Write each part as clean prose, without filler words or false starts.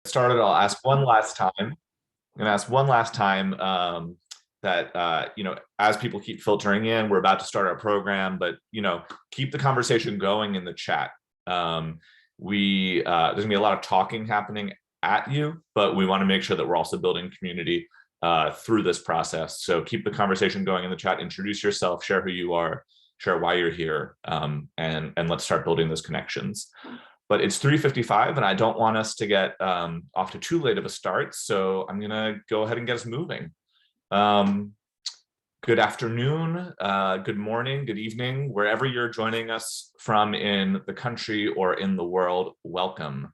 Started, I'll ask one last time. I'm going to ask one last time that, as people keep filtering in, we're about to start our program, but, keep the conversation going in the chat. There's going to be a lot of talking happening at you, but we want to make sure that we're also building community through this process. So keep the conversation going in the chat, introduce yourself, share who you are, share why you're here, and let's start building those connections. But it's 3:55 and I don't want us to get off to too late of a start. So I'm gonna go ahead and get us moving. Good afternoon, good morning, good evening, wherever you're joining us from in the country or in the world, welcome.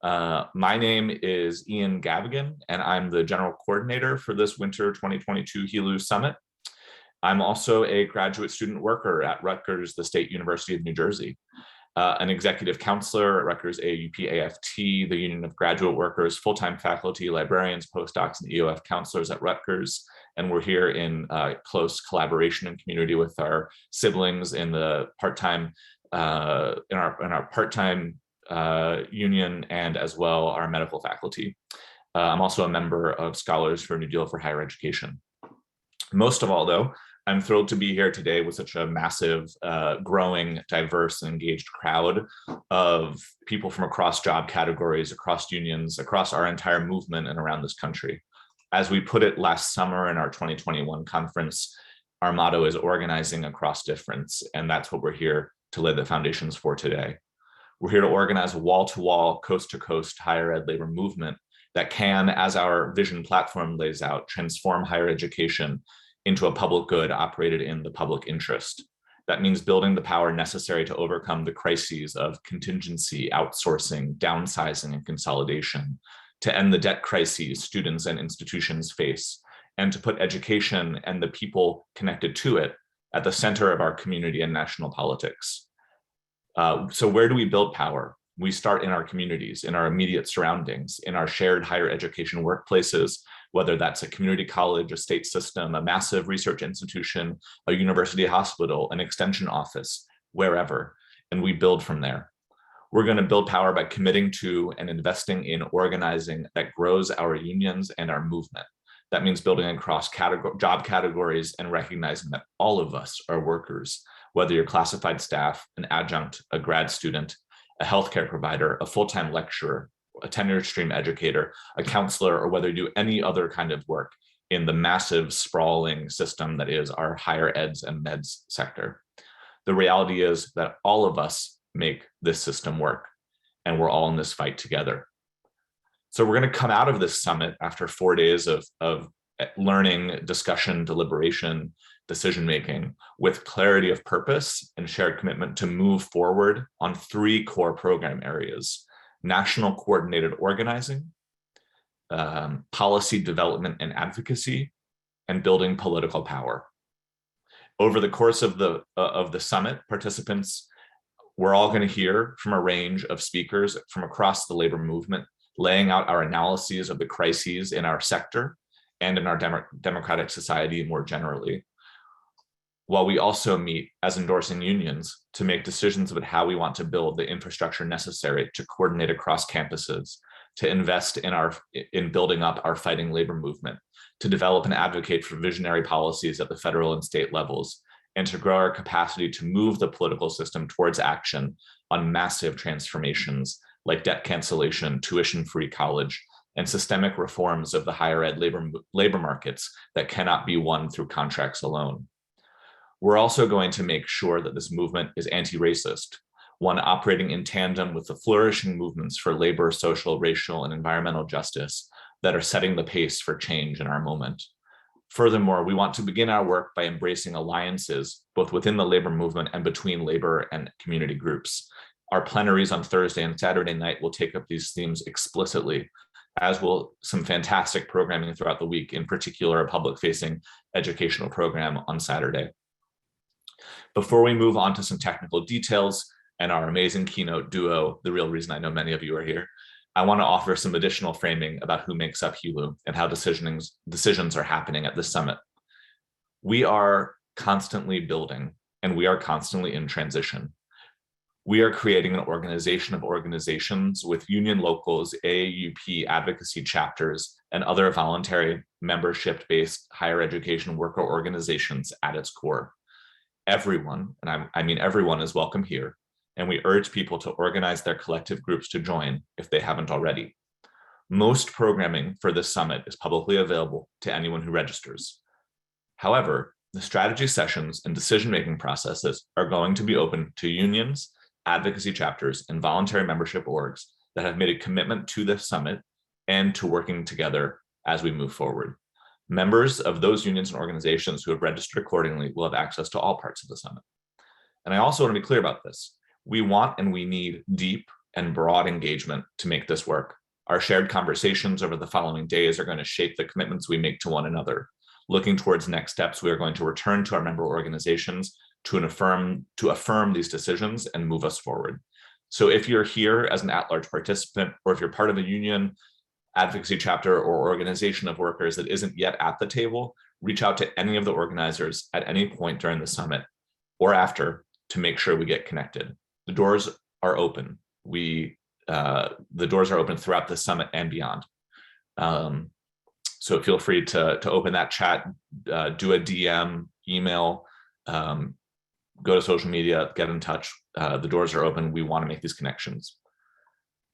My name is Ian Gavigan and I'm the general coordinator for this winter 2022 HELU Summit. I'm also a graduate student worker at Rutgers, the State University of New Jersey. An executive counselor at Rutgers AUP-AFT, the Union of Graduate Workers, full-time faculty, librarians, postdocs, and EOF counselors at Rutgers. And we're here in close collaboration and community with our siblings in the part-time, in our part-time union, and as well our medical faculty. I'm also a member of Scholars for a New Deal for Higher Education. Most of all, though, I'm thrilled to be here today with such a massive, growing, diverse, and engaged crowd of people from across job categories, across unions, across our entire movement and around this country. As we put it last summer in our 2021 conference, our motto is organizing across difference, and that's what we're here to lay the foundations for today. We're here to organize a wall-to-wall, coast-to-coast higher ed labor movement that can, as our vision platform lays out, transform higher education into a public good operated in the public interest. That means building the power necessary to overcome the crises of contingency, outsourcing, downsizing, and consolidation, to end the debt crises students and institutions face, and to put education and the people connected to it at the center of our community and national politics. So where do we build power? We start in our communities, in our immediate surroundings, in our shared higher education workplaces, whether that's a community college, a state system, a massive research institution, a university hospital, an extension office, wherever, and we build from there. We're going to build power by committing to and investing in organizing that grows our unions and our movement. That means building across job categories and recognizing that all of us are workers, whether you're classified staff, an adjunct, a grad student, a healthcare provider, a full-time lecturer, a tenure stream educator, a counselor, or whether you do any other kind of work in the massive sprawling system that is our higher eds and meds sector. The reality is that all of us make this system work, and we're all in this fight together. So we're going to come out of this summit after 4 days of learning, discussion, deliberation, decision-making with clarity of purpose and shared commitment to move forward on 3 core program areas: national coordinated organizing, policy development and advocacy, and building political power. Over the course of the summit, participants, we're all going to hear from a range of speakers from across the labor movement, laying out our analyses of the crises in our sector and in our democratic society more generally, while we also meet as endorsing unions to make decisions about how we want to build the infrastructure necessary to coordinate across campuses, to invest in building up our fighting labor movement, to develop and advocate for visionary policies at the federal and state levels, and to grow our capacity to move the political system towards action on massive transformations like debt cancellation, tuition-free college, and systemic reforms of the higher ed labor markets that cannot be won through contracts alone. We're also going to make sure that this movement is anti-racist, one operating in tandem with the flourishing movements for labor, social, racial, and environmental justice that are setting the pace for change in our moment. Furthermore, we want to begin our work by embracing alliances, both within the labor movement and between labor and community groups. Our plenaries on Thursday and Saturday night will take up these themes explicitly, as will some fantastic programming throughout the week, in particular a public-facing educational program on Saturday. Before we move on to some technical details and our amazing keynote duo, the real reason I know many of you are here, I want to offer some additional framing about who makes up HELU and how decisions are happening at this summit. We are constantly building, and we are constantly in transition. We are creating an organization of organizations with union locals, AAUP advocacy chapters, and other voluntary membership-based higher education worker organizations at its core. Everyone, and I mean everyone, is welcome here, and we urge people to organize their collective groups to join if they haven't already. Most programming for this summit is publicly available to anyone who registers. However, the strategy sessions and decision-making processes are going to be open to unions, advocacy chapters, and voluntary membership orgs that have made a commitment to this summit and to working together as we move forward. Members of those unions and organizations who have registered accordingly will have access to all parts of the summit. And I also want to be clear about this. We want and we need deep and broad engagement to make this work. Our shared conversations over the following days are going to shape the commitments we make to one another. Looking towards next steps, we are going to return to our member organizations to affirm these decisions and move us forward. So if you're here as an at-large participant, or if you're part of a union, advocacy chapter, or organization of workers that isn't yet at the table, reach out to any of the organizers at any point during the summit or after to make sure we get connected. The doors are open. The doors are open throughout the summit and beyond. So feel free to open that chat, do a DM, email, go to social media, get in touch. The doors are open. We want to make these connections.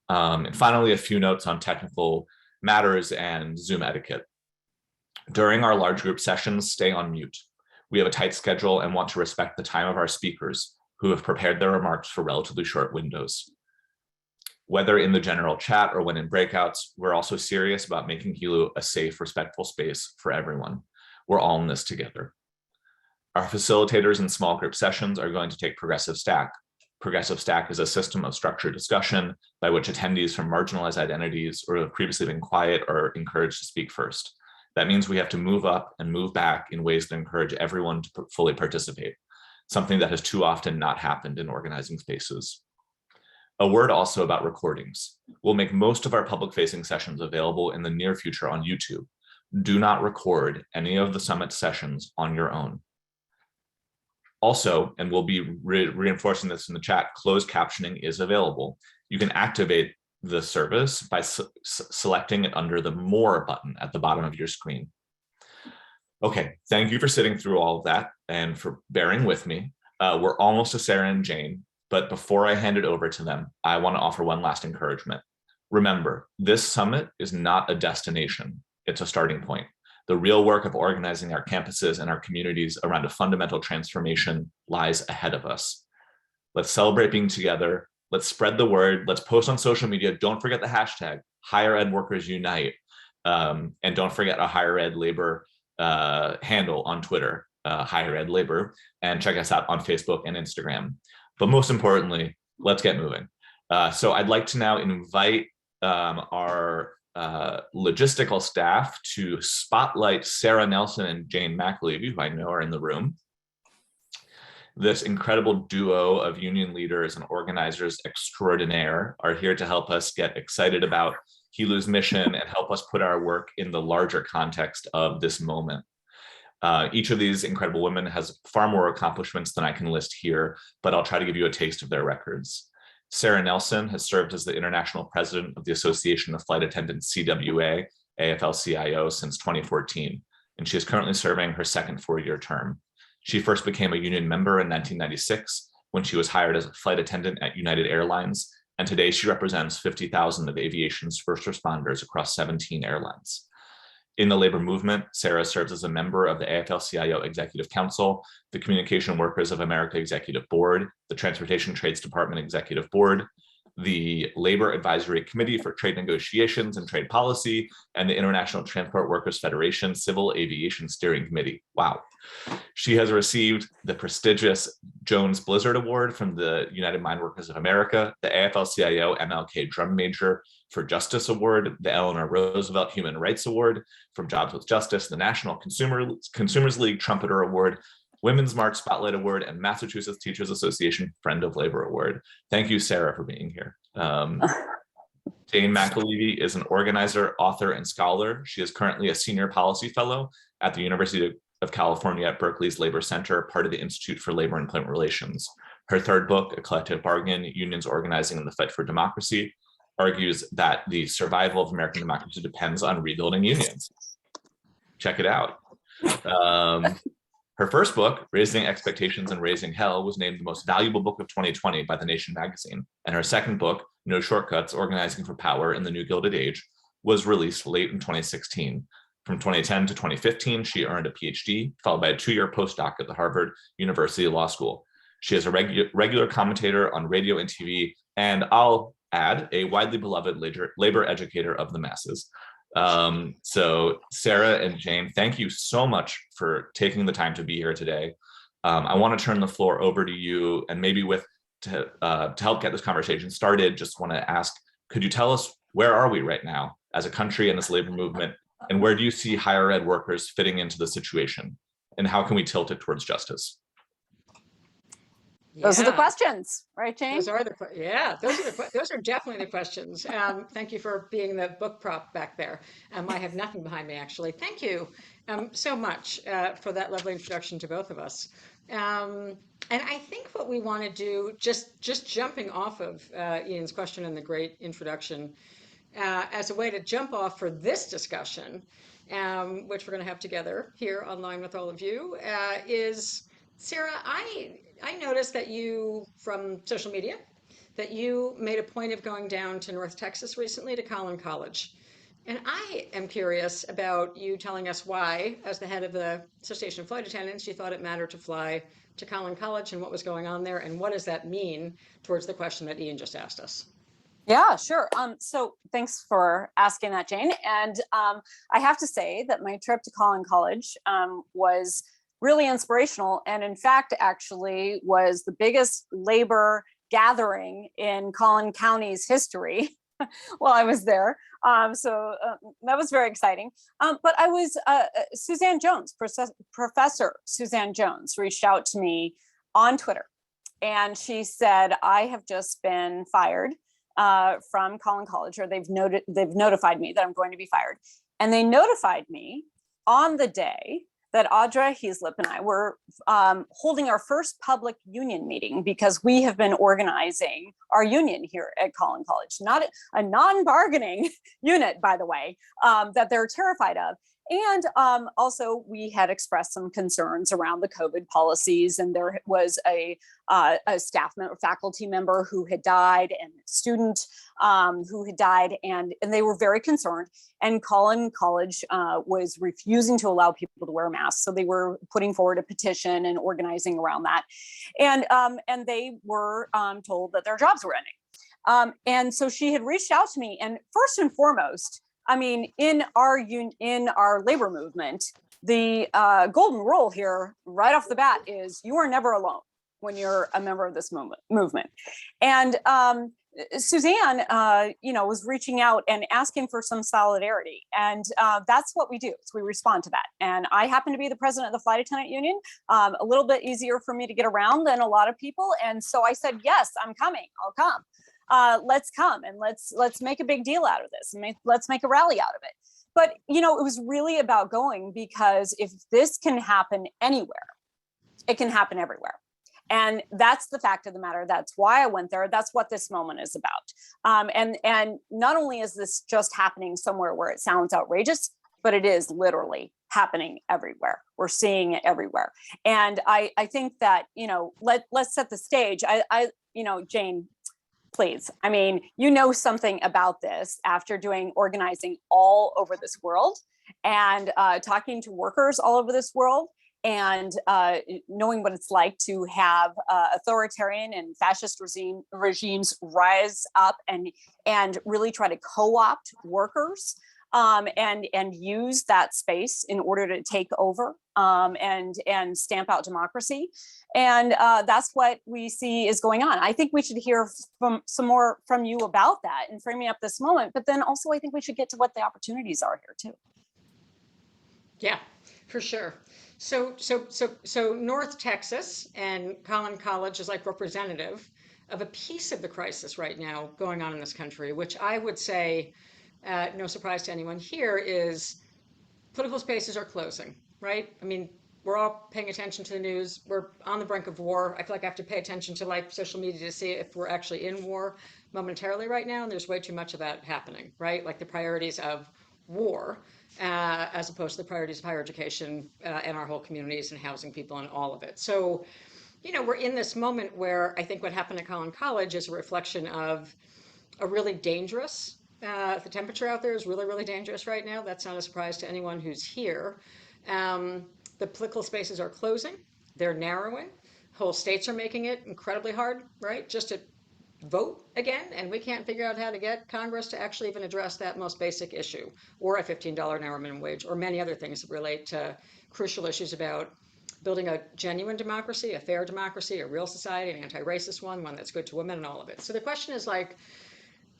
And finally, a few notes on technical matters and Zoom etiquette. During our large group sessions, stay on mute. We have a tight schedule and want to respect the time of our speakers who have prepared their remarks for relatively short windows. Whether in the general chat or when in breakouts, we're also serious about making HELU a safe, respectful space for everyone. We're all in this together. Our facilitators in small group sessions are going to take Progressive Stack. Progressive Stack is a system of structured discussion by which attendees from marginalized identities or have previously been quiet are encouraged to speak first. That means we have to move up and move back in ways that encourage everyone to fully participate, something that has too often not happened in organizing spaces. A word also about recordings. We'll make most of our public-facing sessions available in the near future on YouTube. Do not record any of the summit sessions on your own. Also, and we'll be reinforcing this in the chat, closed captioning is available. You can activate the service by selecting it under the More button at the bottom of your screen. Okay, thank you for sitting through all of that and for bearing with me. We're almost to Sara and Jane, but before I hand it over to them, I want to offer one last encouragement. Remember, this summit is not a destination, it's a starting point. The real work of organizing our campuses and our communities around a fundamental transformation lies ahead of us. Let's celebrate being together. Let's spread the word. Let's post on social media. Don't forget the hashtag Higher Ed Workers Unite. And don't forget a Higher Ed Labor handle on Twitter, Higher Ed Labor, and check us out on Facebook and Instagram. But most importantly, let's get moving. So I'd like to now invite our logistical staff to spotlight Sara Nelson and Jane McAlevey, who I know are in the room. This incredible duo of union leaders and organizers extraordinaire are here to help us get excited about HELU's mission and help us put our work in the larger context of this moment. Each of these incredible women has far more accomplishments than I can list here, but I'll try to give you a taste of their records. Sara Nelson has served as the international president of the Association of Flight Attendants CWA, AFL-CIO, since 2014, and she is currently serving her second four-year term. She first became a union member in 1996 when she was hired as a flight attendant at United Airlines, and today she represents 50,000 of aviation's first responders across 17 airlines. In the labor movement, Sara serves as a member of the AFL-CIO Executive Council, the Communication Workers of America Executive Board, the Transportation Trades Department Executive Board, the Labor Advisory Committee for Trade Negotiations and Trade Policy, and the International Transport Workers Federation Civil Aviation Steering Committee. Wow. She has received the prestigious Jones Blizzard Award from the United Mine Workers of America, the AFL-CIO MLK Drum Major for Justice Award, the Eleanor Roosevelt Human Rights Award from Jobs with Justice, the National Consumers League Trumpeter Award, Women's March Spotlight Award, and Massachusetts Teachers Association Friend of Labor Award. Thank you, Sara, for being here. Jane McAlevey is an organizer, author, and scholar. She is currently a senior policy fellow at the University of California at Berkeley's Labor Center, part of the Institute for Labor and Employment Relations. Her third book, A Collective Bargain, Unions Organizing in the Fight for Democracy, argues that the survival of American democracy depends on rebuilding unions. Check it out. Her first book, Raising Expectations and Raising Hell, was named the most valuable book of 2020 by The Nation magazine. And her second book, No Shortcuts, Organizing for Power in the New Gilded Age, was released late in 2016. From 2010 to 2015, she earned a PhD, followed by a 2-year postdoc at the Harvard University Law School. She is a regular commentator on radio and TV, and I'll add, a widely beloved labor educator of the masses. So Sara and Jane, thank you so much for taking the time to be here today. I want to turn the floor over to you, and maybe to help get this conversation started, just want to ask, could you tell us where are we right now as a country and this labor movement, and where do you see higher ed workers fitting into the situation, and how can we tilt it towards justice? Those are the questions, right, Jane? Those are definitely the questions. Thank you for being the book prop back there. I have nothing behind me, actually. Thank you so much for that lovely introduction to both of us. And I think what we want to do, just jumping off of Ian's question and the great introduction, as a way to jump off for this discussion, which we're going to have together here online with all of you, is, Sara, I noticed that you, from social media, that you made a point of going down to North Texas recently to Collin College. And I am curious about you telling us why, as the head of the Association of Flight Attendants, you thought it mattered to fly to Collin College and what was going on there, and what does that mean towards the question that Ian just asked us? Yeah, sure. So thanks for asking that, Jane. And I have to say that my trip to Collin College was really inspirational, and in fact, actually was the biggest labor gathering in Collin County's history while I was there. So that was very exciting. But I was, Suzanne Jones, Professor Suzanne Jones reached out to me on Twitter, and she said, I have just been fired from Collin College, or they've notified me that I'm going to be fired. And they notified me on the day that Audra Heaslip and I were holding our first public union meeting, because we have been organizing our union here at Collin College, not a non-bargaining unit, by the way, that they're terrified of. And also, we had expressed some concerns around the COVID policies, and there was a staff member, faculty member who had died, and a student who had died, and they were very concerned. And Collin College was refusing to allow people to wear masks, so they were putting forward a petition and organizing around that. And they were told that their jobs were ending. And so she had reached out to me, and first and foremost, I mean, in our labor movement, the golden rule here right off the bat is you are never alone when you're a member of this movement. And Suzanne, was reaching out and asking for some solidarity. And that's what we do. So we respond to that. And I happen to be the president of the Flight Attendant Union, a little bit easier for me to get around than a lot of people. And so I said, yes, I'm coming. I'll come. Let's come and let's make a big deal out of this, and let's make a rally out of it. But, it was really about going, because if this can happen anywhere, it can happen everywhere. And that's the fact of the matter. That's why I went there. That's what this moment is about. And not only is this just happening somewhere where it sounds outrageous, but it is literally happening everywhere. We're seeing it everywhere. And I think that, let's set the stage. Jane, please. I mean, something about this after doing organizing all over this world, and talking to workers all over this world, and knowing what it's like to have authoritarian and fascist regimes rise up and really try to co-opt workers and use that space in order to take over and stamp out democracy. And that's what we see is going on. I think we should hear some more from you about that and framing up this moment. But then also, I think we should get to what the opportunities are here too. Yeah, for sure. So North Texas and Collin College is like representative of a piece of the crisis right now going on in this country, which I would say, no surprise to anyone here, is political spaces are closing, right? I mean, we're all paying attention to the news. We're on the brink of war. I feel like I have to pay attention to like social media to see if we're actually in war momentarily right now. And there's way too much of that happening, right? Like the priorities of war as opposed to the priorities of higher education and our whole communities and housing people and all of it. So, you know, we're in this moment where I think what happened at Collin College is a reflection of a really dangerous, the temperature out there is really, really dangerous right now. That's not a surprise to anyone who's here. The political spaces are closing, they're narrowing. Whole states are making it incredibly hard, right? Just to vote again, and we can't figure out how to get Congress to actually even address that most basic issue, or a $15 an hour minimum wage, or many other things that relate to crucial issues about building a genuine democracy, a fair democracy, a real society, an anti-racist one that's good to women and all of it. So the question is like,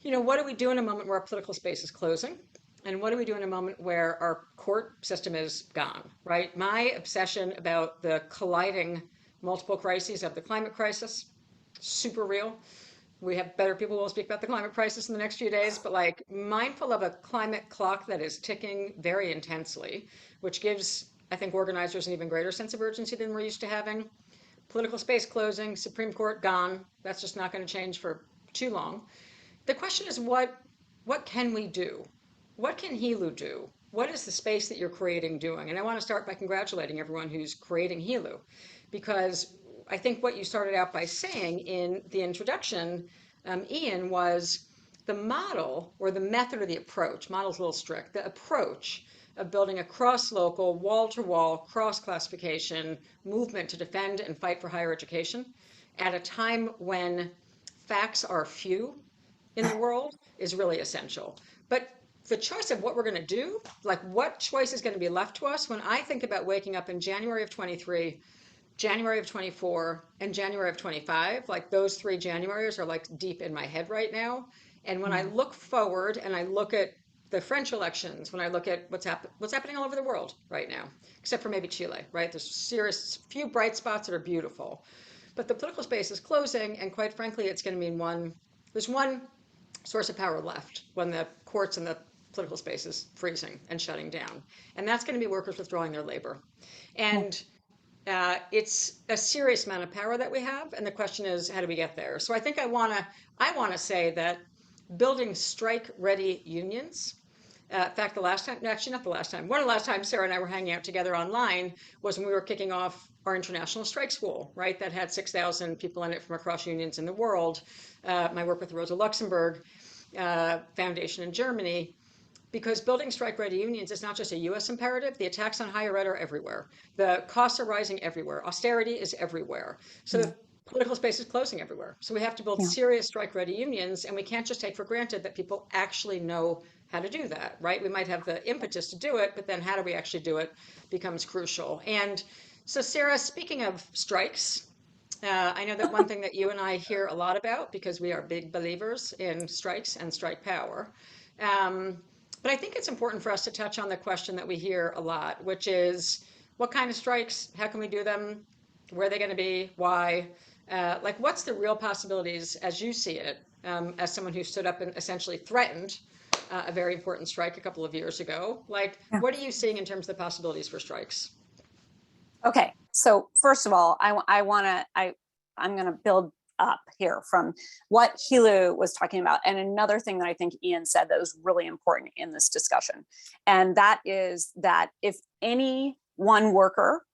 you know, what do we do in a moment where our political space is closing? And what do we do in a moment where our court system is gone, right? My obsession about the colliding multiple crises of the climate crisis, super real. We have better people who will speak about the climate crisis in the next few days, but like mindful of a climate clock that is ticking very intensely, which gives, I think, organizers an even greater sense of urgency than we're used to having. Political space closing, Supreme Court gone. That's just not going to change for too long. The question is, what can we do? What can HELU do? What is the space that you're creating doing? And I want to start by congratulating everyone who's creating HELU, because I think what you started out by saying in the introduction, Ian, was the model or the method or the approach, model's a little strict, the approach of building a cross-local, wall-to-wall, cross-classification movement to defend and fight for higher education at a time when facts are few in the world is really essential. But the choice of what we're going to do, like what choice is going to be left to us when I think about waking up in January of 23, January of 24, and January of 25, like those 3 Januaries are like deep in my head right now. And when I look forward and I look at the French elections, when I look at what's happening all over the world right now, except for maybe Chile, right? There's serious few bright spots that are beautiful, but the political space is closing, and quite frankly, it's going to mean there's one source of power left when the courts and the political space is freezing and shutting down, and that's going to be workers withdrawing their labor. And it's a serious amount of power that we have, and the question is, how do we get there? So I think I want to say that building strike-ready unions. In fact, the last time, actually not the last time, one of the last times Sara and I were hanging out together online was when we were kicking off our international strike school, right? That had 6,000 people in it from across unions in the world. My work with the Rosa Luxemburg Foundation in Germany. Because building strike-ready unions is not just a U.S. imperative. The attacks on higher ed are everywhere. The costs are rising everywhere. Austerity is everywhere. So the political space is closing everywhere. So we have to build serious strike-ready unions, and we can't just take for granted that people actually know how to do that, right? We might have the impetus to do it, but then how do we actually do it becomes crucial. And so, Sara, speaking of strikes, I know that one thing that you and I hear a lot about, because we are big believers in strikes and strike power, but I think it's important for us to touch on the question that we hear a lot, which is what kind of strikes, how can we do them, where are they going to be, why, like what's the real possibilities as you see it, as someone who stood up and essentially threatened a very important strike a couple of years ago. Like, what are you seeing in terms of the possibilities for strikes? Okay, so first of all, I'm going to build up here from what HELU was talking about. And another thing that I think Ian said that was really important in this discussion. And that is that if any one worker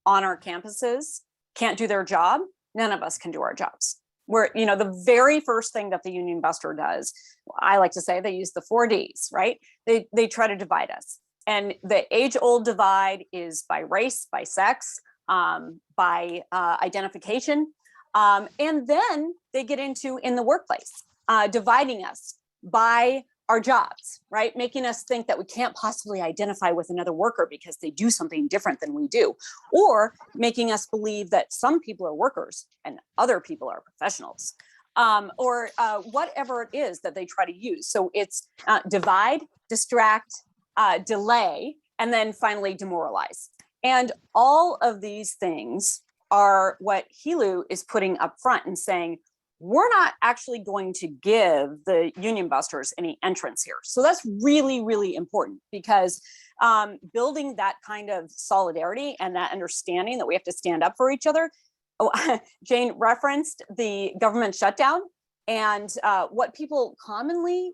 on our campuses can't do their job, none of us can do our jobs. We're, you know, the very first thing that the union buster does, I like to say they use the 4 Ds, right? They try to divide us. And the age-old divide is by race, by sex, by identification. And then they get into in the workplace, dividing us by our jobs, right? Making us think that we can't possibly identify with another worker because they do something different than we do, or making us believe that some people are workers and other people are professionals, or whatever it is that they try to use. So it's divide, distract, delay, and then finally demoralize. And all of these things are what HELU is putting up front and saying, we're not actually going to give the union busters any entrance here. So that's really, really important, because building that kind of solidarity and that understanding that we have to stand up for each other. Oh, Jane referenced the government shutdown, and what people commonly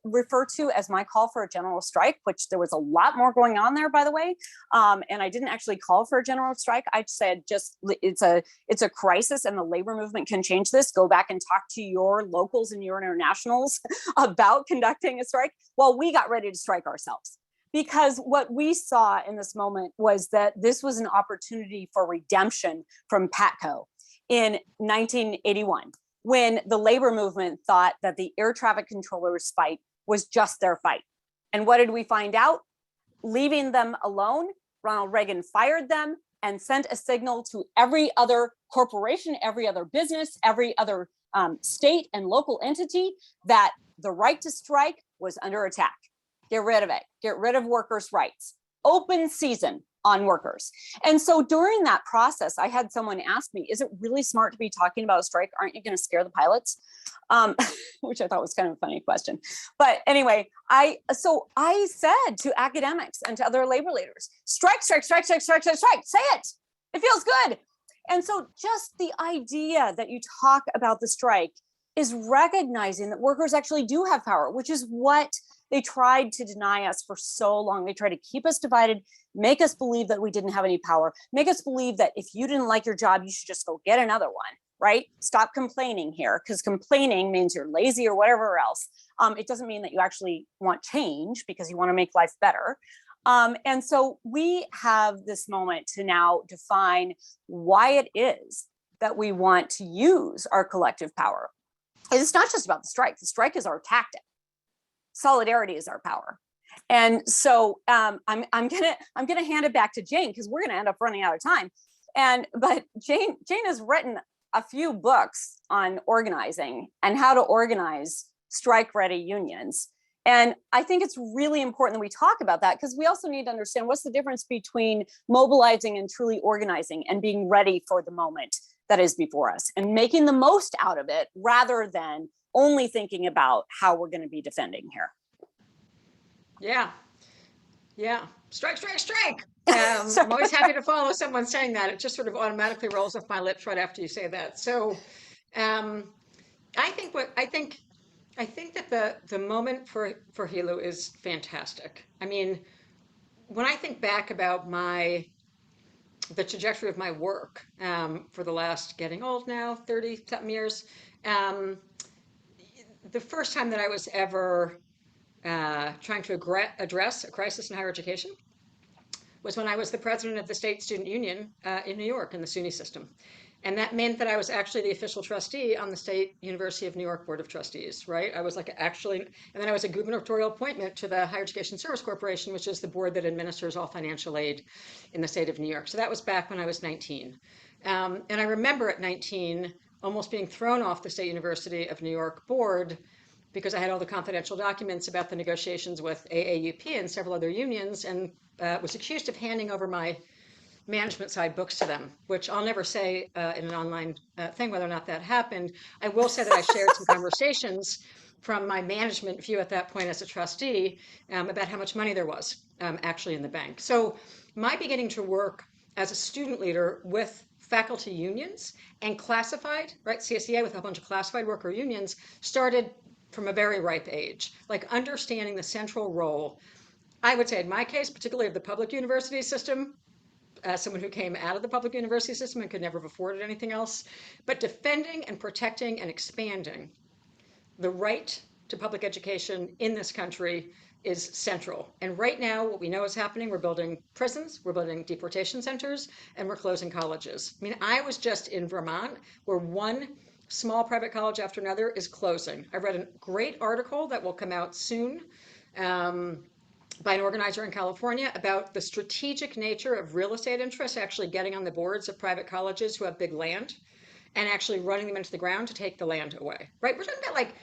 refer to as my call for a general strike, which there was a lot more going on there, by the way. And I didn't actually call for a general strike. I said, just it's a crisis, and the labor movement can change this. Go back and talk to your locals and your internationals about conducting a strike. Well, we got ready to strike ourselves, because what we saw in this moment was that this was an opportunity for redemption from PATCO in 1981. When the labor movement thought that the air traffic controllers' fight was just their fight. And what did we find out? Leaving them alone, Ronald Reagan fired them and sent a signal to every other corporation, every other business, every other state and local entity that the right to strike was under attack. Get rid of it. Get rid of workers' rights. Open season on workers. And so during that process, I had someone ask me, is it really smart to be talking about a strike? Aren't you going to scare the pilots? Which I thought was kind of a funny question. But anyway, I said to academics and to other labor leaders, strike, strike, strike, strike, strike, strike, strike, say it. It feels good. And so just the idea that you talk about the strike is recognizing that workers actually do have power, which is what they tried to deny us for so long. They tried to keep us divided, make us believe that we didn't have any power, make us believe that if you didn't like your job, you should just go get another one, right? Stop complaining here, because complaining means you're lazy or whatever else. It doesn't mean that you actually want change because you want to make life better. And so we have this moment to now define why it is that we want to use our collective power. And it's not just about the strike. The strike is our tactic. Solidarity is our power. And so I'm gonna hand it back to Jane, because we're gonna end up running out of time. But Jane has written a few books on organizing and how to organize strike-ready unions. And I think it's really important that we talk about that, because we also need to understand what's the difference between mobilizing and truly organizing and being ready for the moment that is before us and making the most out of it, rather than only thinking about how we're going to be defending here. Yeah. Strike, strike, strike. I'm always happy to follow someone saying that. It just sort of automatically rolls off my lips right after you say that. So I think that the moment for HELU is fantastic. I mean, when I think back about the trajectory of my work for the last, getting old now, 30 something years, the first time that I was ever trying to address a crisis in higher education was when I was the president of the state student union in New York in the SUNY system. And that meant that I was actually the official trustee on the State University of New York Board of Trustees, right? I was and then I was a gubernatorial appointment to the Higher Education Service Corporation, which is the board that administers all financial aid in the state of New York. So that was back when I was 19. And I remember at 19 almost being thrown off the State University of New York board because I had all the confidential documents about the negotiations with AAUP and several other unions, and was accused of handing over my management side books to them, which I'll never say in an online thing whether or not that happened. I will say that I shared some conversations from my management view at that point as a trustee about how much money there was actually in the bank. So my beginning to work as a student leader with faculty unions and classified, right, CSEA with a bunch of classified worker unions, started from a very ripe age, like understanding the central role, I would say in my case, particularly of the public university system, as someone who came out of the public university system and could never have afforded anything else, but defending and protecting and expanding the right to public education in this country is central. And right now, what we know is happening, we're building prisons, we're building deportation centers, and we're closing colleges. I mean, I was just in Vermont, where one small private college after another is closing. I read a great article that will come out soon by an organizer in California about the strategic nature of real estate interests actually getting on the boards of private colleges who have big land and actually running them into the ground to take the land away, right? We're talking about like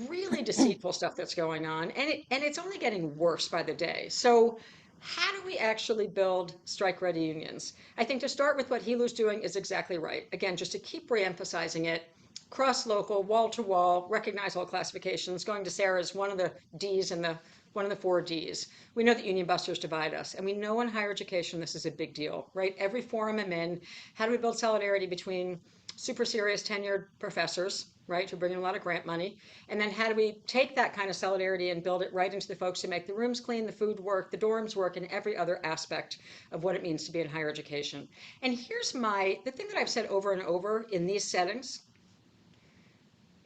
really deceitful stuff that's going on, and it's only getting worse by the day. So how do we actually build strike-ready unions? I think to start with what HELU's doing is exactly right. Again, just to keep re-emphasizing it, cross-local, wall-to-wall, recognize all classifications. Going to Sara is one of the Ds and one of the 4 Ds. We know that union busters divide us, and we know in higher education this is a big deal, right? Every forum I'm in, how do we build solidarity between super serious tenured professors, right, who bring in a lot of grant money, and then how do we take that kind of solidarity and build it right into the folks who make the rooms clean, the food work, the dorms work, and every other aspect of what it means to be in higher education. And here's the thing that I've said over and over in these settings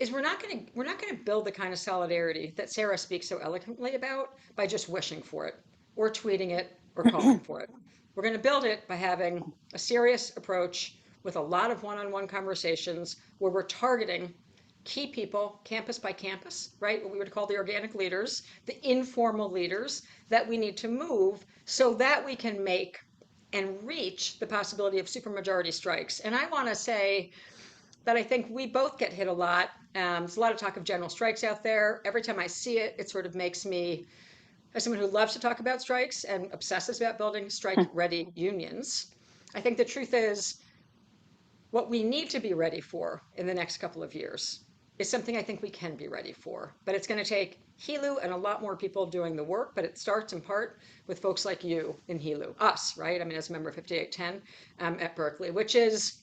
is we're not going to build the kind of solidarity that Sara speaks so eloquently about by just wishing for it or tweeting it or calling for it. We're going to build it by having a serious approach with a lot of one-on-one conversations where we're targeting key people, campus by campus, right? What we would call the organic leaders, the informal leaders that we need to move so that we can make and reach the possibility of supermajority strikes. And I want to say that I think we both get hit a lot. There's a lot of talk of general strikes out there. Every time I see it, it sort of makes me, as someone who loves to talk about strikes and obsesses about building strike-ready unions, I think the truth is what we need to be ready for in the next couple of years is something I think we can be ready for. But it's going to take HELU and a lot more people doing the work, but it starts in part with folks like you in HELU, us, right? I mean, as a member of 5810 at Berkeley, which is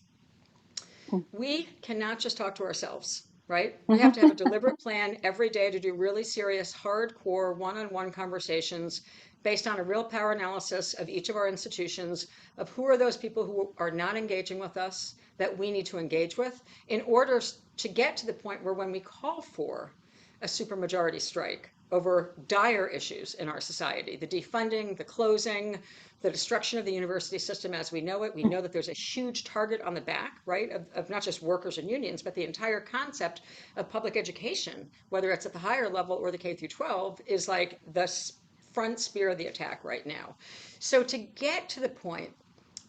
we cannot just talk to ourselves, right? We have to have a deliberate plan every day to do really serious, hardcore one-on-one conversations based on a real power analysis of each of our institutions, of who are those people who are not engaging with us that we need to engage with in order to get to the point where when we call for a supermajority strike over dire issues in our society, the defunding, the closing, the destruction of the university system as we know it. We know that there's a huge target on the back, right, of not just workers and unions, but the entire concept of public education, whether it's at the higher level or the K through 12, is like the front spear of the attack right now. So to get to the point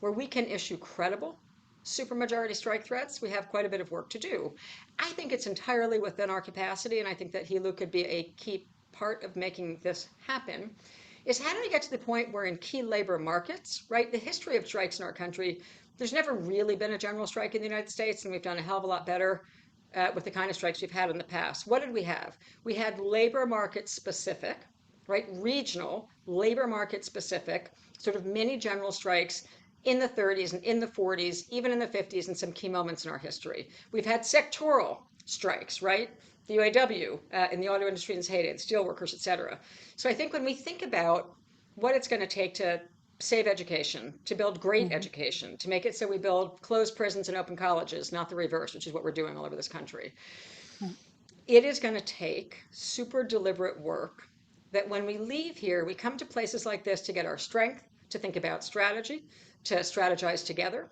where we can issue credible supermajority strike threats, we have quite a bit of work to do. I think it's entirely within our capacity, and I think that HELU could be a key part of making this happen, is how do we get to the point where in key labor markets, right, the history of strikes in our country, there's never really been a general strike in the United States, and we've done a hell of a lot better with the kind of strikes we've had in the past. What did we have? We had labor market specific, right, regional, labor market specific, sort of mini general strikes in the 30s and in the 40s, even in the 50s, and some key moments in our history. We've had sectoral strikes, right? The UAW in the auto industry in its heyday, the steelworkers, et cetera. So I think when we think about what it's going to take to save education, to build great education, to make it so we build closed prisons and open colleges, not the reverse, which is what we're doing all over this country, it is going to take super deliberate work that when we leave here, we come to places like this to get our strength, to think about strategy, to strategize together,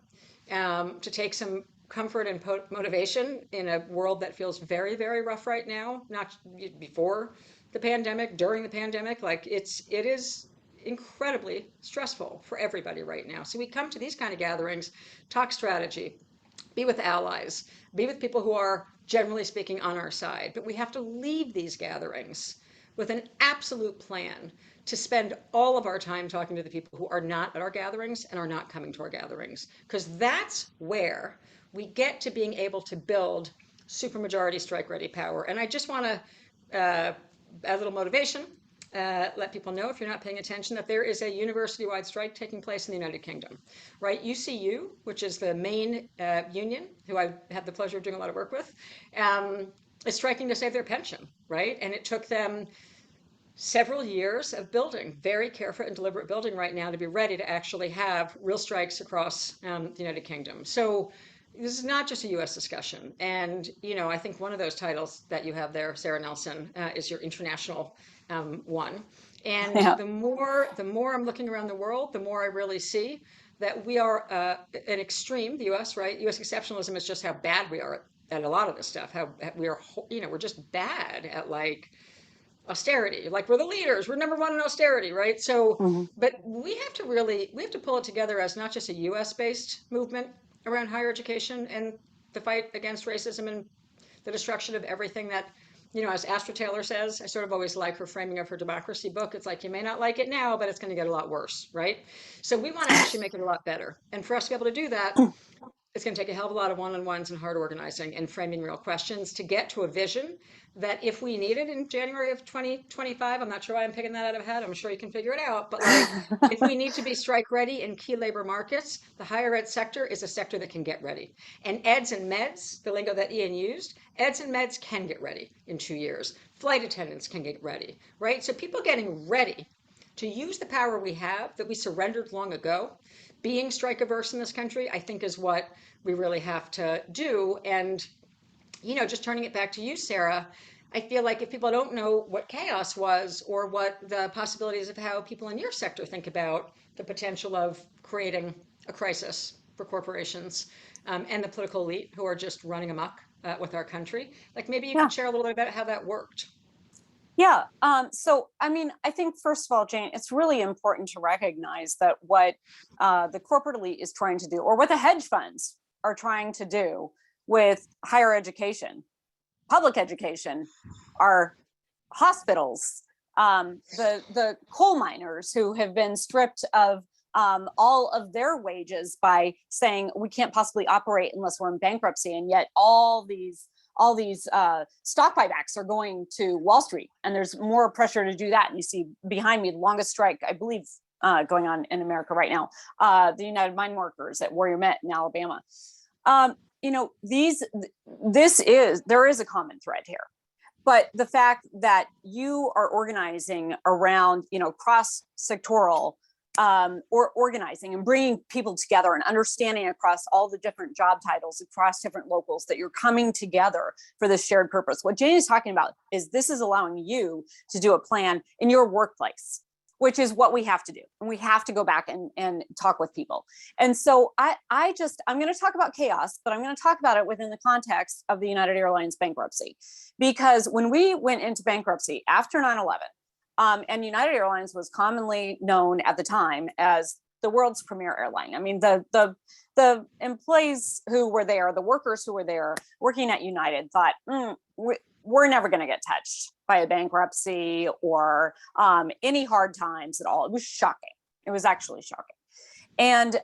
to take some comfort and motivation in a world that feels very, very rough right now, not before the pandemic, during the pandemic. Like it is incredibly stressful for everybody right now. So we come to these kind of gatherings, talk strategy, be with allies, be with people who are generally speaking on our side, but we have to leave these gatherings with an absolute plan to spend all of our time talking to the people who are not at our gatherings and are not coming to our gatherings, because that's where we get to being able to build supermajority strike-ready power. And I just want to add a little motivation, let people know, if you're not paying attention, that there is a university-wide strike taking place in the United Kingdom, right? UCU, which is the main union, who I've had the pleasure of doing a lot of work with, is striking to save their pension, right? And it took them several years of building, very careful and deliberate building right now to be ready to actually have real strikes across the United Kingdom. So this is not just a U.S. discussion. And, you know, I think one of those titles that you have there, Sara Nelson, is your international one. And the more I'm looking around the world, the more I really see that we are an extreme, the U.S., right? U.S. exceptionalism is just how bad we are at a lot of this stuff, how we are, you know, we're just bad at like austerity, like we're the leaders, we're number one in austerity, right? So, but we have to pull it together as not just a US based movement around higher education and the fight against racism and the destruction of everything that, you know, as Astra Taylor says, I sort of always like her framing of her democracy book. It's like, you may not like it now, but it's going to get a lot worse, right? So we want to actually make it a lot better. And for us to be able to do that, it's going to take a hell of a lot of one-on-ones and hard organizing and framing real questions to get to a vision that if we need it in January of 2025, I'm not sure why I'm picking that out of a hat. I'm sure you can figure it out. But like, if we need to be strike ready in key labor markets, the higher ed sector is a sector that can get ready. And eds and meds, the lingo that Ian used, eds and meds can get ready in 2 years. Flight attendants can get ready, right? So people getting ready to use the power we have that we surrendered long ago, being strike averse in this country, I think is what we really have to do. And, you know, just turning it back to you, Sarah, I feel like if people don't know what chaos was or what the possibilities of how people in your sector think about the potential of creating a crisis for corporations and the political elite who are just running amok with our country, like maybe you Yeah. could share a little bit about how that worked. Yeah. So, I mean, I think, first of all, Jane, it's really important to recognize that what the corporate elite is trying to do, or what the hedge funds are trying to do with higher education, public education, our hospitals, the coal miners who have been stripped of all of their wages by saying we can't possibly operate unless we're in bankruptcy, and yet all these stock buybacks are going to Wall Street, and there's more pressure to do that. And you see behind me the longest strike, I believe, going on in America right now, the United Mine Workers at Warrior Met in Alabama. You know, there is a common thread here, but the fact that you are organizing around, you know, cross-sectoral or organizing and bringing people together and understanding across all the different job titles, across different locals, that you're coming together for this shared purpose. What Jane is talking about is this is allowing you to do a plan in your workplace, which is what we have to do. And we have to go back and talk with people. And so I'm going to talk about chaos, but I'm going to talk about it within the context of the United Airlines bankruptcy. Because when we went into bankruptcy after 9/11, and United Airlines was commonly known at the time as the world's premier airline. I mean, the employees who were there, the workers who were there working at United thought, we're never going to get touched by a bankruptcy or any hard times at all. It was shocking. It was actually shocking. And,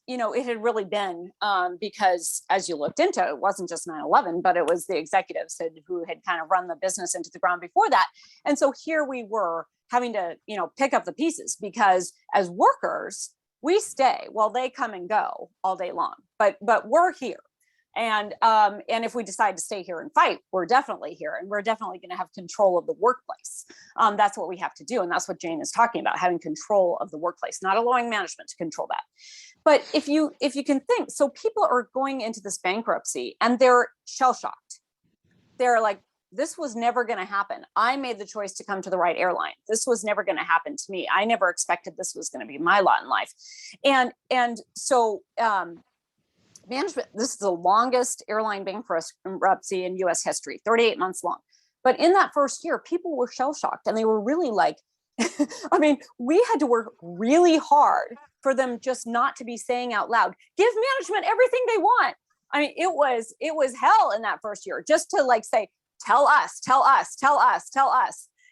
you know, it had really been because, as you looked into, it wasn't just 9/11, but it was the executives who had kind of run the business into the ground before that. And so here we were having to, you know, pick up the pieces, because as workers, we stay while they come and go all day long, but we're here. And if we decide to stay here and fight, we're definitely here, and we're definitely going to have control of the workplace. That's what we have to do, and that's what Jane is talking about: having control of the workplace, not allowing management to control that. But if you can think, so people are going into this bankruptcy and they're shell shocked. They're like, this was never going to happen. I made the choice to come to the right airline. This was never going to happen to me. I never expected this was going to be my lot in life, and so. Management, this is the longest airline bankruptcy in US history, 38 months long. But in that first year, people were shell shocked, and they were really like, I mean, we had to work really hard for them just not to be saying out loud, give management everything they want. I mean, it was hell in that first year, just to like say, tell us,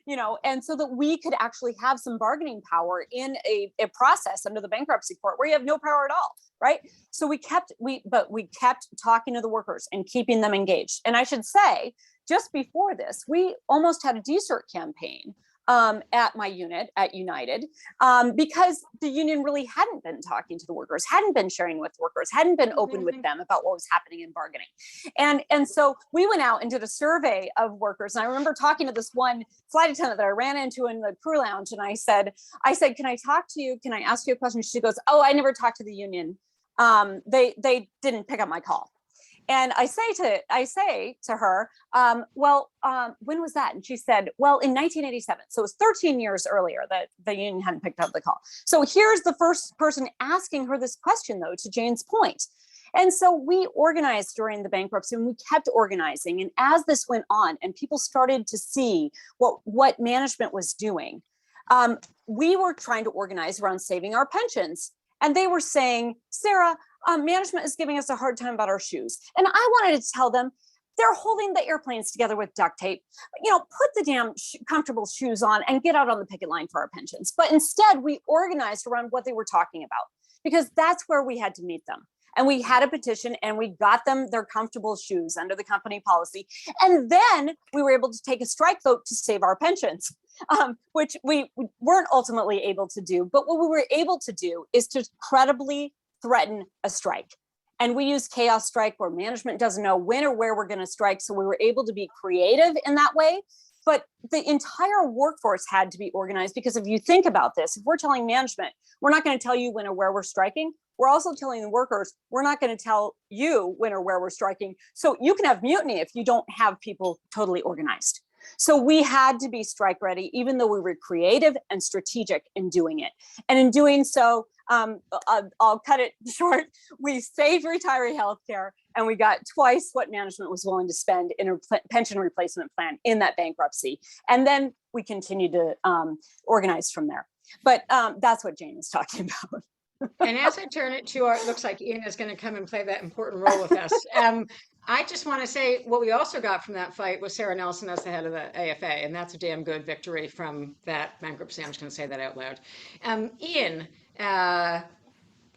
you know, and so that we could actually have some bargaining power in a process under the bankruptcy court where you have no power at all. Right. So we kept talking to the workers and keeping them engaged. And I should say, just before this, we almost had a desert campaign at my unit at United, because the union really hadn't been talking to the workers, hadn't been sharing with workers, hadn't been open with them about what was happening in bargaining. And so we went out and did a survey of workers. And I remember talking to this one flight attendant that I ran into in the crew lounge. And I said, can I talk to you? Can I ask you a question? She goes, oh, I never talked to the union. They didn't pick up my call. And I say to her, when was that? And she said, well, in 1987. So it was 13 years earlier that the union hadn't picked up the call. So here's the first person asking her this question, though, to Jane's point. And so we organized during the bankruptcy, and we kept organizing. And as this went on and people started to see what management was doing, we were trying to organize around saving our pensions. And they were saying, Sarah, management is giving us a hard time about our shoes. And I wanted to tell them, they're holding the airplanes together with duct tape. You know, put the damn comfortable shoes on and get out on the picket line for our pensions. But instead, we organized around what they were talking about, because that's where we had to meet them. And we had a petition and we got them their comfortable shoes under the company policy. And then we were able to take a strike vote to save our pensions, which we weren't ultimately able to do. But what we were able to do is to credibly threaten a strike. And we use chaos strike where management doesn't know when or where we're going to strike. So we were able to be creative in that way. But the entire workforce had to be organized, because if you think about this, if we're telling management, we're not going to tell you when or where we're striking, we're also telling the workers, we're not going to tell you when or where we're striking. So you can have mutiny if you don't have people totally organized. So we had to be strike ready, even though we were creative and strategic in doing it. And in doing so, I'll cut it short. We saved retiree healthcare, and we got twice what management was willing to spend in a pension replacement plan in that bankruptcy. And then we continued to organize from there. But that's what Jane is talking about. And as I turn it to it looks like Ian is going to come and play that important role with us. I just want to say what we also got from that fight was Sara Nelson as the head of the AFA, and that's a damn good victory from that bankruptcy. I'm just going to say that out loud. Ian,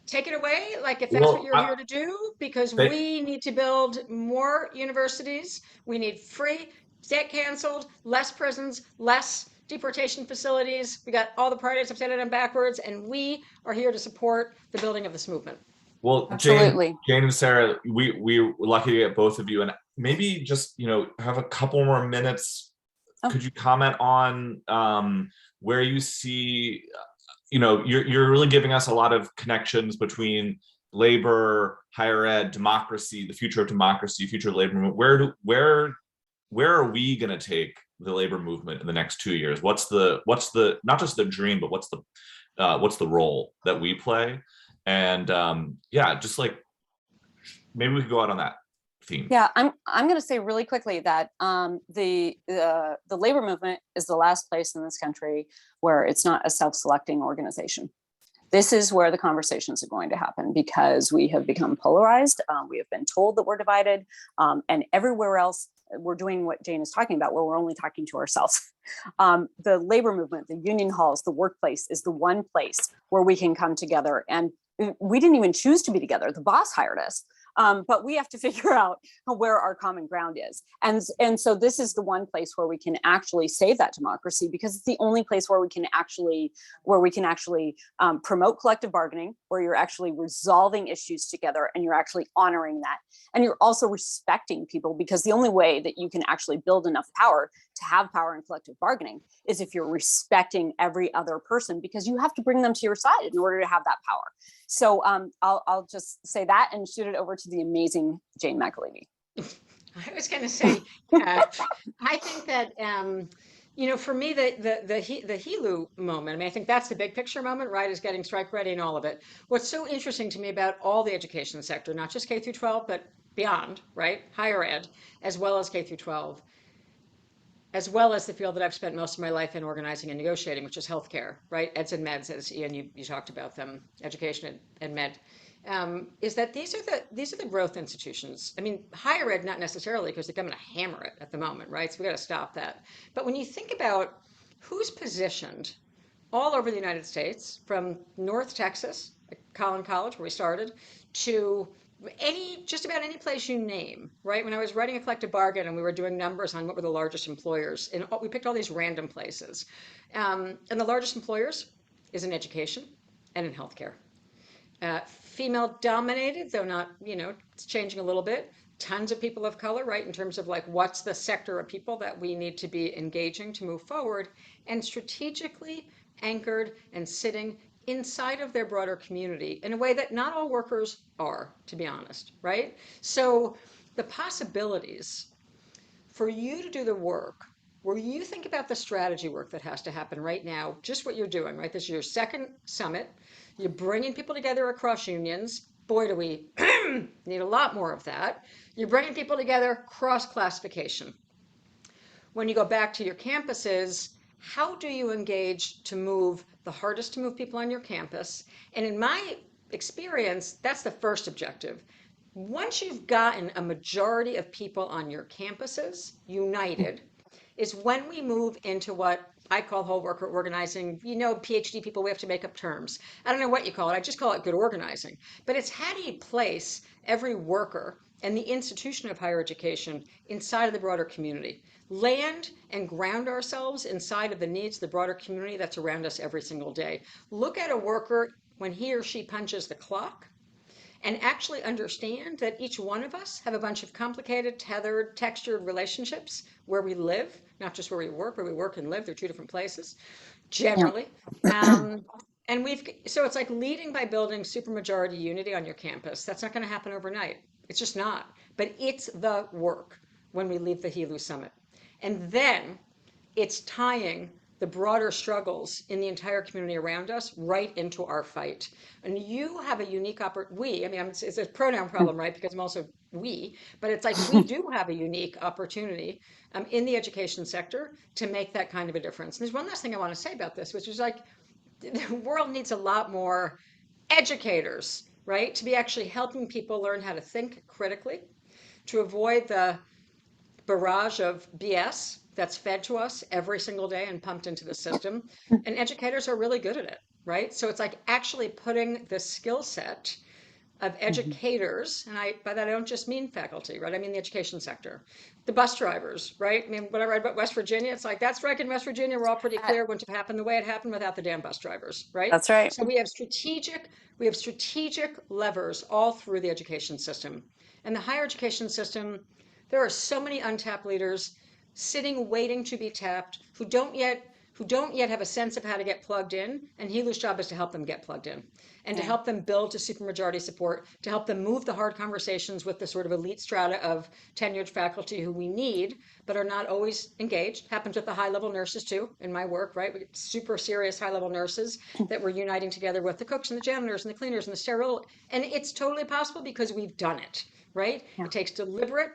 take it away, like if that's what you're here to do, because we need to build more universities. We need free, debt canceled, less prisons, less deportation facilities. We got all the priorities upside down and backwards, and we are here to support the building of this movement. Well, Absolutely. Jane and Sara, we're lucky to get both of you, and maybe just have a couple more minutes. Oh. Could you comment on where you see, you're really giving us a lot of connections between labor, higher ed, democracy, the future of democracy, future of labor movement. Where are we going to take the labor movement in the next 2 years? What's the not just the dream, but what's the role that we play? And just like maybe we could go out on that theme. Yeah, I'm going to say really quickly that the labor movement is the last place in this country where it's not a self-selecting organization. This is where the conversations are going to happen, because we have become polarized. We have been told that we're divided, and everywhere else we're doing what Jane is talking about, where we're only talking to ourselves. The labor movement, the union halls, the workplace is the one place where we can come together. And we didn't even choose to be together. The boss hired us. But we have to figure out where our common ground is. And so this is the one place where we can actually save that democracy, because it's the only place where we can actually promote collective bargaining, where you're actually resolving issues together and you're actually honoring that. And you're also respecting people, because the only way that you can actually build enough power to have power in collective bargaining is if you're respecting every other person, because you have to bring them to your side in order to have that power. So I'll just say that and shoot it over to the amazing Jane McAlevey. I was going to say, I think that, for me, the HELU moment, I mean, I think that's the big picture moment, right, is getting strike ready and all of it. What's so interesting to me about all the education sector, not just K through 12, but beyond, right, higher ed, as well as K through 12, as well as the field that I've spent most of my life in organizing and negotiating, which is healthcare, right? Eds and meds, as Ian, you talked about them, education and med, is that these are the growth institutions. I mean, higher ed, not necessarily, because they're going to hammer it at the moment, right? So we got to stop that. But when you think about who's positioned all over the United States, from North Texas, Collin College, where we started, to just about any place you name, right? When I was writing a collective bargain and we were doing numbers on what were the largest employers, and we picked all these random places. And the largest employers is in education and in healthcare. Female dominated, though not, it's changing a little bit. Tons of people of color, right? In terms of like, what's the sector of people that we need to be engaging to move forward, and strategically anchored and sitting inside of their broader community in a way that not all workers are, to be honest, right? So the possibilities for you to do the work, where you think about the strategy work that has to happen right now, just what you're doing, right? This is your second summit. You're bringing people together across unions. Boy, do we need a lot more of that. You're bringing people together cross classification. When you go back to your campuses, how do you engage to move the hardest to move people on your campus? And in my experience, that's the first objective. Once you've gotten a majority of people on your campuses united, is when we move into what I call whole worker organizing. You know, PhD people, we have to make up terms. I don't know what you call it. I just call it good organizing. But it's how do you place every worker and the institution of higher education inside of the broader community? Land and ground ourselves inside of the needs of the broader community that's around us every single day. Look at a worker when he or she punches the clock, and actually understand that each one of us have a bunch of complicated, tethered, textured relationships where we live, not just where we work and live. They're two different places, generally. And so it's like leading by building supermajority unity on your campus. That's not going to happen overnight. It's just not. But it's the work when we leave the HELU summit. And then it's tying the broader struggles in the entire community around us right into our fight. And you have a unique opportunity. It's a pronoun problem, right? Because I'm also we, but it's like we do have a unique opportunity in the education sector to make that kind of a difference. And there's one last thing I want to say about this, which is like the world needs a lot more educators, right? To be actually helping people learn how to think critically, to avoid the barrage of BS that's fed to us every single day and pumped into the system. And educators are really good at it, right? So it's like actually putting the skill set of educators, and by that I don't just mean faculty, right? I mean the education sector, the bus drivers, right? I mean, when I read about West Virginia, it's like that strike in West Virginia, we're all pretty clear wouldn't have happened the way it happened without the damn bus drivers, right? That's right. So we have strategic levers all through the education system. And the higher education system, there are so many untapped leaders sitting waiting to be tapped who don't yet have a sense of how to get plugged in, and HELU's job is to help them get plugged in and to help them build to supermajority support, to help them move the hard conversations with the sort of elite strata of tenured faculty who we need but are not always engaged. Happens with the high-level nurses too in my work, right? We get super serious high-level nurses that we're uniting together with the cooks and the janitors and the cleaners and the sterile, and it's totally possible because we've done it, right? It takes deliberate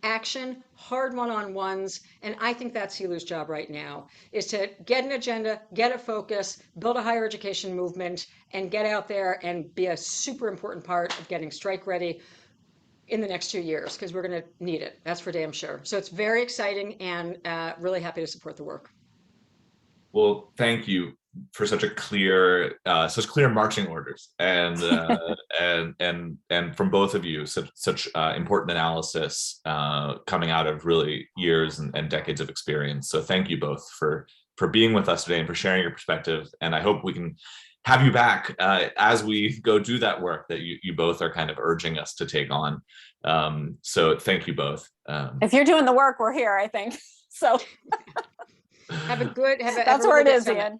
action, hard one-on-ones, and I think that's HELU's job right now, is to get an agenda, get a focus, build a higher education movement, and get out there and be a super important part of getting strike ready in the next 2 years, because we're going to need it. That's for damn sure. So it's very exciting, and really happy to support the work. Well, thank you for such clear marching orders, and and from both of you, such important analysis coming out of really years and decades of experience. So thank you both for being with us today and for sharing your perspective. And I hope we can have you back as we go do that work that you both are kind of urging us to take on. So thank you both. If you're doing the work, we're here, I think. So that's where it is, Ian.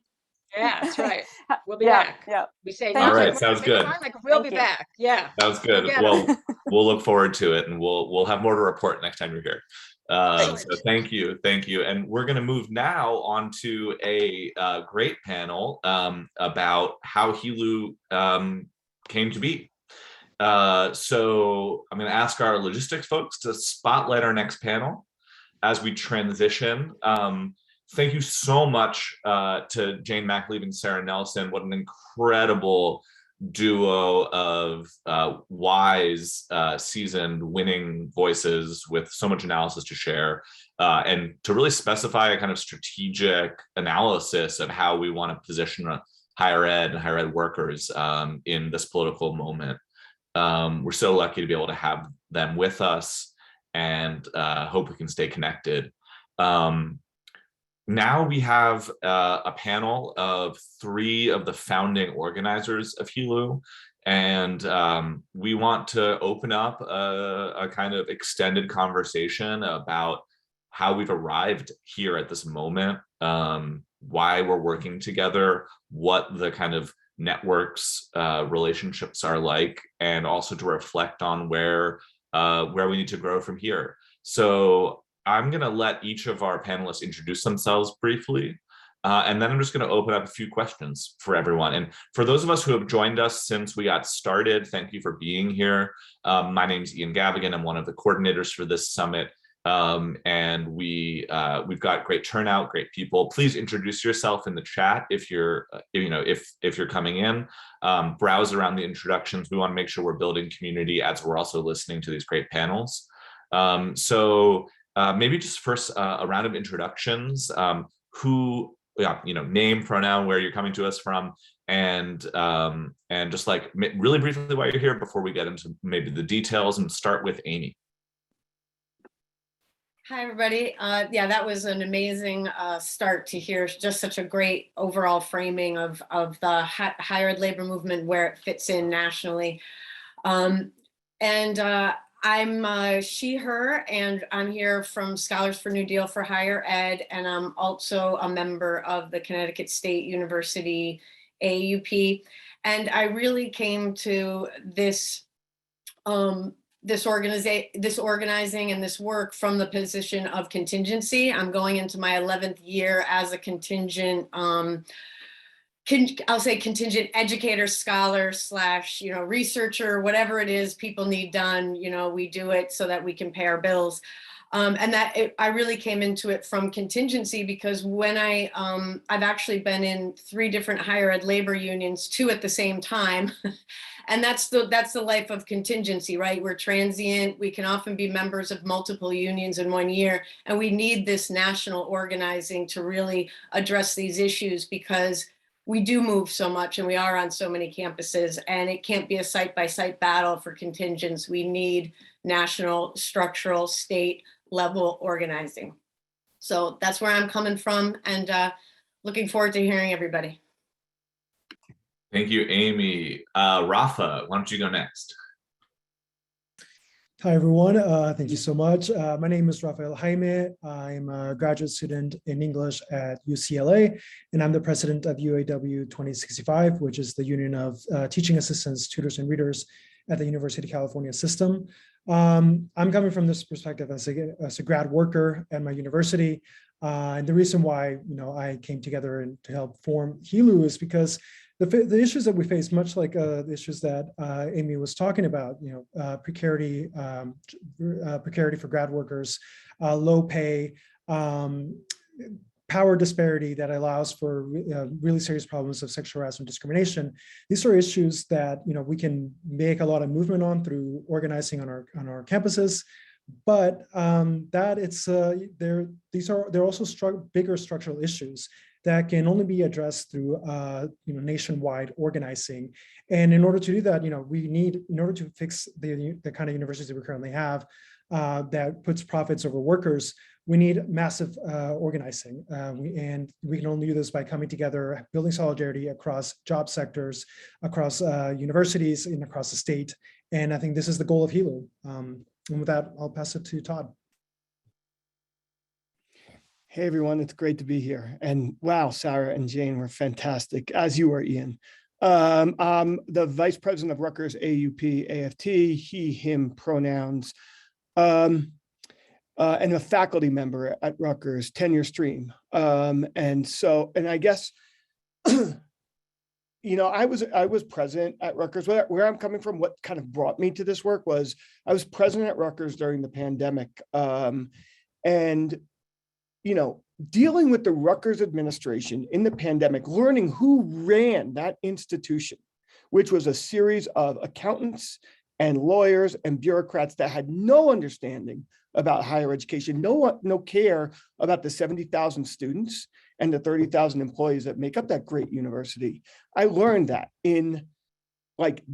Yeah, that's right. We'll be back. Yeah. We say, all right, sounds good. Like we'll be back. Yeah. Sounds good. Well, we'll look forward to it, and we'll have more to report next time you're here. So thank you. And we're going to move now on to a great panel about how HELU came to be. So I'm going to ask our logistics folks to spotlight our next panel as we transition. Thank you so much to Jane McAlevey and Sara Nelson. What an incredible duo of wise, seasoned, winning voices with so much analysis to share, and to really specify a kind of strategic analysis of how we want to position higher ed and higher ed workers in this political moment. We're so lucky to be able to have them with us, and hope we can stay connected. Now we have a panel of 3 of the founding organizers of HELU, and we want to open up a kind of extended conversation about how we've arrived here at this moment, why we're working together, what the kind of networks relationships are like, and also to reflect on where we need to grow from here. So I'm going to let each of our panelists introduce themselves briefly, and then I'm just going to open up a few questions for everyone. And for those of us who have joined us since we got started, thank you for being here. My name is Ian Gavigan. I'm one of the coordinators for this summit, and we've got great turnout, great people. Please introduce yourself in the chat if you're coming in. Browse around the introductions. We want to make sure we're building community as we're also listening to these great panels. So maybe just first a round of introductions. Who, yeah, name, pronoun, where you're coming to us from, and just like really briefly why you're here before we get into maybe the details, and start with Amy. Hi, everybody. Yeah, that was an amazing start to hear just such a great overall framing of the higher ed labor movement, where it fits in nationally. I'm she, her, and I'm here from Scholars for New Deal for Higher Ed, and I'm also a member of the Connecticut State University AUP. And I really came to this this organizing and this work from the position of contingency. I'm going into my 11th year as a contingent, I'll say contingent educator, scholar / researcher, whatever it is people need done, we do it so that we can pay our bills. I really came into it from contingency because when I've actually been in 3 different higher ed labor unions, 2 at the same time. And that's the life of contingency, right? We're transient. We can often be members of multiple unions in 1 year. And we need this national organizing to really address these issues, because we do move so much and we are on so many campuses, and it can't be a site-by-site battle for contingents. We need national, structural, state level organizing. So that's where I'm coming from, and looking forward to hearing everybody. Thank you, Amy. Rafa, why don't you go next? Hi, everyone. Thank you so much. My name is Rafael Jaime. I'm a graduate student in English at UCLA, and I'm the president of UAW 2065, which is the union of teaching assistants, tutors, and readers at the University of California system. I'm coming from this perspective as a grad worker at my university. And the reason why I came together and to help form HELU is because the issues that we face, much like the issues that Amy was talking about, precarity for grad workers, low pay, power disparity that allows for really serious problems of sexual harassment, discrimination. These are issues that we can make a lot of movement on through organizing on our campuses. But they're also bigger structural issues that can only be addressed through nationwide organizing. And in order to do that, we need, in order to fix the kind of universities that we currently have that puts profits over workers, we need massive organizing. And we can only do this by coming together, building solidarity across job sectors, across universities, and across the state. And I think this is the goal of HELU. And with that, I'll pass it to Todd. Hey, everyone, it's great to be here. And wow, Sara and Jane were fantastic, as you were, Ian. I'm the vice president of Rutgers AUP AFT, he, him pronouns, and a faculty member at Rutgers, tenure stream. And I guess, I was president at Rutgers. Where I'm coming from, what kind of brought me to this work was I was president at Rutgers during the pandemic. Dealing with the Rutgers administration in the pandemic, learning who ran that institution, which was a series of accountants and lawyers and bureaucrats that had no understanding about higher education, no care about the 70,000 students and the 30,000 employees that make up that great university. I learned that in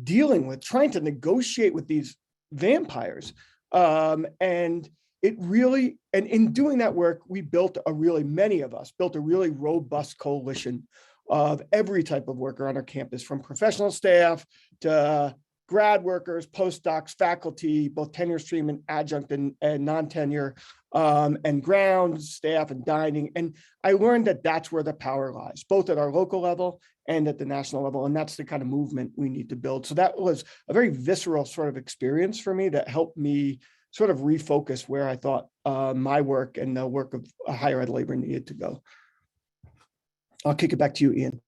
dealing with, trying to negotiate with these vampires. And in doing that work, many of us built a really robust coalition of every type of worker on our campus, from professional staff to grad workers, postdocs, faculty, both tenure stream and adjunct and non-tenure, and grounds staff and dining. And I learned that that's where the power lies, both at our local level and at the national level. And that's the kind of movement we need to build. So that was a very visceral sort of experience for me that helped me sort of refocus where I thought my work and the work of higher ed labor needed to go. I'll kick it back to you, Ian.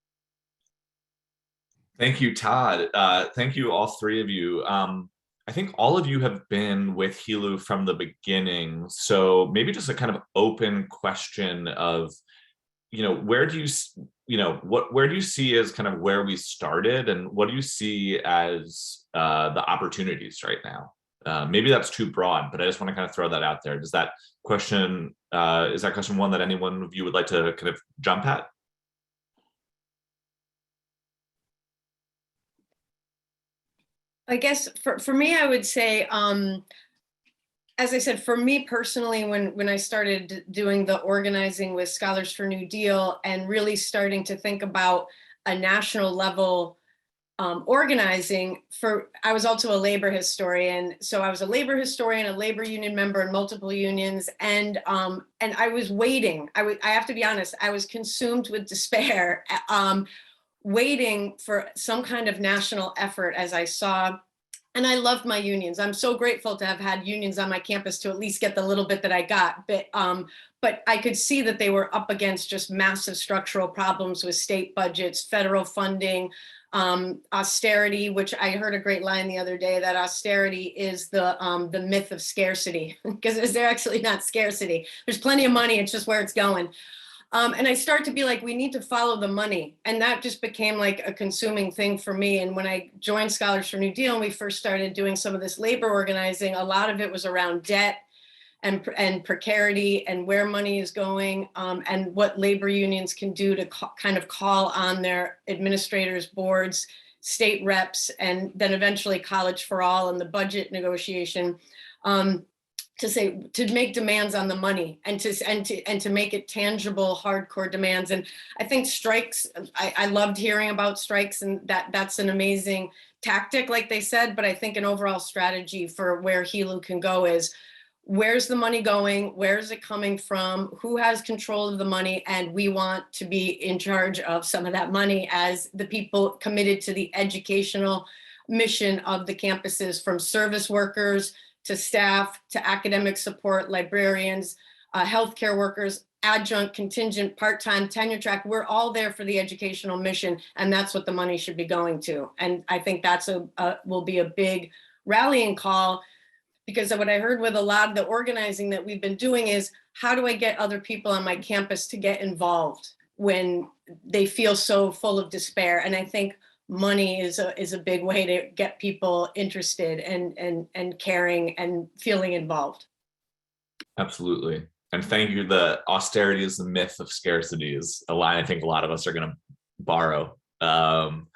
Thank you, Todd. Thank you, all 3 of you. I think all of you have been with HELU from the beginning. So maybe just a kind of open question of, where do you see as kind of where we started, and what do you see as the opportunities right now? Maybe that's too broad, but I just want to kind of throw that out there. Is that question one that anyone of you would like to kind of jump at? I guess for me, I would say, as I said, for me personally, when I started doing the organizing with Scholars for New Deal and really starting to think about a national level organizing, I was also a labor historian. So I was a labor historian, a labor union member in multiple unions. And I was waiting. I have to be honest, I was consumed with despair, waiting for some kind of national effort as I saw. And I loved my unions. I'm so grateful to have had unions on my campus to at least get the little bit that I got. But I could see that they were up against just massive structural problems with state budgets, federal funding, austerity, which I heard a great line the other day, that austerity is the myth of scarcity, because they're actually not scarcity. There's plenty of money, it's just where it's going. And I start to be like, we need to follow the money. And that just became like a consuming thing for me. And when I joined Scholars for New Deal and we first started doing some of this labor organizing, a lot of it was around debt and precarity and where money is going, and what labor unions can do to kind of call on their administrators, boards, state reps, and then eventually College for All and the budget negotiation. To make demands on the money and to make it tangible, hardcore demands. And I think strikes, I loved hearing about strikes, and that's an amazing tactic, like they said, but I think an overall strategy for where HELU can go is, where's the money going? Where is it coming from? Who has control of the money? And we want to be in charge of some of that money as the people committed to the educational mission of the campuses, from service workers to staff, to academic support, librarians, healthcare workers, adjunct, contingent, part-time, tenure track. We're all there for the educational mission, and that's what the money should be going to. And I think that's will be a big rallying call, because what I heard with a lot of the organizing that we've been doing is, how do I get other people on my campus to get involved when they feel so full of despair? And I think money is a big way to get people interested and caring and feeling involved. Absolutely. And thank you. The austerity is the myth of scarcity is a line I think a lot of us are going to borrow. Todd,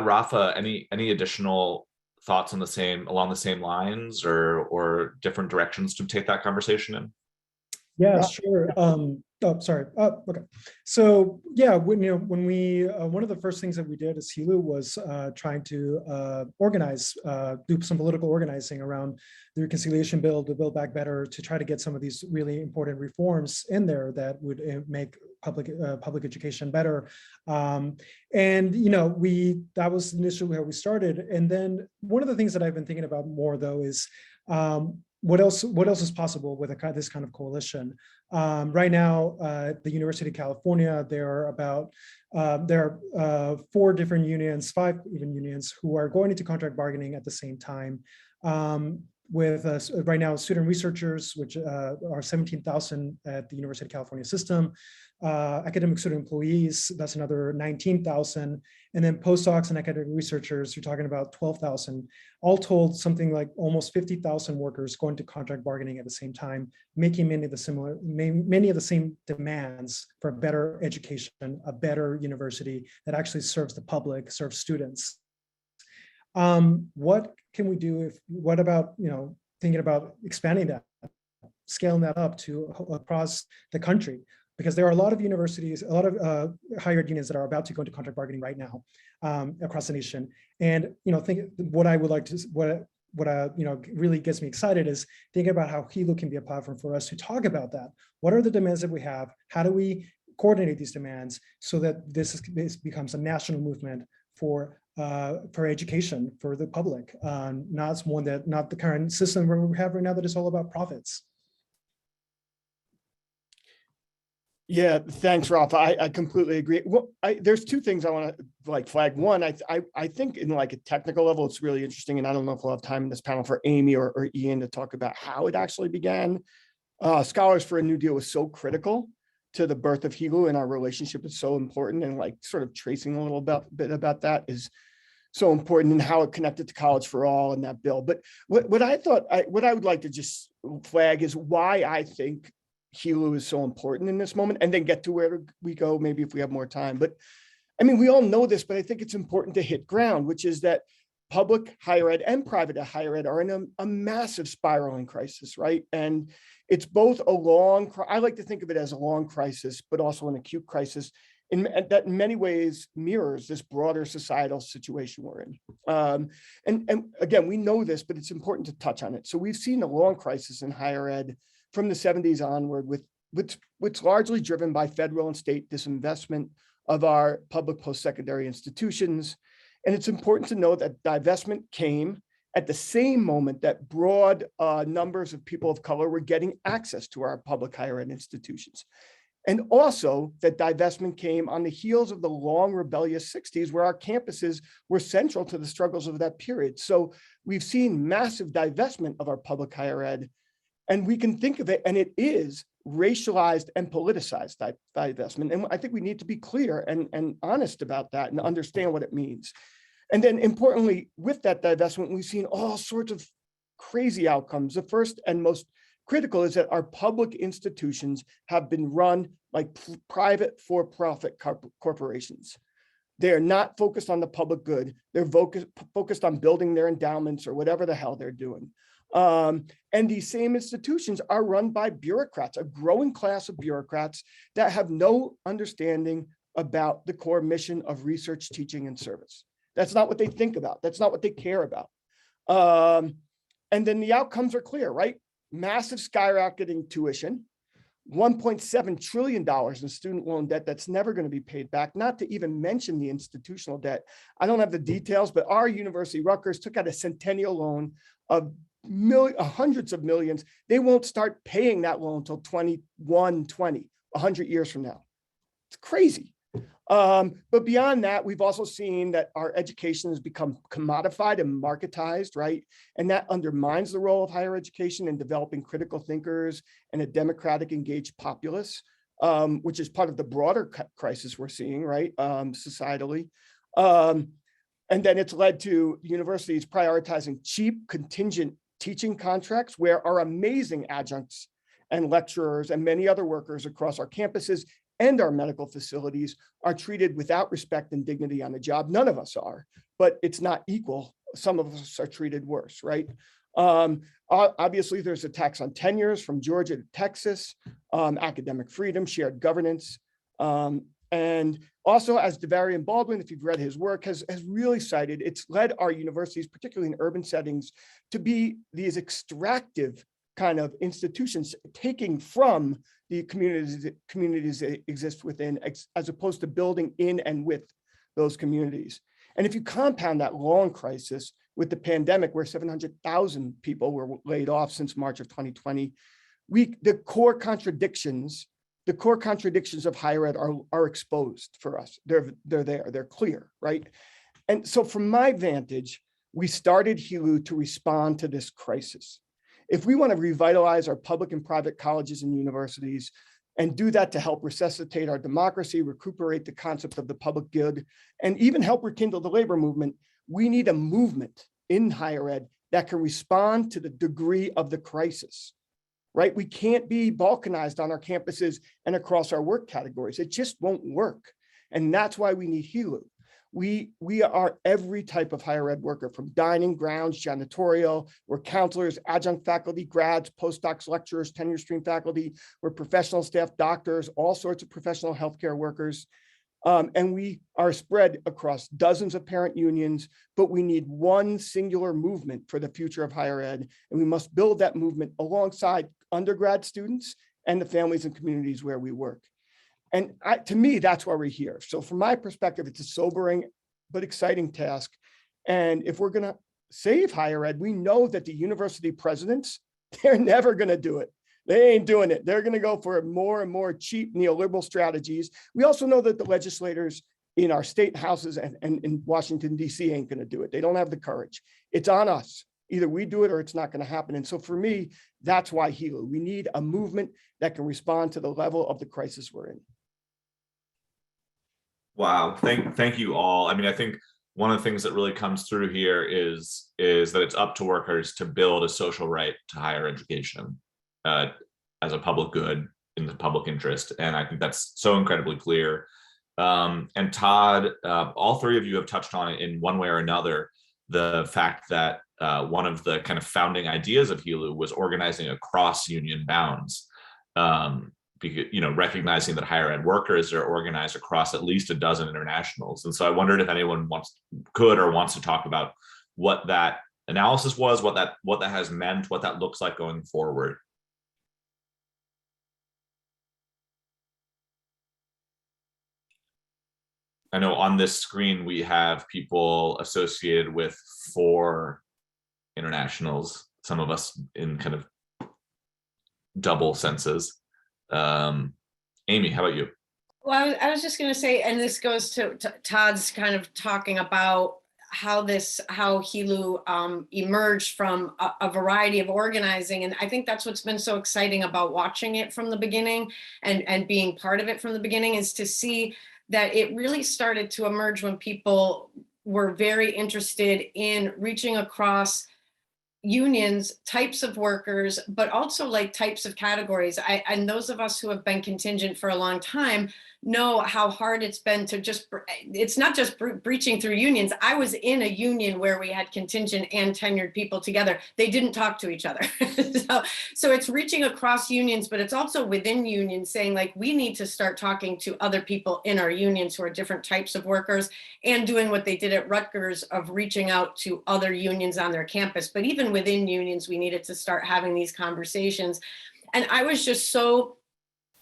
Rafa, any additional thoughts on along the same lines, or different directions to take that conversation in? Yeah, sure. Sorry. Okay. So yeah, when we one of the first things that we did as HELU was trying to organize, do some political organizing around the reconciliation bill, the Build Back Better, to try to get some of these really important reforms in there that would make public education better. And that was initially how we started. And then one of the things that I've been thinking about more, though, is what else is possible with this kind of coalition? Right now, at the University of California, there are 4 different unions, 5 even unions, who are going into contract bargaining at the same time. With right now, student researchers, which are 17,000 at the University of California system, academic student employees, that's another 19,000, and then postdocs and academic researchers, you're talking about 12,000. All told, something like almost 50,000 workers going to contract bargaining at the same time, making many of the same demands for a better education, a better university that actually serves the public, serves students. What can we do what about, thinking about expanding that, scaling that up to across the country? Because there are a lot of universities, a lot of higher ed unions that are about to go into contract bargaining right now across the nation. And what I would like to, what really gets me excited is thinking about how HELU can be a platform for us to talk about that. What are the demands that we have? How do we coordinate these demands so that this becomes a national movement for education for the public, not the current system where we have right now that is all about profits. Yeah, thanks, Rafa. I completely agree. Well, there's 2 things I want to flag. One, I think in a technical level, it's really interesting, and I don't know if we'll have time in this panel for Amy or Ian to talk about how it actually began. Scholars for a New Deal was so critical to the birth of HELU, and our relationship is so important. And sort of tracing a little bit about that is so important and how it connected to College for All in that bill. But what I would like to just flag is why I think HELU is so important in this moment, and then get to where we go, maybe if we have more time. But I mean, we all know this, but I think it's important to hit ground, which is that public higher ed and private higher ed are in a massive spiraling crisis, right? And it's both I like to think of it as a long crisis, but also an acute crisis that in many ways mirrors this broader societal situation we're in. And again, we know this, but it's important to touch on it. So we've seen a long crisis in higher ed from the 70s onward, with which largely driven by federal and state disinvestment of our public post-secondary institutions. And it's important to note that divestment came at the same moment that broad numbers of people of color were getting access to our public higher ed institutions. And also that divestment came on the heels of the long rebellious 60s, where our campuses were central to the struggles of that period. So we've seen massive divestment of our public higher ed, and we can think of it, and it is racialized and politicized divestment. And I think we need to be clear and honest about that and understand what it means. And then importantly, with that divestment, we've seen all sorts of crazy outcomes. The first and most critical is that our public institutions have been run like private for-profit corporations. They are not focused on the public good. They're focused on building their endowments or whatever the hell they're doing. And these same institutions are run by bureaucrats, a growing class of bureaucrats that have no understanding about the core mission of research, teaching, and service. That's not what they think about. That's not what they care about. And then the outcomes are clear, right? Massive skyrocketing tuition, $1.7 trillion in student loan debt that's never going to be paid back, not to even mention the institutional debt. I don't have the details, but our university, Rutgers, took out a centennial loan of hundreds of millions. They won't start paying that loan until 2120, 100 years from now. It's crazy. But beyond that, we've also seen that our education has become commodified and marketized, right? And that undermines the role of higher education in developing critical thinkers and a democratic, engaged populace, which is part of the broader crisis we're seeing, right, societally. And then it's led to universities prioritizing cheap, contingent teaching contracts, where our amazing adjuncts and lecturers and many other workers across our campuses and our medical facilities are treated without respect and dignity on the job. None of us are, but it's not equal. Some of us are treated worse, right? Obviously, there's attacks on tenures from Georgia to Texas, academic freedom, shared governance. And also, as DeVarian Baldwin, if you've read his work, has really cited, it's led our universities, particularly in urban settings, to be these extractive kind of institutions, taking from the communities that exist within, as opposed to building in and with those communities. And if you compound that long crisis with the pandemic, where 700,000 people were laid off since March of 2020, the core contradictions of higher ed are exposed for us. They're there, they're clear, right? And so from my vantage, we started HELU to respond to this crisis. If we want to revitalize our public and private colleges and universities, and do that to help resuscitate our democracy, recuperate the concept of the public good, and even help rekindle the labor movement, we need a movement in higher ed that can respond to the degree of the crisis, right? We can't be balkanized on our campuses and across our work categories. It just won't work. And that's why we need HELU. We are every type of higher ed worker, from dining, grounds, janitorial. We're counselors, adjunct faculty, grads, postdocs, lecturers, tenure stream faculty. We're professional staff, doctors, all sorts of professional healthcare workers. And we are spread across dozens of parent unions, but we need one singular movement for the future of higher ed. And we must build that movement alongside undergrad students and the families and communities where we work. And to me, that's why we're here. So from my perspective, it's a sobering but exciting task. And if we're going to save higher ed, we know that the university presidents, they're never going to do it. They ain't doing it. They're going to go for more and more cheap neoliberal strategies. We also know that the legislators in our state houses and in Washington, D.C. ain't going to do it. They don't have the courage. It's on us. Either we do it or it's not going to happen. And so for me, that's why HELU. We need a movement that can respond to the level of the crisis we're in. Wow, thank you all. I mean, I think one of the things that really comes through here is that it's up to workers to build a social right to higher education as a public good in the public interest. And I think that's so incredibly clear. And Todd, all three of you have touched on it in one way or another, the fact that one of the kind of founding ideas of HELU was organizing across union bounds. Because, recognizing that higher ed workers are organized across at least a dozen internationals. And so I wondered if anyone wants to talk about what that analysis was, what that has meant, what that looks like going forward. I know on this screen we have people associated with 4 internationals, some of us in kind of double senses. Amy, how about you? Well, I was just going to say, and this goes to Todd's kind of talking about how HELU emerged from a variety of organizing. And I think that's what's been so exciting about watching it from the beginning and being part of it from the beginning, is to see that it really started to emerge when people were very interested in reaching across unions, types of workers, but also like types of categories. And those of us who have been contingent for a long time know how hard it's been to it's not just breaching through unions. I was in a union where we had contingent and tenured people together. They didn't talk to each other. So it's reaching across unions, but it's also within unions saying, like, we need to start talking to other people in our unions who are different types of workers, and doing what they did at Rutgers of reaching out to other unions on their campus. But even within unions, we needed to start having these conversations. And I was just so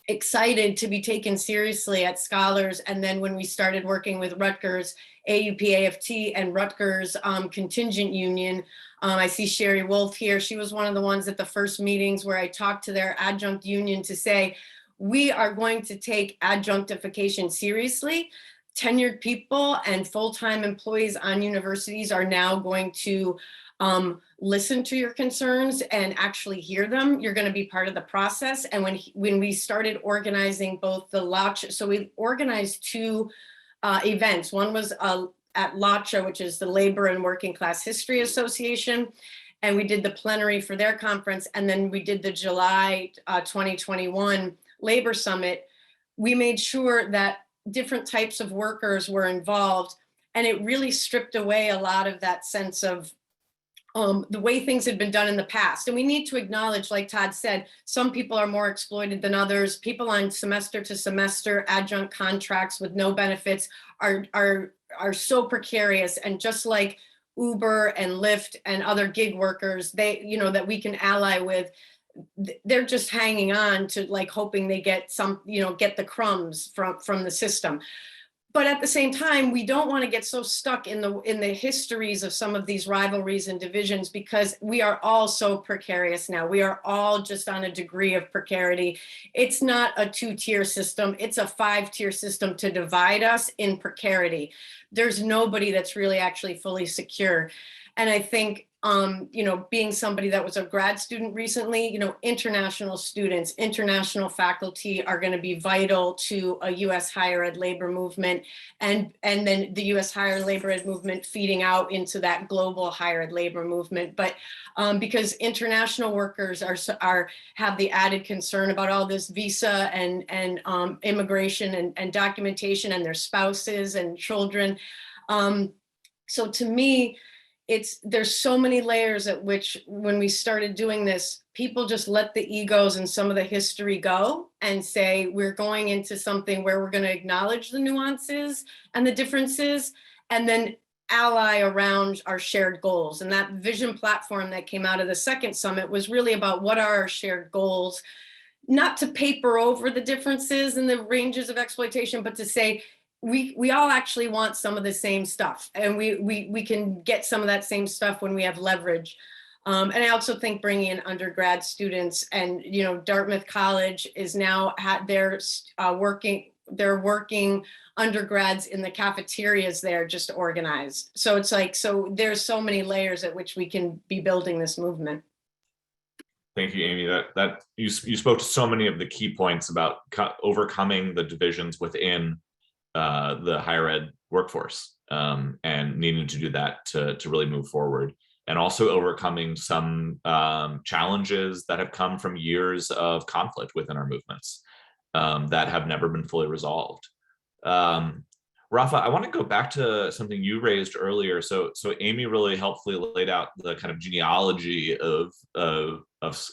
excited to be taken seriously at Scholars. And then when we started working with Rutgers, AUP-AFT and Rutgers Contingent Union, I see Sherry Wolf here. She was one of the ones at the first meetings where I talked to their adjunct union to say, we are going to take adjunctification seriously. Tenured people and full-time employees on universities are now going to listen to your concerns and actually hear them. You're going to be part of the process. And when we started organizing both the LACHA, so we organized 2 events. One was at LACHA, which is the Labor and Working Class History Association. And we did the plenary for their conference. And then we did the July 2021 Labor Summit. We made sure that different types of workers were involved. And it really stripped away a lot of that sense of the way things had been done in the past. And we need to acknowledge, like Todd said, some people are more exploited than others. People on semester to semester adjunct contracts with no benefits are so precarious. And just like Uber and Lyft and other gig workers, that we can ally with, they're just hanging on to, like, hoping they get get the crumbs from the system. But at the same time, we don't want to get so stuck in the histories of some of these rivalries and divisions, because we are all so precarious now. We are all just on a degree of precarity. It's not a 2-tier system. It's a 5-tier system to divide us in precarity. There's nobody that's really actually fully secure. And I think, being somebody that was a grad student recently, international students, international faculty are going to be vital to a U.S. higher ed labor movement, and then the U.S. higher labor ed movement feeding out into that global higher ed labor movement. But because international workers have the added concern about all this visa and immigration and documentation and their spouses and children. So to me, there's so many layers at which, when we started doing this, people just let the egos and some of the history go and say, we're going into something where we're going to acknowledge the nuances and the differences, and then ally around our shared goals. And that vision platform that came out of the second summit was really about what are our shared goals, not to paper over the differences and the ranges of exploitation, but to say, we all actually want some of the same stuff, and we can get some of that same stuff when we have leverage. And I also think bringing in undergrad students, and Dartmouth College is now they're working undergrads in the cafeterias there, just organized. So it's like, there's so many layers at which we can be building this movement. Thank you, Amy. That you spoke to so many of the key points about overcoming the divisions within the higher ed workforce. and needing to do that to really move forward, and also overcoming some challenges that have come from years of conflict within our movements that have never been fully resolved. Rafa, I want to go back to something you raised earlier. So Amy really helpfully laid out the kind of genealogy of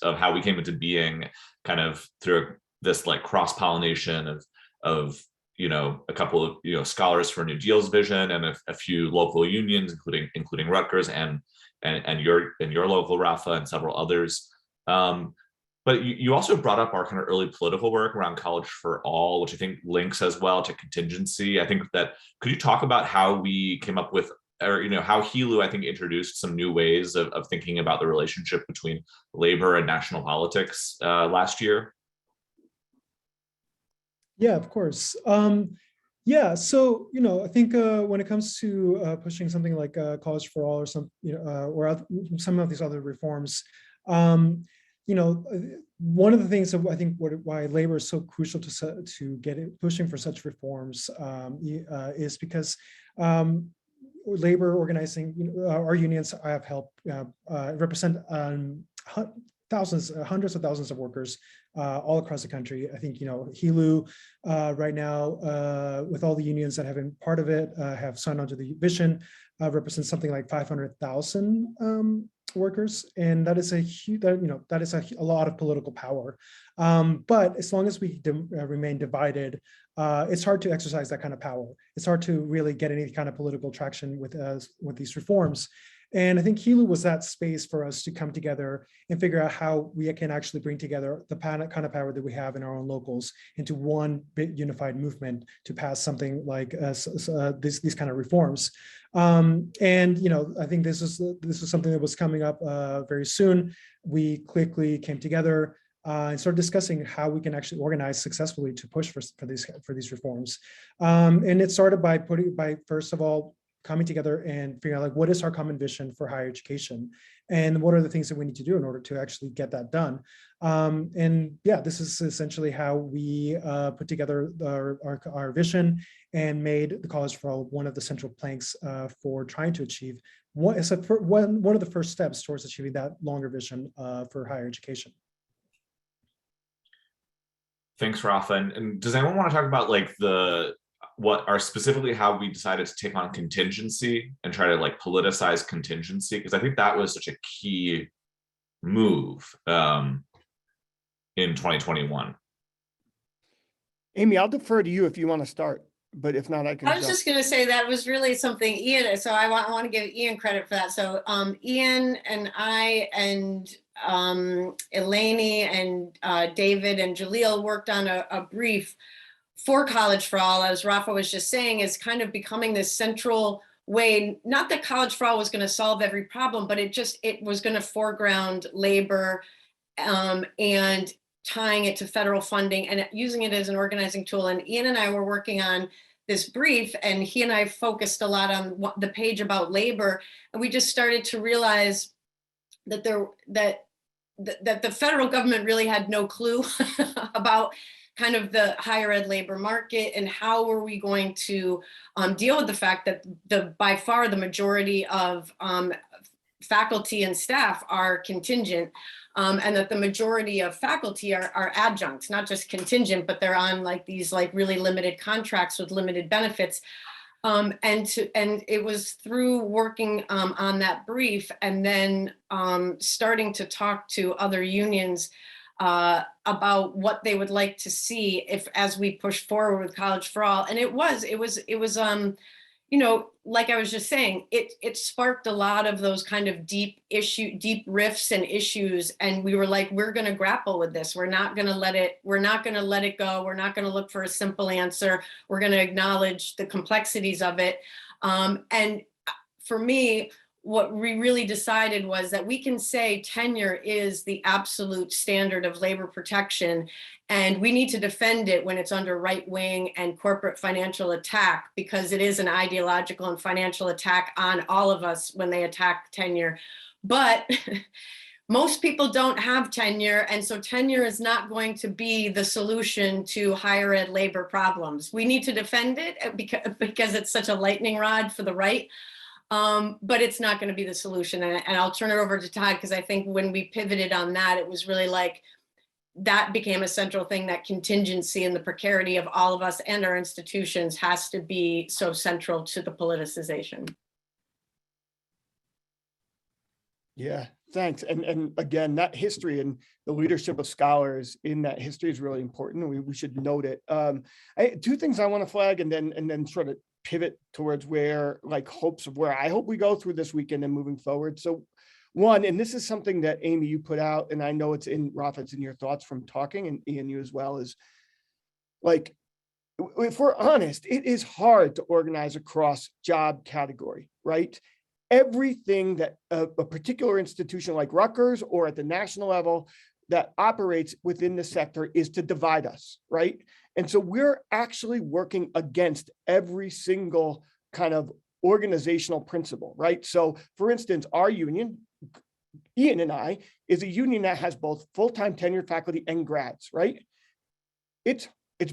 how we came into being, kind of through this like cross-pollination of a couple of Scholars for New Deal's vision, and a few local unions, including Rutgers and your local, Rafa, and several others. But you also brought up our kind of early political work around College for All, which I think links as well to contingency. I think that, could you talk about how we came up with, or how HELU, I think, introduced some new ways of thinking about the relationship between labor and national politics last year? Yeah, of course. Yeah, so I think when it comes to pushing something like College for All, or some or some of these other reforms, one of the things that I think why labor is so crucial to get it pushing for such reforms is because labor organizing, our unions have helped represent thousands, hundreds of thousands of workers all across the country. I think, HELU right now, with all the unions that have been part of it, have signed onto the vision, represents something like 500,000 workers. And that is a huge, that is a lot of political power. But as long as we remain divided, it's hard to exercise that kind of power. It's hard to really get any kind of political traction with these reforms. And I think HELU was that space for us to come together and figure out how we can actually bring together the kind of power that we have in our own locals into one big unified movement to pass something like these kind of reforms. And I think this is something that was coming up very soon. We quickly came together and started discussing how we can actually organize successfully to push for these reforms. And it started by first of all coming together and figuring out, like, what is our common vision for higher education, and what are the things that we need to do in order to actually get that done. And yeah, this is essentially how we put together our vision and made the College for All one of the central planks for trying to achieve one of the first steps towards achieving that longer vision for higher education. Thanks, Rafa. And does anyone want to talk about like specifically how we decided to take on contingency and try to like politicize contingency? Because I think that was such a key move in 2021. Amy, I'll defer to you if you want to start, but if not, I can. I was just going to say that was really something Ian, so I want to give Ian credit for that. So Ian and I and Eleni and David and Jaleel worked on a brief for College for All, as Rafa was just saying, is kind of becoming this central way. Not that College for All was going to solve every problem, but it was going to foreground labor and tying it to federal funding and using it as an organizing tool. And Ian and I were working on this brief, and he and I focused a lot on the page about labor, and we just started to realize that that the federal government really had no clue about kind of the higher ed labor market, and how were we going to deal with the fact that by far the majority of faculty and staff are contingent, and that the majority of faculty are adjuncts, not just contingent, but they're on like these like really limited contracts with limited benefits. And it was through working on that brief and then starting to talk to other unions about what they would like to see as we push forward with College for All. And it was like I was just saying, it sparked a lot of those kind of deep riffs and issues. And we were like, we're going to grapple with this. We're not going to let it go. We're not going to look for a simple answer. We're going to acknowledge the complexities of it. And for me, what we really decided was that we can say tenure is the absolute standard of labor protection, and we need to defend it when it's under right-wing and corporate financial attack, because it is an ideological and financial attack on all of us when they attack tenure. But most people don't have tenure, and so tenure is not going to be the solution to higher ed labor problems. We need to defend it because it's such a lightning rod for the right, but it's not going to be the solution. And I'll turn it over to Todd, because I think when we pivoted on that, it was really like that became a central thing, that contingency and the precarity of all of us and our institutions has to be so central to the politicization. Yeah, thanks. And again, that history and the leadership of scholars in that history is really important. We should note it. Two things I want to flag, and then sort of pivot towards where, like, hopes of where I hope we go through this weekend and moving forward. So one, and this is something that Amy, you put out, and I know it's in Rafa, it's in your thoughts from talking, and Ian, you as well, is like, if we're honest, it is hard to organize across job category, right? Everything that a particular institution like Rutgers or at the national level that operates within the sector is to divide us, right? And so we're actually working against every single kind of organizational principle, right? So for instance, our union, Ian and I, is a union that has both full-time tenured faculty and grads, right? It's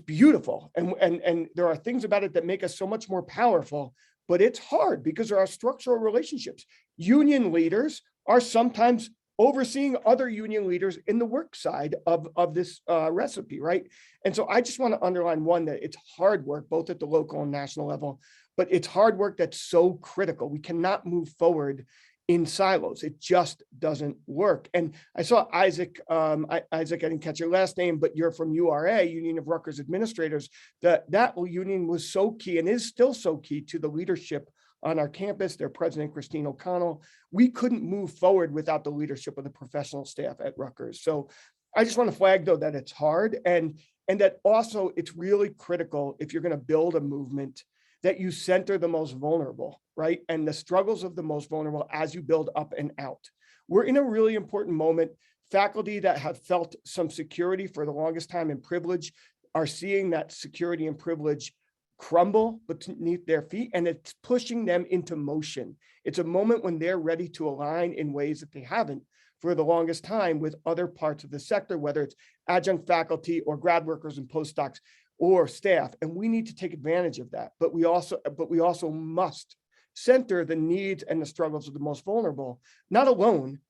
beautiful. And there are things about it that make us so much more powerful. But it's hard because there are structural relationships. Union leaders are sometimes overseeing other union leaders in the work side of this recipe, right? And so I just want to underline, one, that it's hard work, both at the local and national level, but it's hard work that's so critical. We cannot move forward in silos. It just doesn't work. And I saw Isaac, Isaac, I didn't catch your last name, but you're from URA, Union of Rutgers Administrators. That union was so key and is still so key to the leadership on our campus. Their president, Christine O'Connell. We couldn't move forward without the leadership of the professional staff at Rutgers. So I just want to flag, though, that it's hard, and that also it's really critical, if you're going to build a movement, that you center the most vulnerable, right? And the struggles of the most vulnerable as you build up and out. We're in a really important moment. Faculty that have felt some security for the longest time and privilege are seeing that security and privilege crumble beneath their feet, and it's pushing them into motion. It's a moment when they're ready to align in ways that they haven't for the longest time with other parts of the sector, whether it's adjunct faculty or grad workers and postdocs or staff, and we need to take advantage of that. But we also must center the needs and the struggles of the most vulnerable, not alone.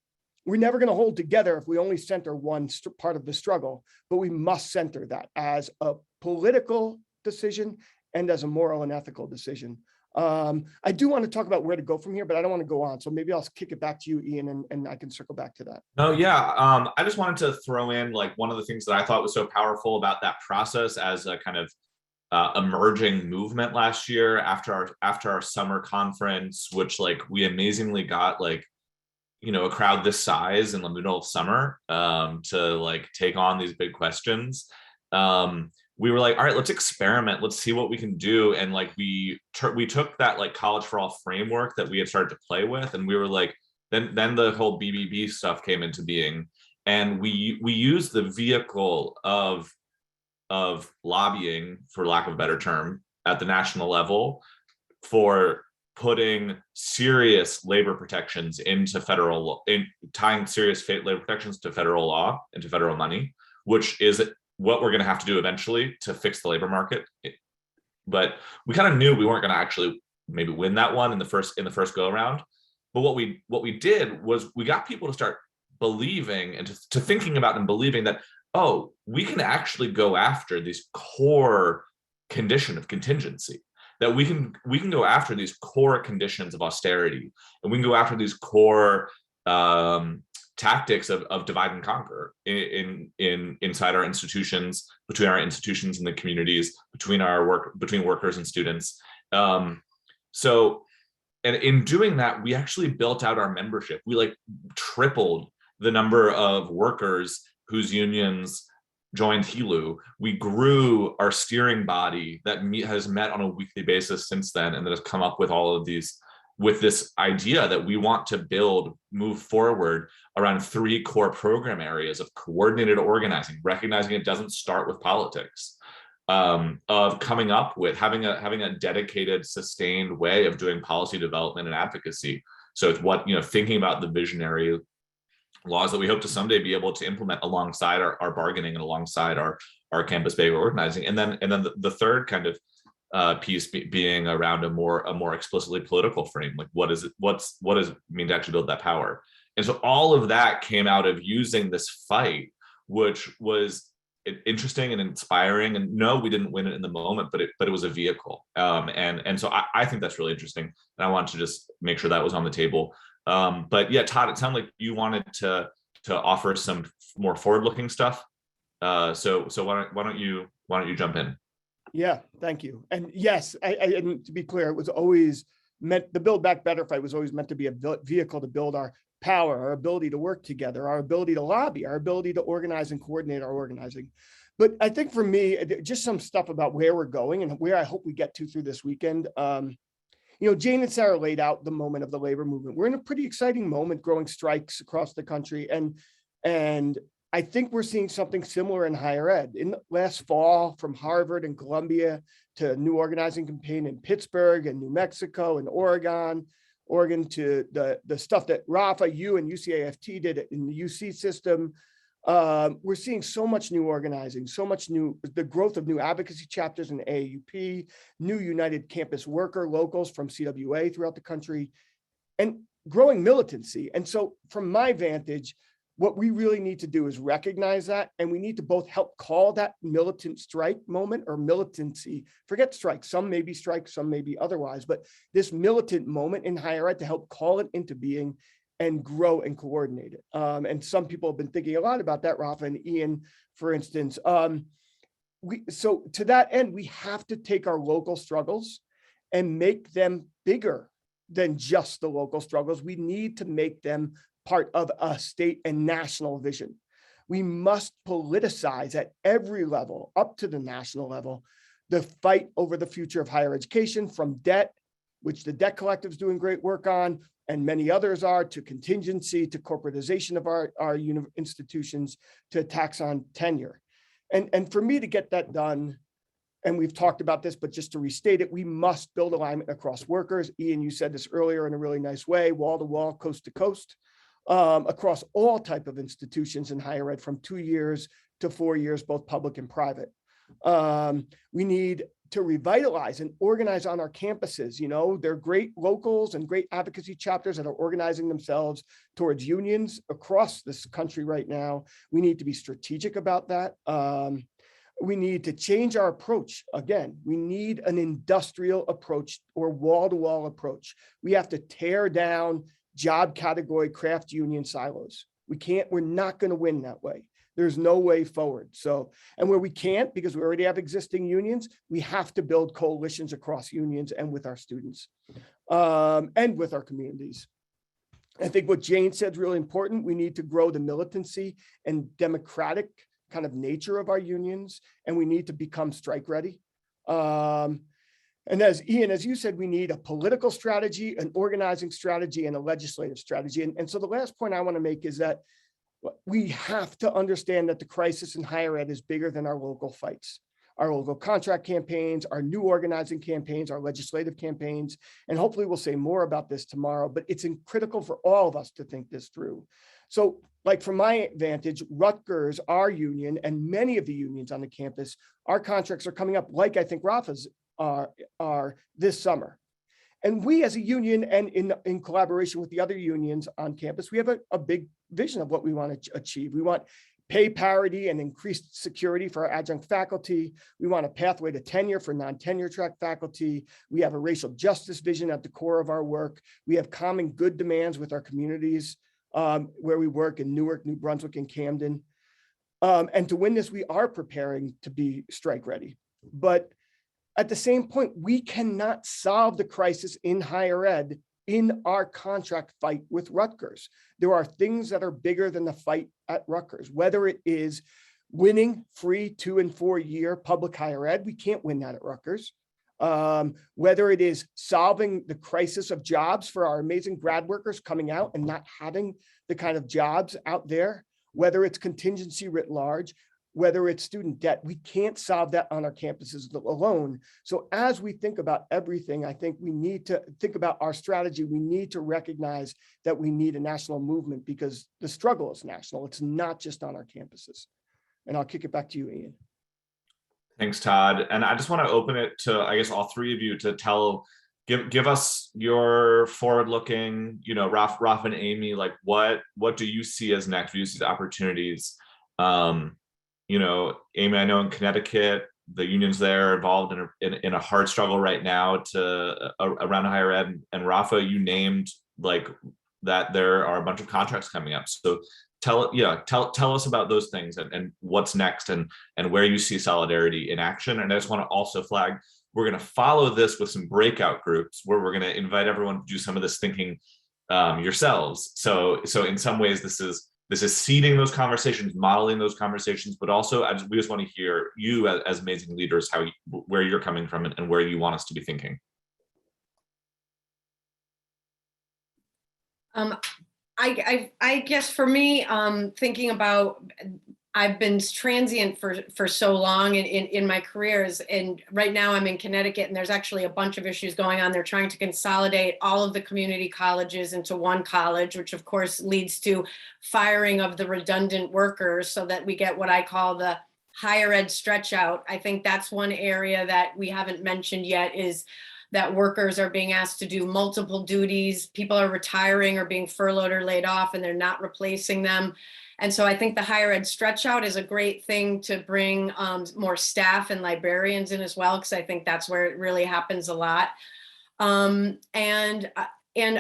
We're never going to hold together if we only center one part of the struggle, but we must center that as a political decision and as a moral and ethical decision. I do want to talk about where to go from here, but I don't want to go on. So maybe I'll kick it back to you, Ian, and I can circle back to that. Oh, yeah. I just wanted to throw in, like, one of the things that I thought was so powerful about that process as a kind of emerging movement last year after our summer conference, which, like, we amazingly got, like, you know, a crowd this size in the middle of summer to, like, take on these big questions. We were like, all right, let's experiment. Let's see what we can do. And, like, we took that, like, College for All framework that we had started to play with, and we were like, then the whole BBB stuff came into being, and we used the vehicle of lobbying, for lack of a better term, at the national level for putting serious labor protections into federal law, tying serious labor protections to federal law, into federal money, which is what we're going to have to do eventually to fix the labor market. But we kind of knew we weren't going to actually maybe win that one in the first go around. But what we did was we got people to start believing and to thinking about and believing that, oh, we can actually go after this core condition of contingency, that we can go after these core conditions of austerity, and we can go after these core tactics of divide and conquer inside our institutions, between our institutions and the communities, between workers and students. So, and in doing that, we actually built out our membership. We, like, tripled the number of workers whose unions joined HELU. We grew our steering body that has met on a weekly basis since then, and that has come up with all of these, with this idea that we want to move forward around 3 core program areas of coordinated organizing, recognizing it doesn't start with politics, of coming up with having a dedicated, sustained way of doing policy development and advocacy. So it's thinking about the visionary laws that we hope to someday be able to implement alongside our bargaining and alongside our campus-based organizing. And then the third kind of piece being around a more explicitly political frame. Like what does it mean to actually build that power? And so all of that came out of using this fight, which was interesting and inspiring. And no, we didn't win it in the moment, but it was a vehicle. And so I think that's really interesting. And I want to just make sure that was on the table. But yeah, Todd, it sounded like you wanted to offer some more forward-looking stuff. So why don't you jump in? Yeah, thank you. And yes, and to be clear, it was always meant, the Build Back Better fight was always meant to be a vehicle to build our power, our ability to work together, our ability to lobby, our ability to organize and coordinate our organizing. But I think for me, just some stuff about where we're going and where I hope we get to through this weekend. Jane and Sara laid out the moment of the labor movement. We're in a pretty exciting moment, growing strikes across the country. And I think we're seeing something similar in higher ed. In last fall, from Harvard and Columbia to a new organizing campaign in Pittsburgh and New Mexico and Oregon to the stuff that Rafa, you and UCAFT did in the UC system. We're seeing so much new organizing, the growth of new advocacy chapters in AAUP, new United Campus Worker locals from CWA throughout the country, and growing militancy. And so from my vantage, what we really need to do is recognize that, and we need to both help call that militant strike moment or militancy, forget strike, some may be strike, some may be otherwise, but this militant moment in higher ed to help call it into being and grow and coordinate it. And some people have been thinking a lot about that, Rafa and Ian, for instance. So to that end, we have to take our local struggles and make them bigger than just the local struggles. We need to make them part of a state and national vision. We must politicize at every level, up to the national level, the fight over the future of higher education, from debt, which the Debt Collective is doing great work on, and many others are, to contingency, to corporatization of our institutions, to attacks on tenure. And for me to get that done, and we've talked about this, but just to restate it, we must build alignment across workers. Ian, you said this earlier in a really nice way, wall to wall, coast to coast, across all type of institutions in higher ed, from 2 years to 4 years, both public and private. We need to revitalize and organize on our campuses. They're great locals and great advocacy chapters that are organizing themselves towards unions across this country right now. We need to be strategic about that. We need to change our approach. Again, we need an industrial approach or wall-to-wall approach. We have to tear down job category craft union silos. We're not going to win that way. There's no way forward. So, and where we can't, because we already have existing unions, we have to build coalitions across unions and with our students and with our communities. I think what Jane said is really important. We need to grow the militancy and democratic kind of nature of our unions, and we need to become strike ready. And as Ian, as you said, we need a political strategy, an organizing strategy, and a legislative strategy. And so the last point I want to make is that we have to understand that the crisis in higher ed is bigger than our local fights, our local contract campaigns, our new organizing campaigns, our legislative campaigns. And hopefully we'll say more about this tomorrow, but it's critical for all of us to think this through. So like from my vantage, Rutgers, our union, and many of the unions on the campus, our contracts are coming up, like I think Rafa's are this summer. And we as a union, and in collaboration with the other unions on campus, we have a big vision of what we want to achieve. We want pay parity and increased security for our adjunct faculty. We want a pathway to tenure for non-tenure track faculty. We have a racial justice vision at the core of our work. We have common good demands with our communities where we work in Newark, New Brunswick, and Camden. And to win this, we are preparing to be strike ready. But at the same point, we cannot solve the crisis in higher ed in our contract fight with Rutgers. There are things that are bigger than the fight at Rutgers, whether it is winning free 2- and 4-year public higher ed. We can't win that at Rutgers. Whether it is solving the crisis of jobs for our amazing grad workers coming out and not having the kind of jobs out there, whether it's contingency writ large, whether it's student debt. We can't solve that on our campuses alone. So as we think about everything, I think we need to think about our strategy. We need to recognize that we need a national movement because the struggle is national. It's not just on our campuses. And I'll kick it back to you, Ian. Thanks, Todd. And I just want to open it to, I guess, all three of you to give us your forward-looking, Rafa and Amy, like what do you see as next? Do you see the opportunities? Amy, I know in Connecticut, the unions there are involved in a hard struggle right now around higher ed. And Rafa, you named like that there are a bunch of contracts coming up. So tell us about those things and what's next and where you see solidarity in action. And I just want to also flag, we're going to follow this with some breakout groups where we're going to invite everyone to do some of this thinking yourselves. So in some ways, this is seeding those conversations, modeling those conversations, but also we just want to hear you as amazing leaders, where you're coming from and where you want us to be thinking. I guess for me, thinking about, I've been transient for so long in my careers, and right now I'm in Connecticut, and there's actually a bunch of issues going on. They're trying to consolidate all of the community colleges into one college, which of course leads to firing of the redundant workers so that we get what I call the higher ed stretch out. I think that's one area that we haven't mentioned yet, is that workers are being asked to do multiple duties. People are retiring or being furloughed or laid off, and they're not replacing them. And so I think the higher ed stretch out is a great thing to bring more staff and librarians in as well, because I think that's where it really happens a lot. And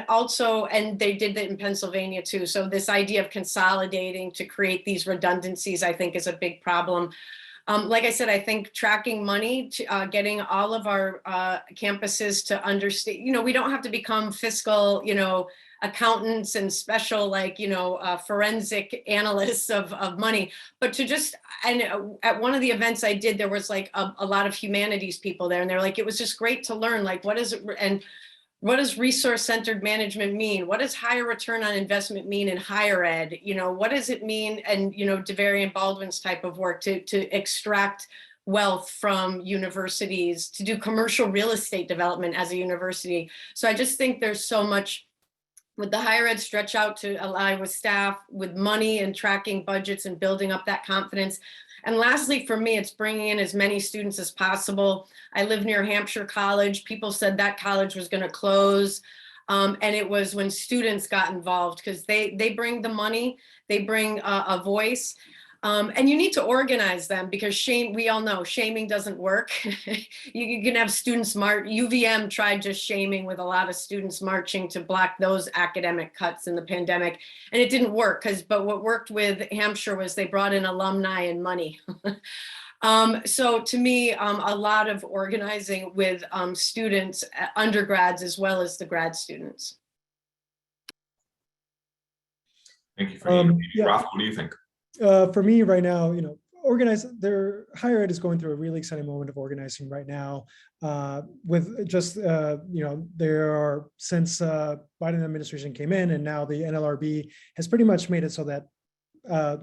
also, and they did that in Pennsylvania too. So this idea of consolidating to create these redundancies, I think, is a big problem. Like I said, I think tracking money, getting all of our campuses to understand, we don't have to become fiscal, accountants and special, forensic analysts of money, but to just, and at one of the events I did, there was like a lot of humanities people there, and they're like, it was just great to learn, like, what is it, and what does resource-centered management mean? What does higher return on investment mean in higher ed? What does it mean? And, DeVary and Baldwin's type of work to extract wealth from universities, to do commercial real estate development as a university. So I just think there's so much with the higher ed stretch out to align with staff, with money and tracking budgets and building up that confidence. And lastly, for me, it's bringing in as many students as possible. I live near Hampshire College. People said that college was going to close. And it was when students got involved, because they bring the money, they bring a voice. And you need to organize them, because we all know shaming doesn't work. You can have students march. UVM tried just shaming with a lot of students marching to block those academic cuts in the pandemic. And it didn't work, but what worked with Hampshire was they brought in alumni and money. So to me, a lot of organizing with students, undergrads, as well as the grad students. Thank you for Rafa, what do you think? For me right now, higher ed is going through a really exciting moment of organizing right now. With just, there are, since Biden administration came in, and now the NLRB has pretty much made it so that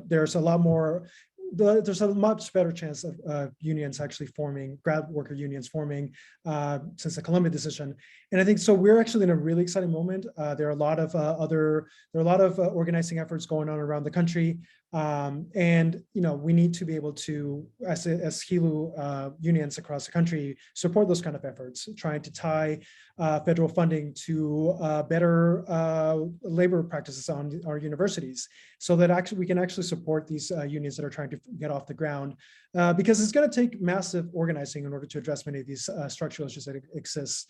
there's a much better chance of unions actually forming, grad worker unions forming since the Columbia decision. And I think so we're actually in a really exciting moment. There are a lot of organizing efforts going on around the country. And we need to be able to, as HELU unions across the country, support those kind of efforts, trying to tie federal funding to better labor practices on our universities, so that we can actually support these unions that are trying to get off the ground, because it's going to take massive organizing in order to address many of these structural issues that exist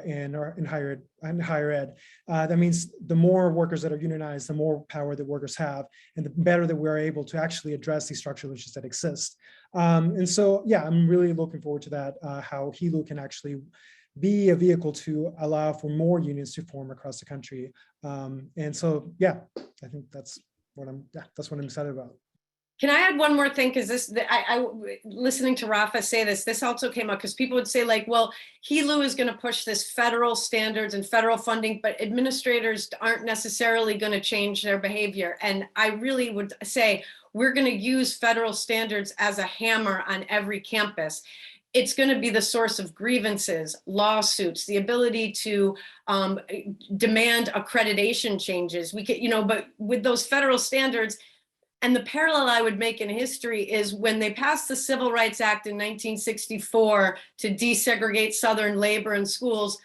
in higher ed. That means the more workers that are unionized, the more power that workers have, and the better that we're able to actually address these structural issues that exist. And so, yeah, I'm really looking forward to that, how HELU can actually be a vehicle to allow for more unions to form across the country. And so, yeah, I think that's what I'm excited about. Can I add one more thing? Because I listening to Rafa say this also came up, because people would say, like, well, HELU is going to push this federal standards and federal funding, but administrators aren't necessarily going to change their behavior. And I really would say, we're going to use federal standards as a hammer on every campus. It's going to be the source of grievances, lawsuits, the ability to demand accreditation changes. We could, but with those federal standards, and the parallel I would make in history is when they passed the Civil Rights Act in 1964 to desegregate Southern labor and schools,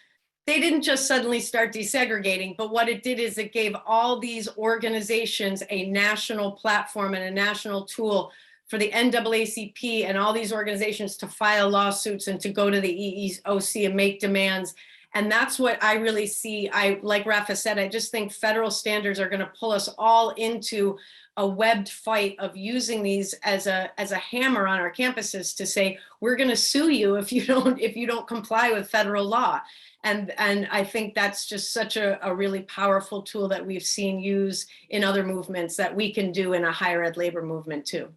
they didn't just suddenly start desegregating, but what it did is it gave all these organizations a national platform and a national tool for the NAACP and all these organizations to file lawsuits and to go to the EEOC and make demands. And that's what I really see. Like Rafa said, I just think federal standards are going to pull us all into a webbed fight of using these as a hammer on our campuses to say, we're going to sue you if you don't comply with federal law. And I think that's just such a really powerful tool that we've seen used in other movements that we can do in a higher ed labor movement too.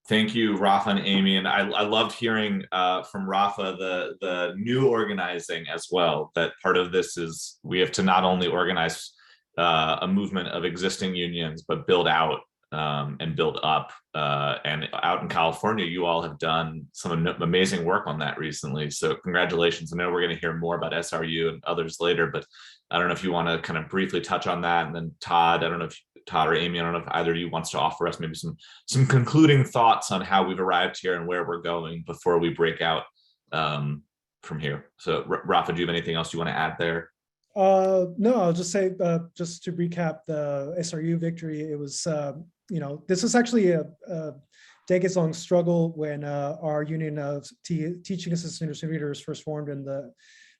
Thank you, Rafa and Amy. And I loved hearing from Rafa the new organizing as well, that part of this is we have to not only organize a movement of existing unions, but build out and build up. And out in California, you all have done some amazing work on that recently. So congratulations. I know we're going to hear more about SRU and others later, but I don't know if you want to kind of briefly touch on that. And then Todd, I don't know if Todd or Amy, I don't know if either of you wants to offer us maybe some concluding thoughts on how we've arrived here and where we're going before we break out from here. So Rafa, do you have anything else you want to add there? No, I'll just say, just to recap the SRU victory, it was, this is actually a decades-long struggle when our union of teaching assistant readers first formed in the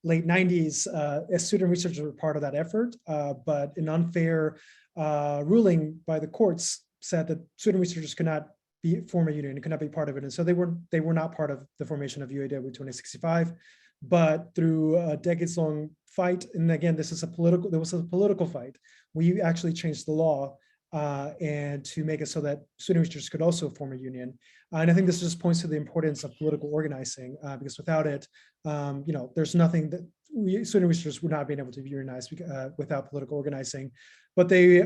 late 90s. Student researchers were part of that effort, but an unfair ruling by the courts said that student researchers could not form a union, could not be part of it. And so they were not part of the formation of UAW 2065, but through a decades-long fight, and again, there was a political fight, we actually changed the law and to make it so that student researchers could also form a union. And I think this just points to the importance of political organizing, because without it, there's nothing that student researchers would not be able to be unionized without political organizing. But we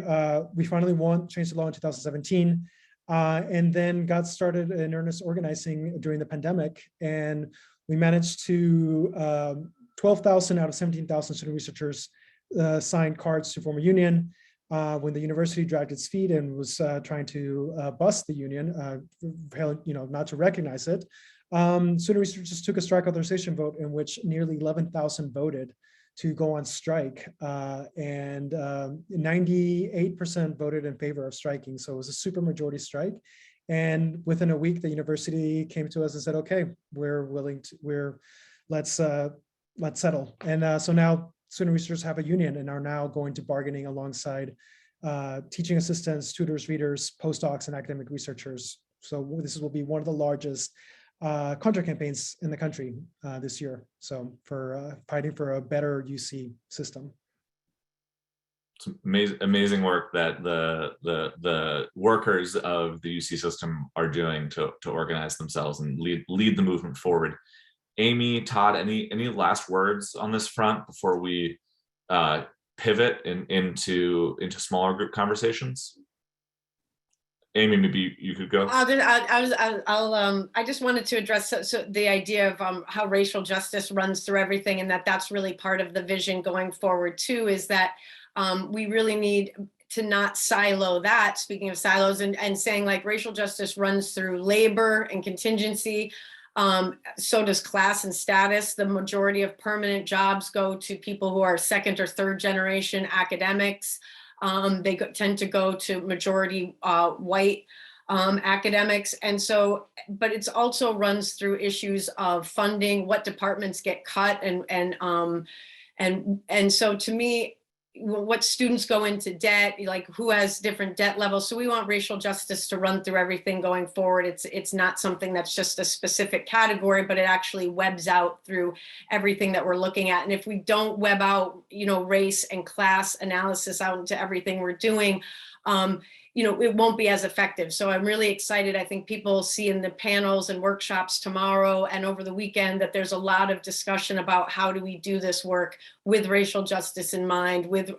finally changed the law in 2017, and then got started in earnest organizing during the pandemic. And we managed to 12,000 out of 17,000 student researchers signed cards to form a union. When the university dragged its feet and was trying to bust the union, not to recognize it, student researchers took a strike authorization vote in which nearly 11,000 voted to go on strike, and 98% voted in favor of striking. So it was a super majority strike. And within a week, the university came to us and said, "Okay, let's settle." And so now student researchers have a union and are now going to bargaining alongside teaching assistants, tutors, readers, postdocs, and academic researchers. So this will be one of the largest contract campaigns in the country this year. So for fighting for a better UC system. It's amazing work that the workers of the UC system are doing to organize themselves and lead the movement forward. Amy, Todd, any last words on this front before we pivot into smaller group conversations? Amy, maybe you could go. I just wanted to address so the idea of how racial justice runs through everything, and that's really part of the vision going forward too, is that we really need to not silo that, speaking of silos, and saying like racial justice runs through labor and contingency. So does class and status. The majority of permanent jobs go to people who are second or third generation academics. They tend to go to majority white academics. And so, but it's also runs through issues of funding, what departments get cut, and so to me, what students go into debt, like who has different debt levels. So we want racial justice to run through everything going forward. It's not something that's just a specific category, but it actually webs out through everything that we're looking at. And if we don't web out, race and class analysis out into everything we're doing, it won't be as effective. So I'm really excited. I think people see in the panels and workshops tomorrow and over the weekend that there's a lot of discussion about how do we do this work with racial justice in mind, with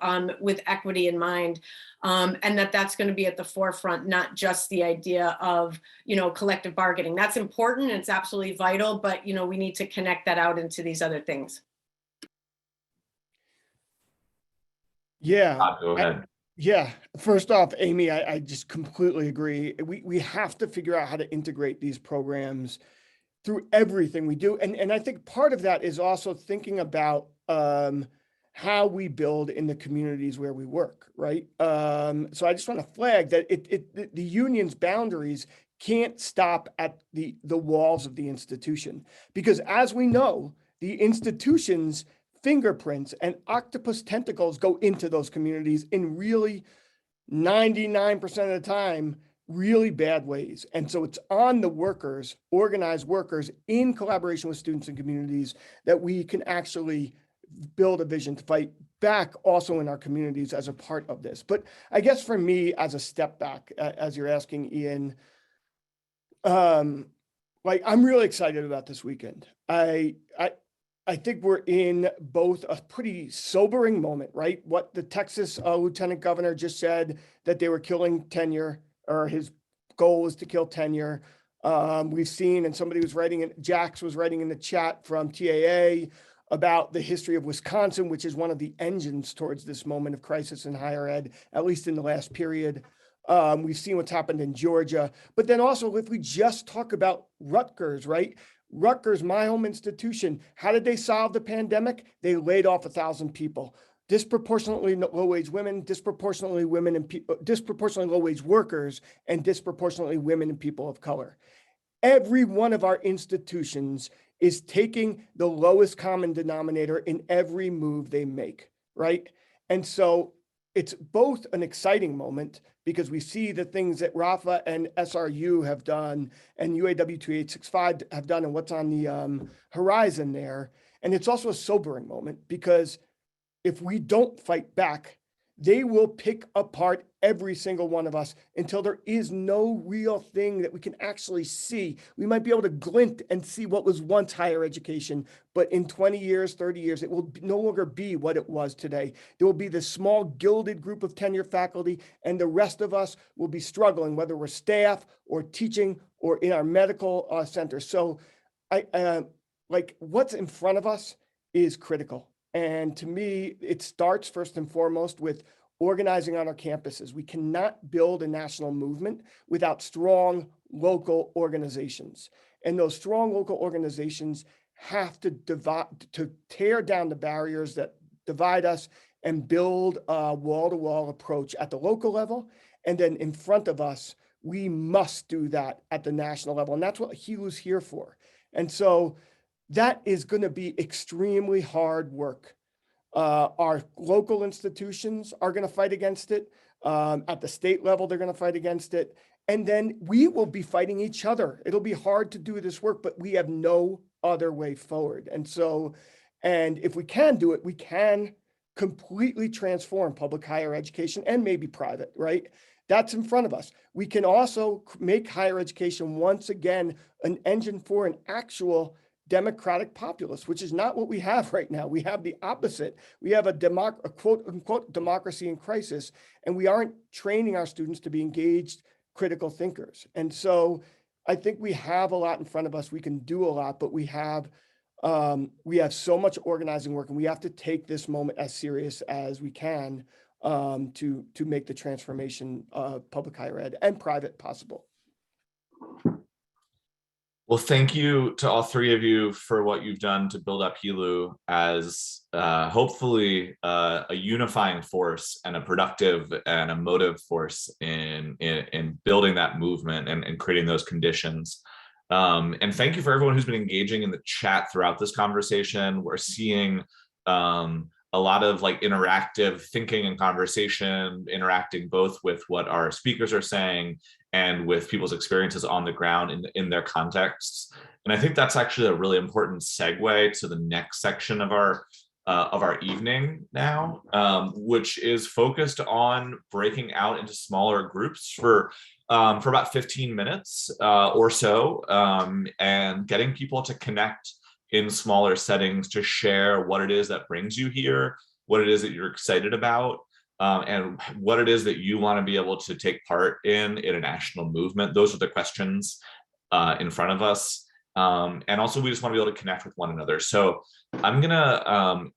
equity in mind, and that's going to be at the forefront, not just the idea of, collective bargaining. That's important. It's absolutely vital, but, we need to connect that out into these other things. Yeah. Go ahead. Yeah, first off, Amy, I just completely agree. We have to figure out how to integrate these programs through everything we do. And I think part of that is also thinking about how we build in the communities where we work, right? So I just want to flag that the union's boundaries can't stop at the walls of the institution. Because as we know, the institution's fingerprints and octopus tentacles go into those communities in really 99% of the time, really bad ways. And so it's on the workers, organized workers in collaboration with students and communities, that we can actually build a vision to fight back also in our communities as a part of this. But I guess for me, as a step back, as you're asking, Ian, I'm really excited about this weekend. I think we're in both a pretty sobering moment, right? What the Texas Lieutenant Governor just said, that they were killing tenure, or his goal was to kill tenure. We've seen, and somebody was writing, Jax was writing in the chat from TAA about the history of Wisconsin, which is one of the engines towards this moment of crisis in higher ed, at least in the last period. We've seen what's happened in Georgia, but then also if we just talk about Rutgers, right? Rutgers, my home institution, how did they solve the pandemic? They laid off 1,000 people. Disproportionately low-wage women, disproportionately low-wage workers, and disproportionately women and people of color. Every one of our institutions is taking the lowest common denominator in every move they make, right? And so it's both an exciting moment because we see the things that Rafa and SRU have done and UAW 2865 have done and what's on the horizon there. And it's also a sobering moment because if we don't fight back, they will pick apart every single one of us until there is no real thing that we can actually see. We might be able to glint and see what was once higher education, but in 20 years, 30 years, it will no longer be what it was today. There will be this small gilded group of tenured faculty, and the rest of us will be struggling, whether we're staff or teaching or in our medical center. So what's in front of us is critical. And to me, it starts first and foremost with organizing on our campuses. We cannot build a national movement without strong local organizations. And those strong local organizations have to tear down the barriers that divide us and build a wall-to-wall approach at the local level. And then in front of us, we must do that at the national level. And that's what HELU is here for. And so that is going to be extremely hard work. Our local institutions are going to fight against it. At the state level, they're going to fight against it. And then we will be fighting each other. It'll be hard to do this work, but we have no other way forward. And so, and if we can do it, we can completely transform public higher education and maybe private, right? That's in front of us. We can also make higher education once again an engine for an actual democratic populace, which is not what we have right now. We have the opposite. We have a quote unquote democracy in crisis, and we aren't training our students to be engaged critical thinkers. And so I think we have a lot in front of us. We can do a lot, but we have so much organizing work, and we have to take this moment as serious as we can to make the transformation of public higher ed and private possible. Well, thank you to all three of you for what you've done to build up HELU as hopefully a unifying force and a productive and a motive force in building that movement and creating those conditions. And thank you for everyone who's been engaging in the chat throughout this conversation. We're seeing a lot of interactive thinking and conversation, interacting both with what our speakers are saying and with people's experiences on the ground in their contexts. And I think that's actually a really important segue to the next section of our of our evening now, which is focused on breaking out into smaller groups for about 15 minutes or so, and getting people to connect in smaller settings to share what it is that brings you here, what it is that you're excited about, and what it is that you want to be able to take part in a national movement. Those are the questions in front of us. And also we just want to be able to connect with one another. So I'm gonna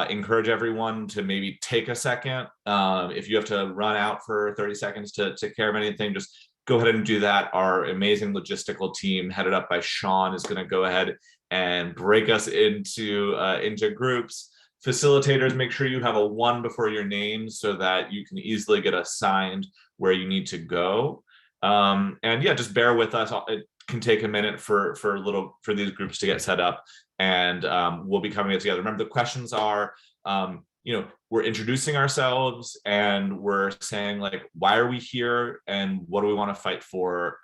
encourage everyone to maybe take a second. If you have to run out for 30 seconds to take care of anything, just go ahead and do that. Our amazing logistical team headed up by Sean is gonna go ahead and break us into groups. Facilitators, make sure you have a 1 before your name so that you can easily get assigned where you need to go. And yeah, just bear with us. It can take a minute for these groups to get set up, and we'll be coming together. Remember, the questions are, we're introducing ourselves and we're saying, like, why are we here and what do we want to fight for?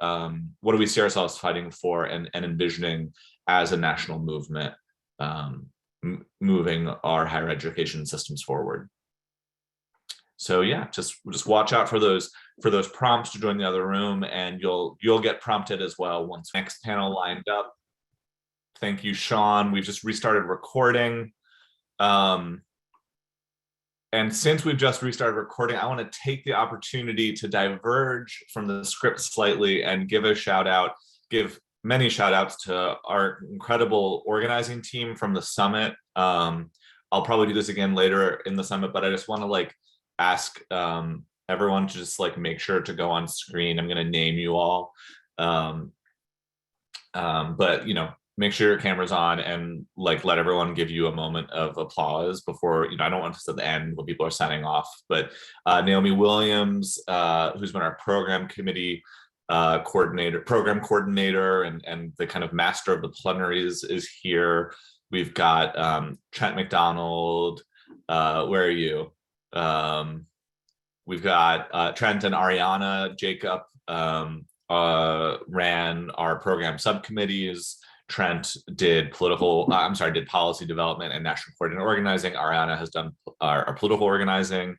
What do we see ourselves fighting for and envisioning as a national movement, moving our higher education systems forward. So yeah, just watch out for those prompts to join the other room, and you'll get prompted as well once next panel lined up. Thank you, Sean. We've just restarted recording. And since we've just restarted recording, I want to take the opportunity to diverge from the script slightly and give many shout outs to our incredible organizing team from the summit. I'll probably do this again later in the summit, but I just want to ask everyone to just make sure to go on screen. I'm going to name you all, but make sure your camera's on and let everyone give you a moment of applause before, I don't want this at the end when people are signing off, but Naomi Williams, who's been our program committee program coordinator and the kind of master of the plenaries, is here. We've got Trent McDonald. Where are you? We've got Trent and Ariana. Jacob ran our program subcommittees. Trent did policy development and national coordinating organizing. Ariana has done our political organizing.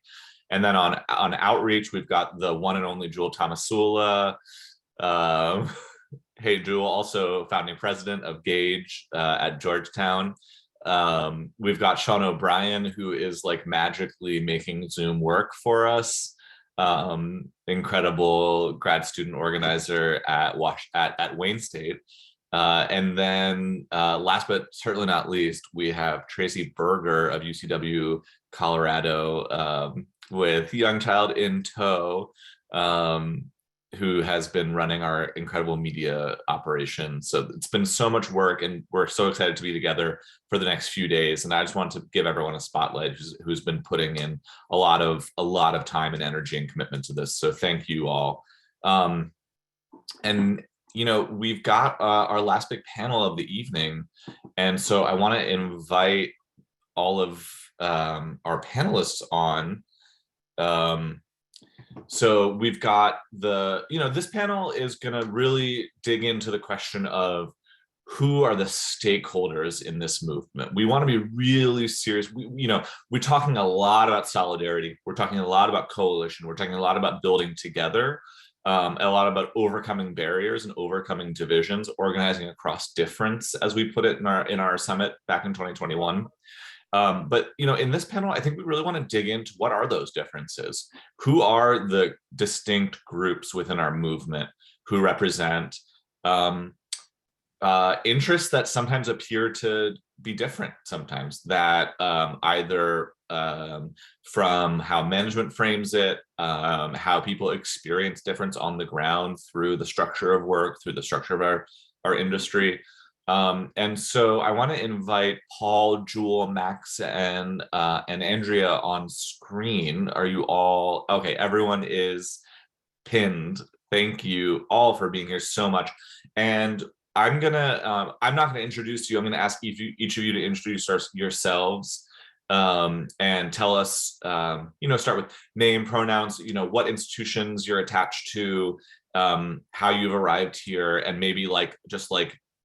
And then on outreach, we've got the one and only Jewel Tomasula. Hey, Jewel, also founding president of Gage at Georgetown. We've got Sean O'Brien, who is magically making Zoom work for us. Incredible grad student organizer at Wayne State. And then last but certainly not least, we have Tracy Berger of UCW Colorado, with Young Child in tow, who has been running our incredible media operation. So it's been so much work, and we're so excited to be together for the next few days. And I just want to give everyone a spotlight who's been putting in a lot of time and energy and commitment to this. So thank you all. And we've got our last big panel of the evening. And so I want to invite all of our panelists on. So we've got this panel is going to really dig into the question of who are the stakeholders in this movement. We want to be really serious. We're talking a lot about solidarity. We're talking a lot about coalition. We're talking a lot about building together. A lot about overcoming barriers and overcoming divisions, organizing across difference, as we put it in our summit back in 2021. But in this panel, I think we really want to dig into what are those differences? Who are the distinct groups within our movement who represent interests that sometimes appear to be different, sometimes that either from how management frames it, how people experience difference on the ground through the structure of work, through the structure of our industry. And so I want to invite Paul, Jewel, Max, and Andrea on screen. Are you all okay? Everyone is pinned. Thank you all for being here so much. And I'm not gonna introduce you. I'm gonna ask each of you to introduce yourselves and tell us, start with name, pronouns, what institutions you're attached to, how you've arrived here, and maybe just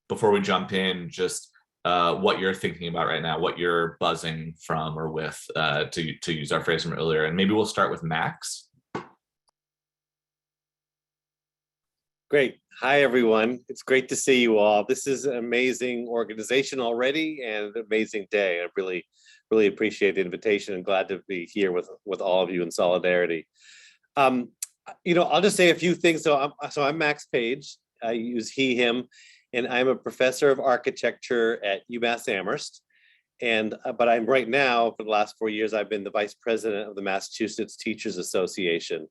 before we jump in, just what you're thinking about right now, what you're buzzing from or with, to use our phrase from earlier. And maybe we'll start with Max. Great. Hi, everyone. It's great to see you all. This is an amazing organization already and an amazing day. I really appreciate the invitation and glad to be here with all of you in solidarity. I'll just say a few things. So I'm Max Page. I use he, him, and I'm a professor of architecture at UMass Amherst. But I'm right now, for the last 4 years, I've been the vice president of the Massachusetts Teachers Association.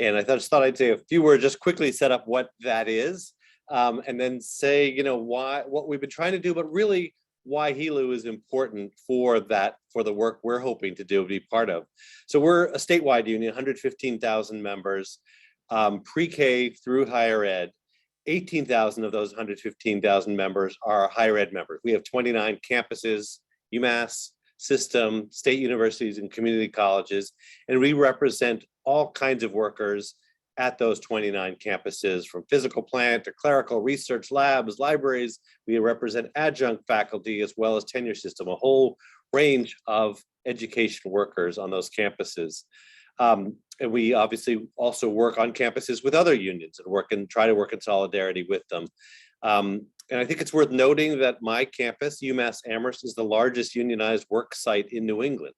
And I just thought I'd say a few words, just quickly set up what that is, and then say, what we've been trying to do, but really why HELU is important for the work we're hoping to do, be part of. So we're a statewide union, 115,000 members, pre-K through higher ed. 18,000 of those 115,000 members are higher ed members. We have 29 campuses, UMass, system, state universities, and community colleges, and we represent all kinds of workers at those 29 campuses, from physical plant to clerical, research labs, libraries. We represent adjunct faculty as well as tenure system, a whole range of education workers on those campuses. And we obviously also work on campuses with other unions and try to work in solidarity with them. And I think it's worth noting that my campus, UMass Amherst, is the largest unionized work site in New England.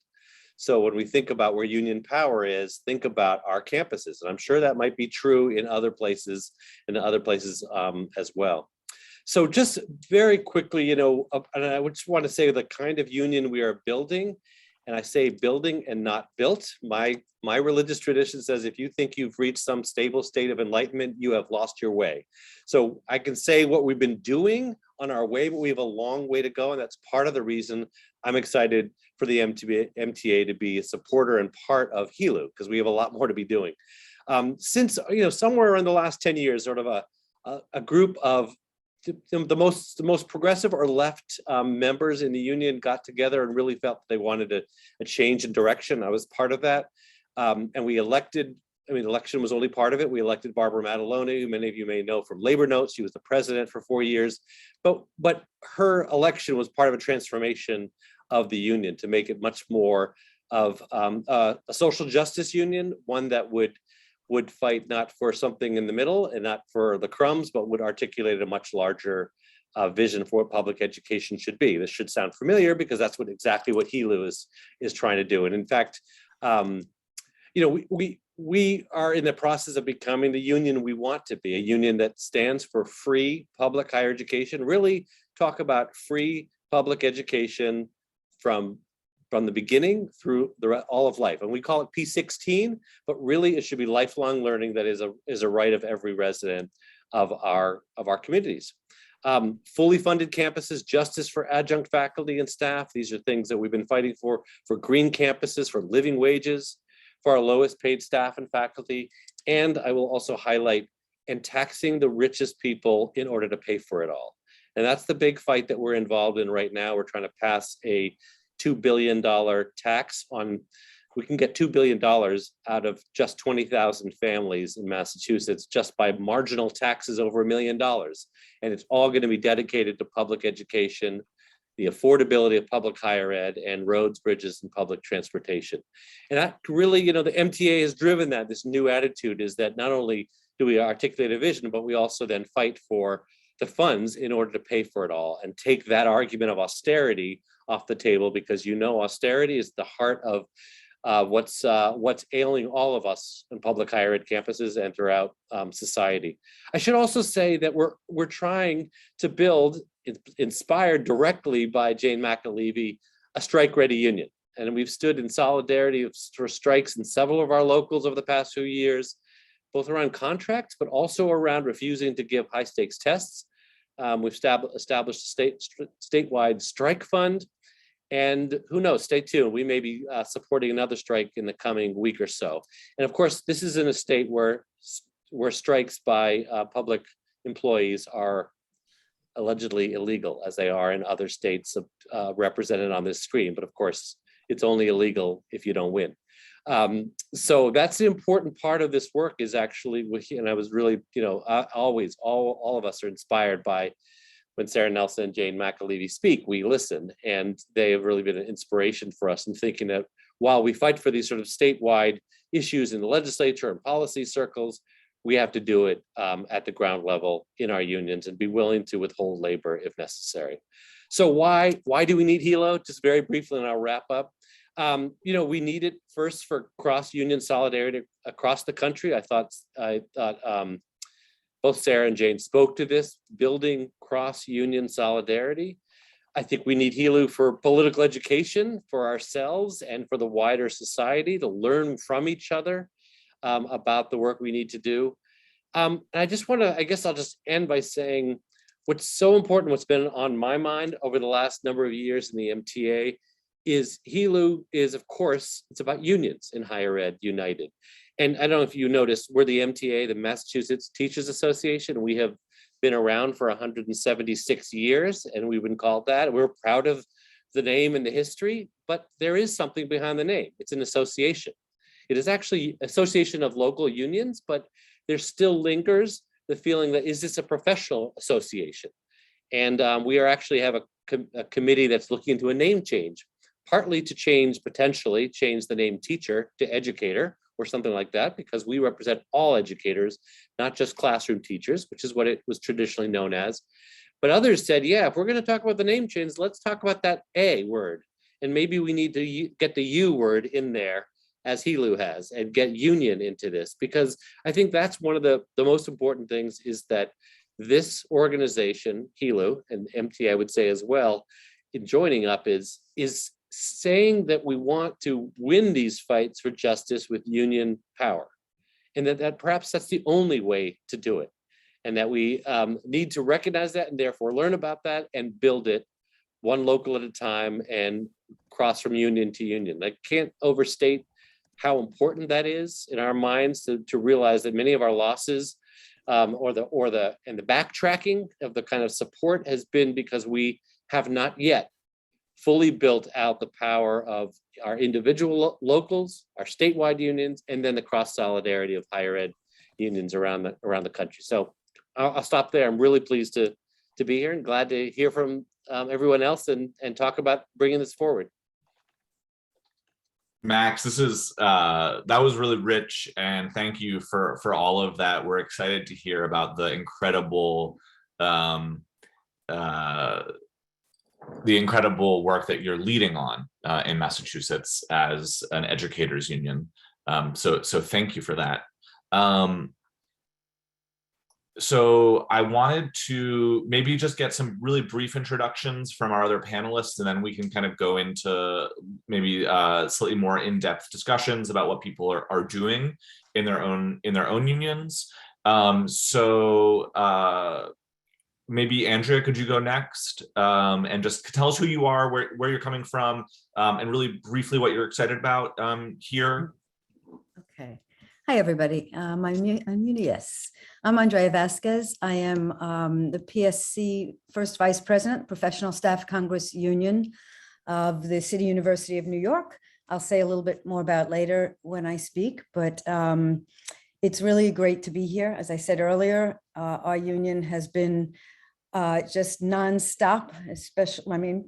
So when we think about where union power is, think about our campuses. And I'm sure that might be true in other places, as well. So just very quickly, and I just want to say the kind of union we are building, and I say building and not built. My religious tradition says if you think you've reached some stable state of enlightenment, you have lost your way. So I can say what we've been doing on our way, but we have a long way to go. And that's part of the reason I'm excited for the MTA to be a supporter and part of HELU, because we have a lot more to be doing. Since, somewhere around the last 10 years, sort of a group of the most progressive or left members in the union got together and really felt they wanted a change in direction. I was part of that. And we elected, election was only part of it. We elected Barbara Mataloni, who many of you may know from Labor Notes. She was the president for 4 years. But her election was part of a transformation of the union to make it much more of a social justice union, one that would fight not for something in the middle and not for the crumbs, but would articulate a much larger vision for what public education should be. This should sound familiar because that's exactly what HELU is trying to do. And in fact, we are in the process of becoming the union we want to be, a union that stands for free public higher education, really talk about free public education from the beginning through all of life. And we call it P16, but really it should be lifelong learning that is a right of every resident of our communities. Fully funded campuses, justice for adjunct faculty and staff. These are things that we've been fighting for green campuses, for living wages, for our lowest paid staff and faculty. And I will also highlight, and taxing the richest people in order to pay for it all. And that's the big fight that we're involved in right now. We're trying to pass a $2 billion tax on, we can get $2 billion out of just 20,000 families in Massachusetts just by marginal taxes over $1 million. And it's all going to be dedicated to public education, the affordability of public higher ed, and roads, bridges, and public transportation. And that really, the MTA has driven that. This new attitude is that not only do we articulate a vision, but we also then fight for the funds in order to pay for it all and take that argument of austerity off the table, because austerity is the heart of what's ailing all of us in public higher ed campuses and throughout society. I should also say that we're trying to build, inspired directly by Jane McAlevey, a strike-ready union. And we've stood in solidarity for strikes in several of our locals over the past few years, both around contracts, but also around refusing to give high-stakes tests. We've established a statewide strike fund. And who knows, stay tuned. We may be supporting another strike in the coming week or so. And of course, this is in a state where strikes by public employees are allegedly illegal, as they are in other states represented on this screen. But of course, it's only illegal if you don't win. So that's the important part of this work is actually, and I was really, always, all of us are inspired by when Sara Nelson and Jane McAlevey speak, we listen, and they have really been an inspiration for us in thinking that while we fight for these sort of statewide issues in the legislature and policy circles, we have to do it at the ground level in our unions and be willing to withhold labor if necessary. So why do we need HELU? Just very briefly, and I'll wrap up. We need it first for cross-union solidarity across the country. I thought both Sara and Jane spoke to this, building cross-union solidarity. I think we need HELU for political education for ourselves and for the wider society to learn from each other about the work we need to do. And I just want to, I guess I'll just end by saying what's so important, what's been on my mind over the last number of years in the MTA is HELU is, of course, it's about unions in higher ed united. And I don't know if you noticed, we're the MTA, the Massachusetts Teachers Association. We have been around for 176 years, and we've been called that. We're proud of the name and the history, but there is something behind the name. It's an association. It is actually association of local unions, but there still lingers the feeling that, is this a professional association? And we are actually have a committee that's looking into a name change, partly to potentially change the name teacher to educator or something like that, because we represent all educators, not just classroom teachers, which is what it was traditionally known as. But others said, yeah, if we're going to talk about the name change, let's talk about that A word. And maybe we need to get the U word in there, as HELU has, and get union into this, because I think that's one of the most important things, is that this organization, HELU, and MTA I would say as well, in joining up is saying that we want to win these fights for justice with union power, and that perhaps that's the only way to do it, and that we need to recognize that and therefore learn about that and build it one local at a time and cross from union to union. I can't overstate how important that is in our minds to realize that many of our losses or the backtracking of the kind of support has been because we have not yet fully built out the power of our individual locals, our statewide unions, and then the cross solidarity of higher ed unions around the country. So I'll stop there. I'm really pleased to be here and glad to hear from everyone else and talk about bringing this forward. Max, this is that was really rich, and thank you for all of that. We're excited to hear about the incredible work that you're leading on in Massachusetts as an educators union. So thank you for that. So I wanted to maybe just get some really brief introductions from our other panelists, and then we can kind of go into maybe slightly more in-depth discussions about what people are doing in their own unions. Maybe Andrea, could you go next and just tell us who you are, where you're coming from, and really briefly what you're excited about here. Okay. Hi, everybody. I'm Andrea Vazquez. I am the PSC First Vice President, Professional Staff Congress Union of the City University of New York. I'll say a little bit more about later when I speak, but it's really great to be here. As I said earlier, our union has been just nonstop,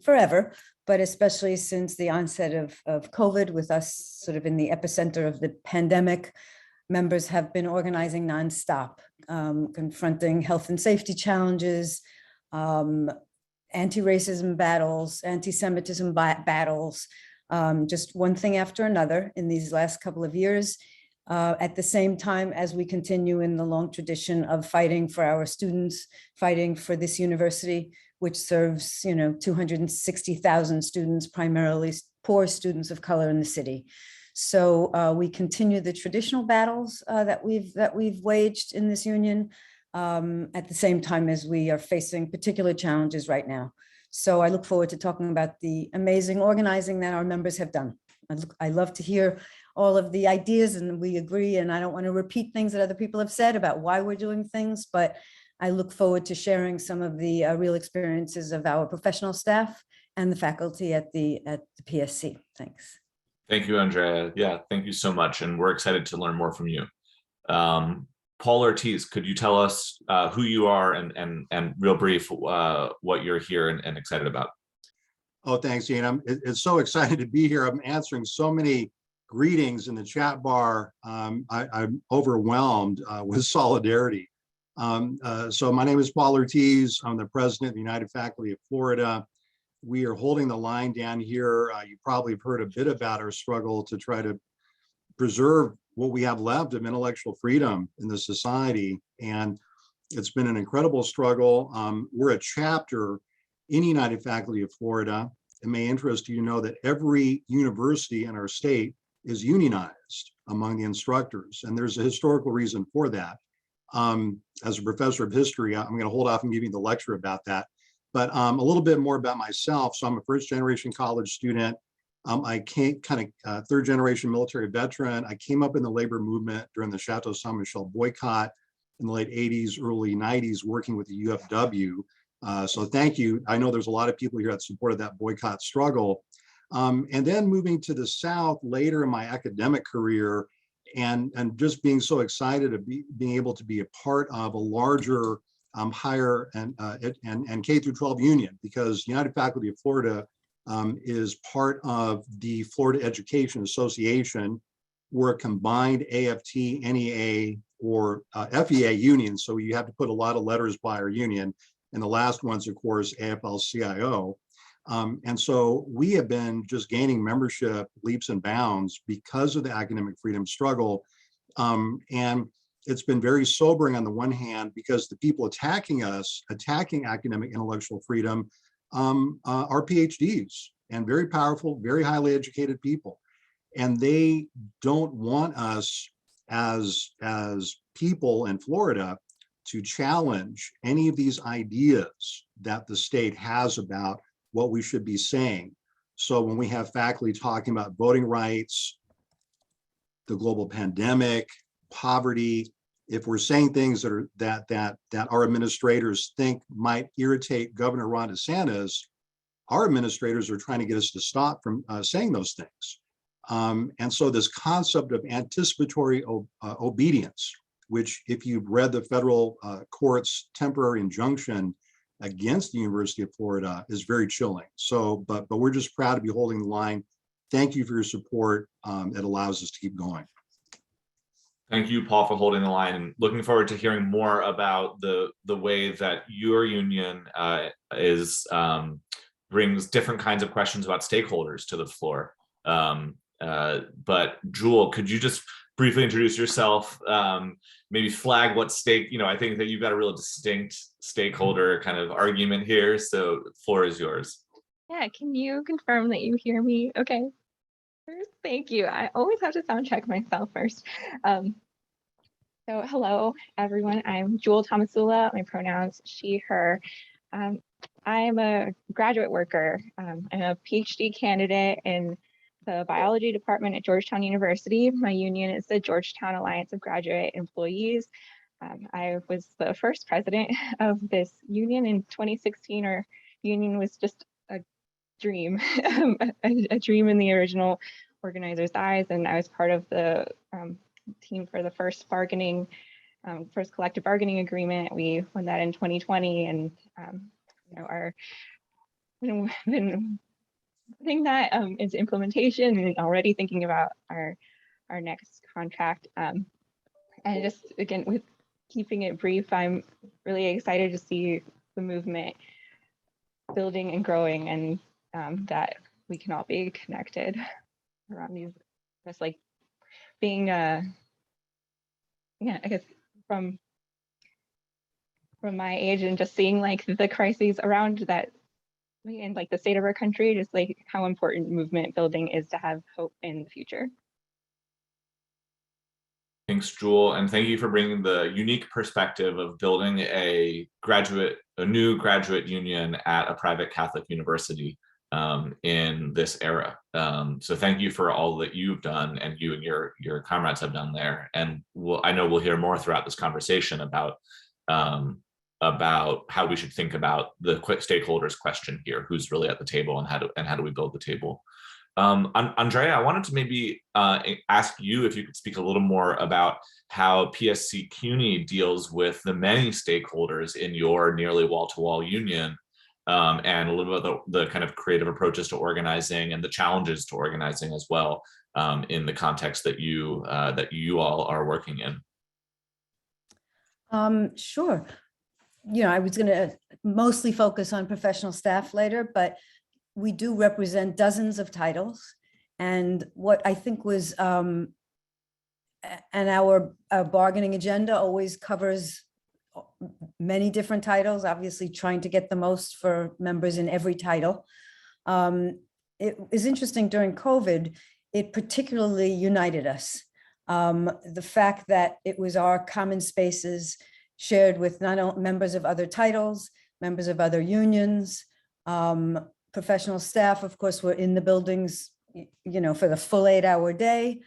forever, but especially since the onset of COVID, with us sort of in the epicenter of the pandemic. Members have been organizing nonstop, confronting health and safety challenges, anti-racism battles, anti-Semitism battles, just one thing after another in these last couple of years. At the same time as we continue in the long tradition of fighting for our students, fighting for this university, which serves 260,000 students, primarily poor students of color in the city. So we continue the traditional battles that we've waged in this union at the same time as we are facing particular challenges right now. So I look forward to talking about the amazing organizing that our members have done. I love to hear all of the ideas, and we agree, and I don't want to repeat things that other people have said about why we're doing things, but I look forward to sharing some of the real experiences of our professional staff and the faculty at the PSC. Thanks. Thank you, Andrea. Yeah, thank you so much. And we're excited to learn more from you. Paul Ortiz, could you tell us who you are and real brief what you're here and excited about? Oh, thanks, Ian. It's so excited to be here. I'm answering so many greetings in the chat bar. I'm overwhelmed with solidarity. So my name is Paul Ortiz. I'm the president of the United Faculty of Florida. We are holding the line down here. You probably have heard a bit about our struggle to try to preserve what we have left of intellectual freedom in the society. And it's been an incredible struggle. We're a chapter in the United Faculty of Florida. It may interest you to know that every university in our state is unionized among the instructors. And there's a historical reason for that. As a professor of history, I'm going to hold off and give you the lecture about that. But a little bit more about myself. So I'm a first generation college student. I came third generation military veteran. I came up in the labor movement during the Chateau Saint Michel boycott in the late 80s, early 90s, working with the UFW. So thank you. I know there's a lot of people here that supported that boycott struggle. And then moving to the South later in my academic career, and just being so excited to being able to be a part of a larger higher and K through 12 union, because United Faculty of Florida is part of the Florida Education Association. We're a combined AFT, NEA, or FEA union, so you have to put a lot of letters by our union. And the last one's, of course, AFL-CIO. And so we have been just gaining membership leaps and bounds because of the academic freedom struggle. And it's been very sobering on the one hand, because the people attacking us, attacking academic intellectual freedom, are PhDs and very powerful, very highly educated people. And they don't want us as people in Florida to challenge any of these ideas that the state has about what we should be saying. So when we have faculty talking about voting rights, the global pandemic, poverty, if we're saying things that our administrators think might irritate Governor Ron DeSantis, our administrators are trying to get us to stop from saying those things. And so this concept of anticipatory obedience, which if you've read the federal court's temporary injunction against the University of Florida, is very chilling. So, but we're just proud to be holding the line. Thank you for your support. It allows us to keep going. Thank you, Paul, for holding the line, and looking forward to hearing more about the way that your union brings different kinds of questions about stakeholders to the floor. But Jewel, could you just briefly introduce yourself, maybe flag what stake, I think that you've got a real distinct stakeholder kind of argument here, so the floor is yours. Yeah, can you confirm that you hear me okay? First, thank you. I always have to sound check myself first. So hello, everyone. I'm Jewel Tomasula. My pronouns she, her. I'm a graduate worker. I'm a PhD candidate in the biology department at Georgetown University. My union is the Georgetown Alliance of Graduate Employees. I was the first president of this union in 2016. Our union was just a dream, a dream in the original organizer's eyes. And I was part of the team for the first collective bargaining agreement. We won that in 2020, and been putting that into implementation and already thinking about our next contract. And just again, with keeping it brief, I'm really excited to see the movement building and growing, and that we can all be connected around these, just like being I guess from my age and just seeing like the crises around that in like the state of our country, just like how important movement building is to have hope in the future. Thanks, Jewel, and thank you for bringing the unique perspective of building a new graduate union at a private Catholic university in this era. So thank you for all that you've done, and you and your comrades have done there. And I know we'll hear more throughout this conversation about how we should think about the stakeholders question here, who's really at the table, and how do we build the table. Andrea, I wanted to maybe ask you if you could speak a little more about how PSC CUNY deals with the many stakeholders in your nearly wall-to-wall union, and a little bit of the kind of creative approaches to organizing and the challenges to organizing as well, in the context that you all are working in. Sure. I was going to mostly focus on professional staff later, but we do represent dozens of titles. And what I think was, and our bargaining agenda always covers many different titles, obviously trying to get the most for members in every title. It is interesting during COVID, it particularly united us. The fact that it was our common spaces shared with not only members of other titles, members of other unions, professional staff, of course, were in the buildings, for the full 8-hour day,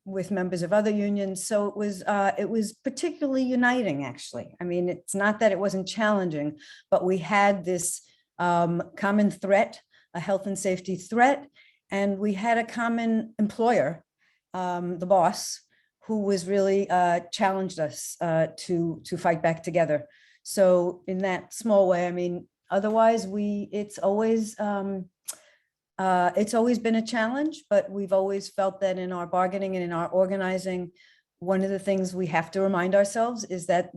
with members of other unions. So it was particularly uniting, actually. I mean, it's not that it wasn't challenging, but we had this common threat, a health and safety threat, and we had a common employer, the boss, who was really challenged us to fight back together. So in that small way, I mean, otherwise it's always been a challenge, but we've always felt that in our bargaining and in our organizing, one of the things we have to remind ourselves is that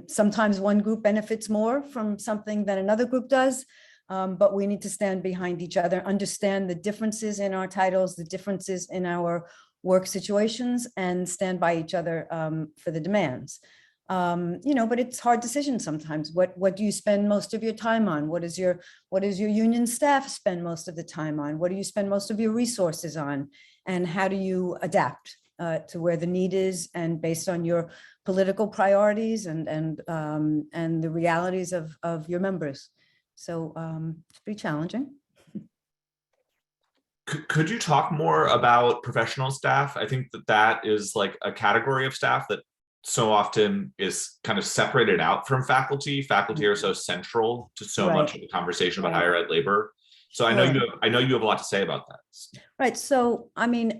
sometimes one group benefits more from something than another group does, but we need to stand behind each other, understand the differences in our titles, the differences in our work situations, and stand by each other for the demands. But it's hard decisions sometimes. What do you spend most of your time on? What is your union staff spend most of the time on? What do you spend most of your resources on? And how do you adapt to where the need is, and based on your political priorities and the realities of your members? So it's pretty challenging. Could you talk more about professional staff? I think that is like a category of staff that so often is kind of separated out from faculty. Faculty are so central to so much of the conversation about higher ed labor. So I know you have a lot to say about that. Right. So I mean,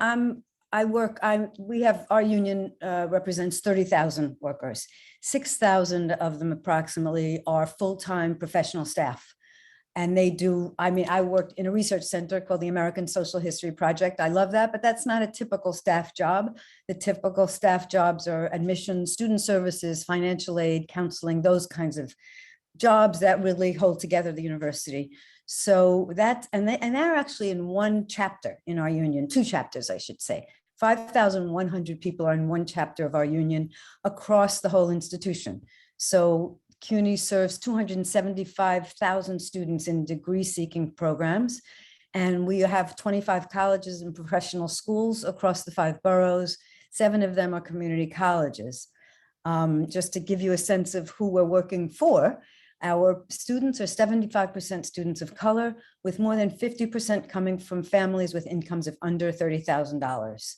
we have, our union represents 30,000 workers. 6,000 of them approximately are full-time professional staff. And they do, I mean, I worked in a research center called the American Social History Project. I love that, but that's not a typical staff job. The typical staff jobs are admissions, student services, financial aid, counseling, those kinds of jobs that really hold together the university. So that, and they're actually in one chapter in our union, 2 chapters, I should say. 5,100 people are in one chapter of our union across the whole institution. So CUNY serves 275,000 students in degree-seeking programs, and we have 25 colleges and professional schools across the 5 boroughs. 7 of them are community colleges. Just to give you a sense of who we're working for, our students are 75% students of color, with more than 50% coming from families with incomes of under $30,000.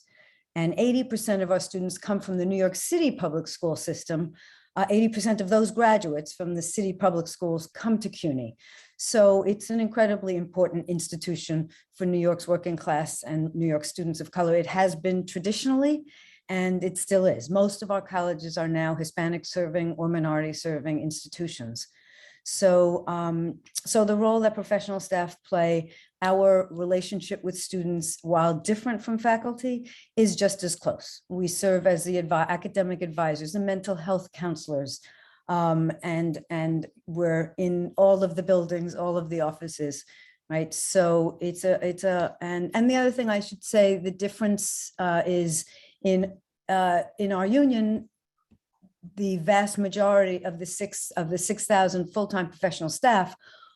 And 80% of our students come from the New York City public school system. 80% of those graduates from the city public schools come to CUNY. So it's an incredibly important institution for New York's working class and New York students of color. It has been traditionally, and it still is. Most of our colleges are now Hispanic serving or minority serving institutions. So, the role that professional staff play, our relationship with students, while different from faculty, is just as close. We serve as the academic advisors, the mental health counselors, and we're in all of the buildings, all of the offices, right? So and the other thing I should say, the difference is in our union, the vast majority of the 6,000 full-time professional staff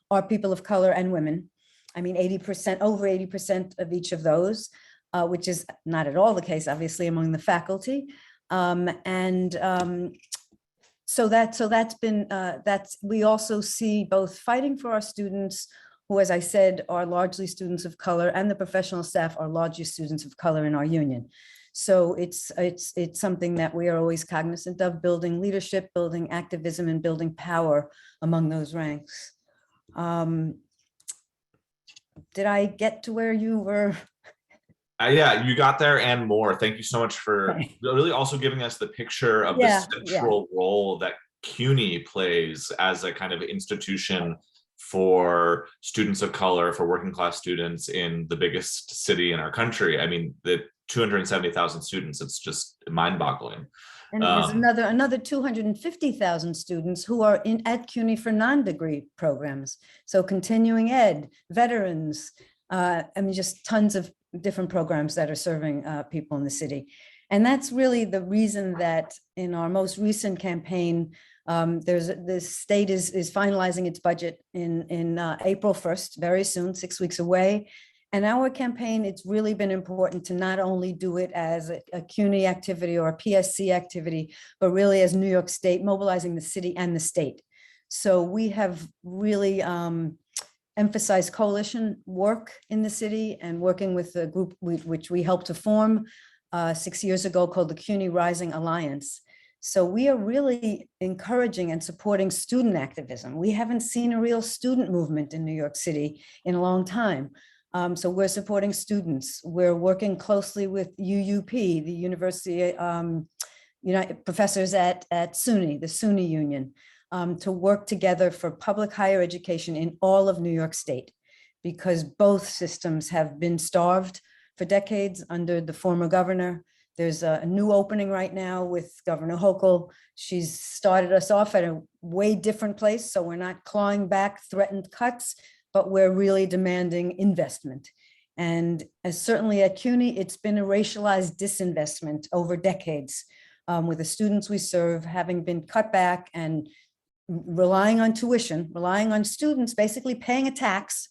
are people of color and women. I mean, 80%, over 80% of each of those, which is not at all the case, obviously, among the faculty. We also see both fighting for our students, who, as I said, are largely students of color, and the professional staff are largely students of color in our union. So it's something that we are always cognizant of, building leadership, building activism, and building power among those ranks. did I get to where you were? Yeah, you got there and more. Thank you so much for really also giving us the picture of the central role that CUNY plays as a kind of institution for students of color, for working class students in the biggest city in our country. I mean, the 270,000 students, it's just mind-boggling. And there's another 250,000 students who are at CUNY for non-degree programs. So continuing ed, veterans, I mean, just tons of different programs that are serving people in the city. And that's really the reason that in our most recent campaign, the state is finalizing its budget in April 1st, very soon, 6 weeks away. And our campaign, it's really been important to not only do it as a CUNY activity or a PSC activity, but really as New York State, mobilizing the city and the state. So we have really emphasized coalition work in the city and working with a group which we helped to form 6 years ago called the CUNY Rising Alliance. So we are really encouraging and supporting student activism. We haven't seen a real student movement in New York City in a long time. So we're supporting students. We're working closely with UUP, the University, professors at SUNY, the SUNY Union, to work together for public higher education in all of New York State, because both systems have been starved for decades under the former governor. There's a new opening right now with Governor Hochul. She's started us off at a way different place. So we're not clawing back threatened cuts, but we're really demanding investment. And as certainly at CUNY, it's been a racialized disinvestment over decades, with the students we serve having been cut back and relying on tuition, relying on students basically paying a tax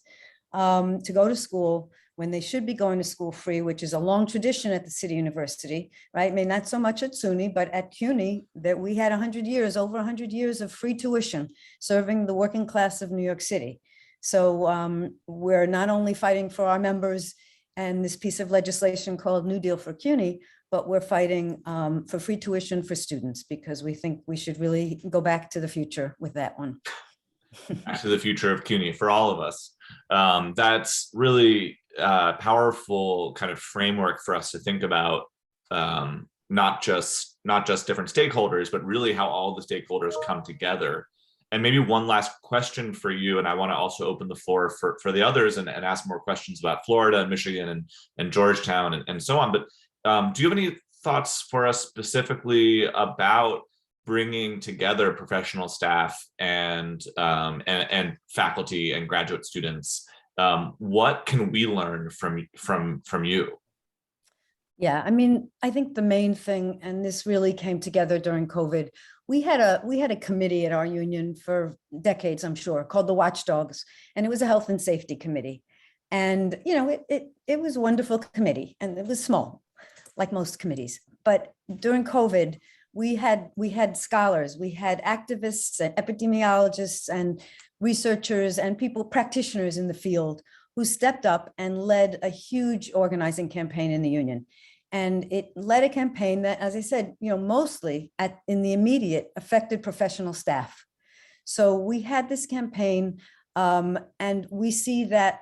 to go to school when they should be going to school free, which is a long tradition at the City University, right? I mean, not so much at SUNY, but at CUNY, that we had 100 years, over 100 years of free tuition serving the working class of New York City. So we're not only fighting for our members and this piece of legislation called New Deal for CUNY, but we're fighting for free tuition for students, because we think we should really go back to the future with that one. Back to the future of CUNY for all of us. That's really powerful kind of framework for us to think about, not just different stakeholders, but really how all the stakeholders come together. And maybe one last question for you, and I want to also open the floor for the others and ask more questions about Florida and Michigan and Georgetown and so on. But do you have any thoughts for us specifically about bringing together professional staff and faculty and graduate students? What can we learn from you? Yeah, I mean, I think the main thing, and this really came together during COVID, we had a committee at our union for decades, I'm sure, called the Watchdogs, and it was a health and safety committee. And, you know, it was a wonderful committee, and it was small, like most committees. But during COVID, we had scholars, we had activists and epidemiologists and researchers and practitioners in the field who stepped up and led a huge organizing campaign in the union. And it led a campaign that, as I said, you know, mostly in the immediate affected professional staff. So we had this campaign, and we see that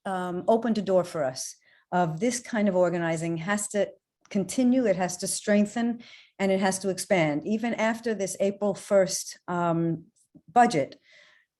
opened a door for us of this kind of organizing has to continue, it has to strengthen, and it has to expand. Even after this April 1st budget,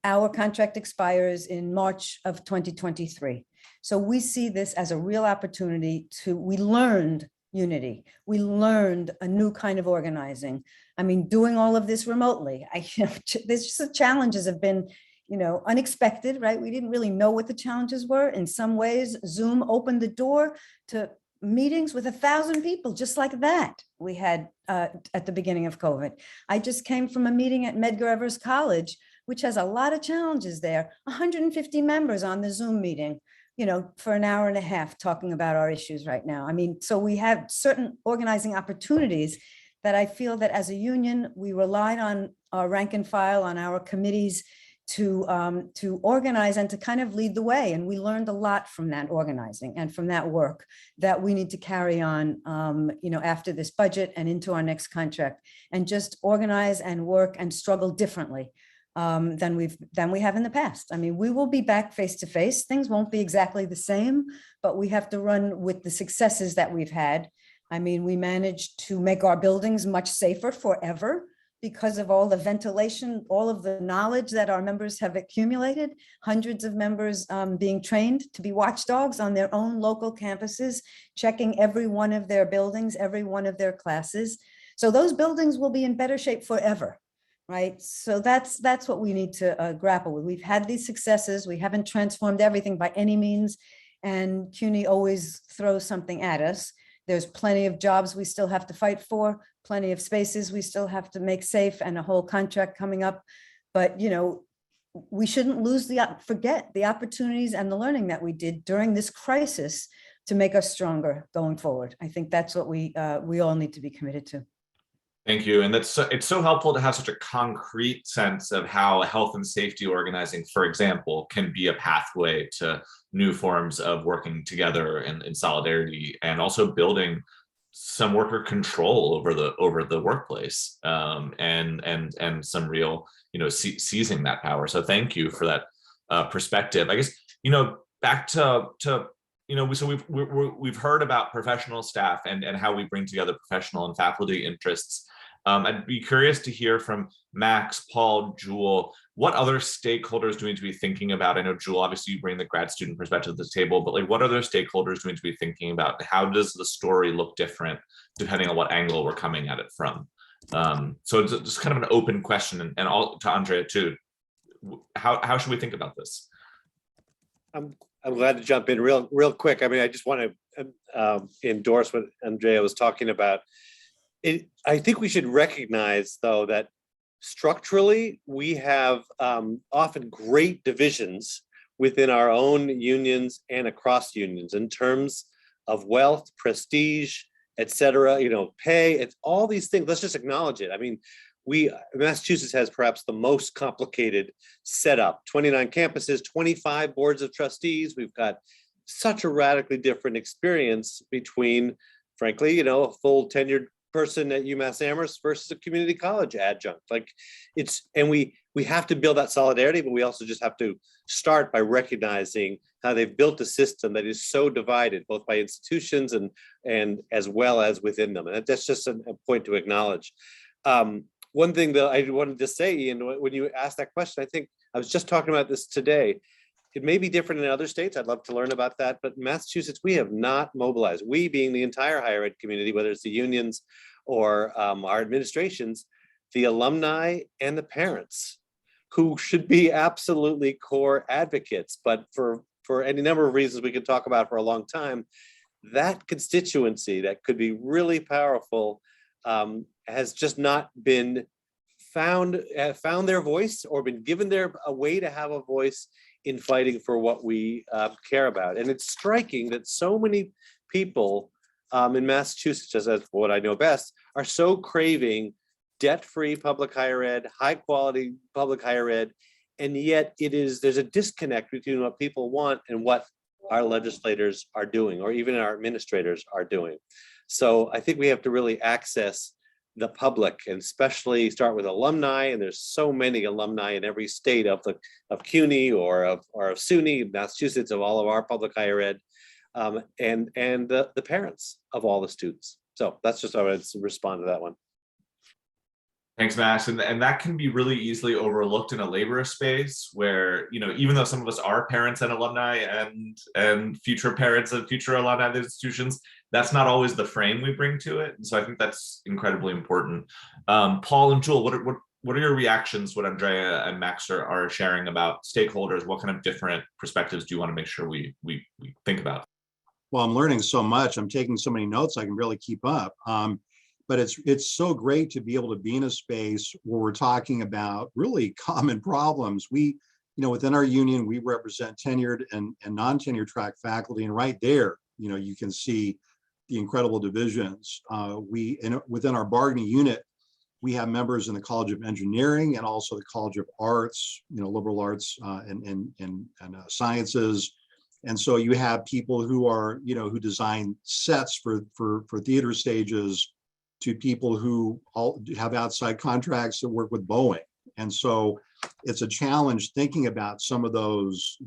our contract expires in March of 2023. So we see this as a real opportunity we learned unity. We learned a new kind of organizing. I mean, doing all of this remotely, there's just the challenges have been, you know, unexpected, right? We didn't really know what the challenges were. In some ways, Zoom opened the door to meetings with 1,000 people, just like that we had at the beginning of COVID. I just came from a meeting at Medgar Evers College, which has a lot of challenges there. 150 members on the Zoom meeting, you know, for an hour and a half talking about our issues right now. I mean, so we have certain organizing opportunities that I feel that as a union, we relied on our rank and file, on our committees to organize and to kind of lead the way. And we learned a lot from that organizing and from that work that we need to carry on, you know, after this budget and into our next contract, and just organize and work and struggle differently. than we have in the past. I mean, we will be back face to face. Things won't be exactly the same, but we have to run with the successes that we've had. I mean, we managed to make our buildings much safer forever because of all the ventilation, all of the knowledge that our members have accumulated, hundreds of members being trained to be watchdogs on their own local campuses, checking every one of their buildings, every one of their classes. So those buildings will be in better shape forever, right? So that's what we need to grapple with. We've had these successes. We haven't transformed everything by any means, and CUNY always throws something at us. There's plenty of jobs we still have to fight for, plenty of spaces we still have to make safe, and a whole contract coming up. But, you know, we shouldn't forget the opportunities and the learning that we did during this crisis to make us stronger going forward. I think that's what we all need to be committed to. Thank you. And it's so helpful to have such a concrete sense of how health and safety organizing, for example, can be a pathway to new forms of working together in solidarity, and also building some worker control over the workplace, and some real, you know, seizing that power. So thank you for that perspective. I guess, you know, back to you know, so we've heard about professional staff and how we bring together professional and faculty interests. I'd be curious to hear from Max, Paul, Jewel, what other stakeholders do we need to be thinking about? I know, Jewel, obviously you bring the grad student perspective to the table, but like, what other stakeholders do we need to be thinking about? How does the story look different depending on what angle we're coming at it from? So it's just kind of an open question, and all to Andrea too. How should we think about this? I'm glad to jump in real quick. I mean, I just want to endorse what Andrea was talking about. I think we should recognize, though, that structurally we have often great divisions within our own unions and across unions in terms of wealth, prestige, et cetera, you know, pay, it's all these things. Let's just acknowledge it. I mean, Massachusetts has perhaps the most complicated setup, 29 campuses, 25 boards of trustees. We've got such a radically different experience between, frankly, you know, a full tenured person at UMass Amherst versus a community college adjunct. Like and we have to build that solidarity, but we also just have to start by recognizing how they've built a system that is so divided, both by institutions and as well as within them. And that's just a point to acknowledge. One thing that I wanted to say, Ian, when you asked that question, I think I was just talking about this today. It may be different in other states. I'd love to learn about that. But in Massachusetts, we have not mobilized. We being the entire higher ed community, whether it's the unions or our administrations, the alumni and the parents, who should be absolutely core advocates. But for any number of reasons we could talk about for a long time, that constituency that could be really powerful has just not been found their voice or been given a way to have a voice in fighting for what we care about. And it's striking that so many people in Massachusetts, as what I know best, are so craving debt-free public higher ed, high quality public higher ed, and yet there's a disconnect between what people want and what our legislators are doing, or even our administrators are doing. So I think we have to really access the public, and especially start with alumni. And there's so many alumni in every state of CUNY or of SUNY, Massachusetts, of all of our public higher ed, and the parents of all the students. So that's just how I would respond to that one. Thanks, Max. And that can be really easily overlooked in a labor space where, you know, even though some of us are parents and alumni and future parents of future alumni of the institutions, that's not always the frame we bring to it. And so I think that's incredibly important. Paul and Jewel, what are your reactions, what Andrea and Max are sharing about stakeholders? What kind of different perspectives do you want to make sure we think about? Well, I'm learning so much. I'm taking so many notes, I can really keep up. But it's so great to be able to be in a space where we're talking about really common problems. We, you know, within our union, we represent tenured and non-tenured track faculty. And right there, you know, you can see the incredible divisions. Within our bargaining unit, we have members in the College of Engineering and also the College of Arts, you know, liberal arts and sciences. And so you have people who are, you know, who design sets for theater stages, to people who all have outside contracts that work with Boeing. And so it's a challenge thinking about some of those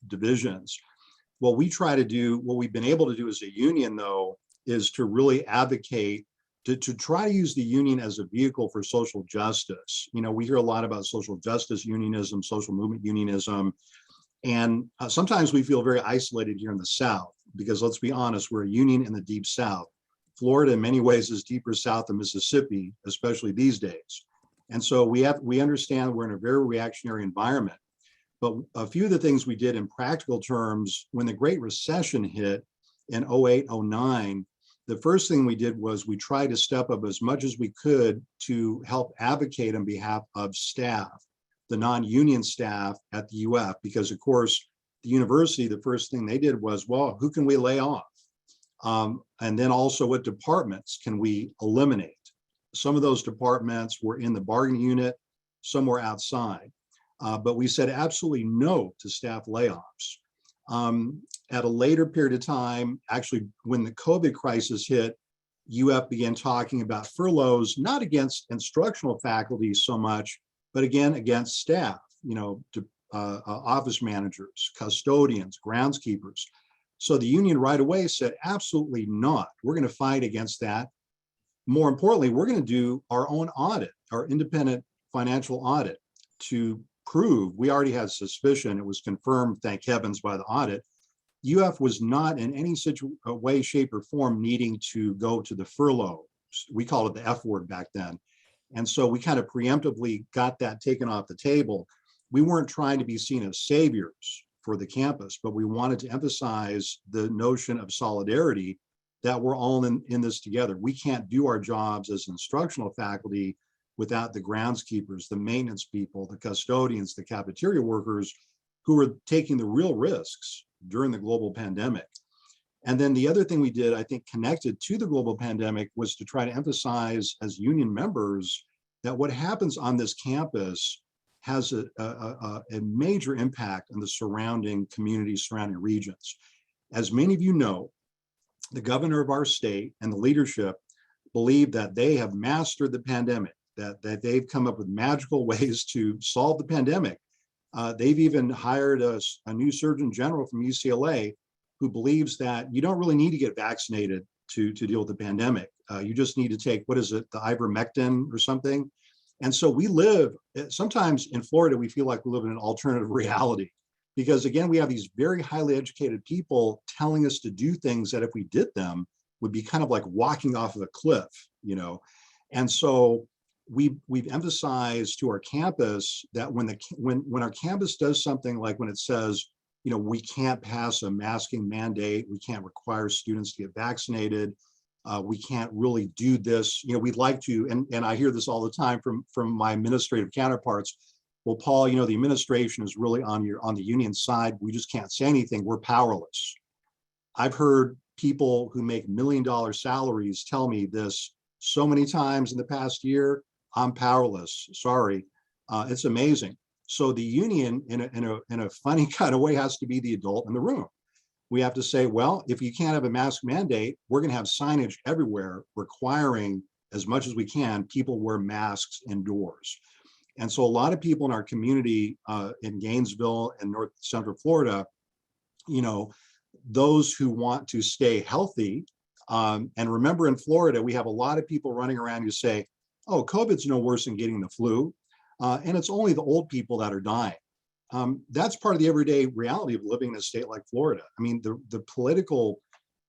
divisions. What we try to do, what we've been able to do as a union, though, is to really advocate to try to use the union as a vehicle for social justice. You know, we hear a lot about social justice unionism, social movement unionism, and sometimes we feel very isolated here in the South, because let's be honest, we're a union in the deep South. Florida in many ways is deeper south than Mississippi, especially these days. And so we understand we're in a very reactionary environment. But a few of the things we did in practical terms, when the Great Recession hit in 08, 09, the first thing we did was we tried to step up as much as we could to help advocate on behalf of staff, the non-union staff at the UF, because of course, the university, the first thing they did was, well, who can we lay off? And then also what departments can we eliminate? Some of those departments were in the bargaining unit, some were outside. But we said absolutely no to staff layoffs. At a later period of time, actually, when the COVID crisis hit, UF began talking about furloughs, not against instructional faculty so much, but again, against staff, you know, office managers, custodians, groundskeepers. So the union right away said, absolutely not. We're going to fight against that. More importantly, we're going to do our own audit, our independent financial audit, to prove, we already had suspicion, it was confirmed, thank heavens, by the audit. UF was not in any way, shape, or form needing to go to the furlough. We called it the F word back then. And so we kind of preemptively got that taken off the table. We weren't trying to be seen as saviors for the campus, but we wanted to emphasize the notion of solidarity, that we're all in this together. We can't do our jobs as instructional faculty without the groundskeepers, the maintenance people, the custodians, the cafeteria workers who were taking the real risks during the global pandemic. And then the other thing we did, I think, connected to the global pandemic, was to try to emphasize as union members that what happens on this campus has a major impact on the surrounding communities, surrounding regions. As many of you know, the governor of our state and the leadership believe that they have mastered the pandemic, that they've come up with magical ways to solve the pandemic. They've even hired a new Surgeon General from UCLA who believes that you don't really need to get vaccinated to deal with the pandemic. You just need to take, what is it, the ivermectin or something. And so we live, sometimes in Florida, we feel like we live in an alternative reality, because again, we have these very highly educated people telling us to do things that if we did them would be kind of like walking off of a cliff, you know. And so we've emphasized to our campus that when our campus does something like when it says, you know, we can't pass a masking mandate, we can't require students to get vaccinated, we can't really do this, you know, we'd like to, and I hear this all the time from my administrative counterparts. Well, Paul, you know, the administration is really on the union side. We just can't say anything. We're powerless. I've heard people who make $1 million salaries tell me this so many times in the past year. I'm powerless. Sorry. It's amazing. So the union, in a funny kind of way, has to be the adult in the room. We have to say, well, if you can't have a mask mandate, we're going to have signage everywhere requiring, as much as we can, people wear masks indoors. And so a lot of people in our community in Gainesville and North Central Florida, you know, those who want to stay healthy, and remember in Florida, we have a lot of people running around who say, oh, COVID's no worse than getting the flu. And it's only the old people that are dying. That's part of the everyday reality of living in a state like Florida. I mean, the political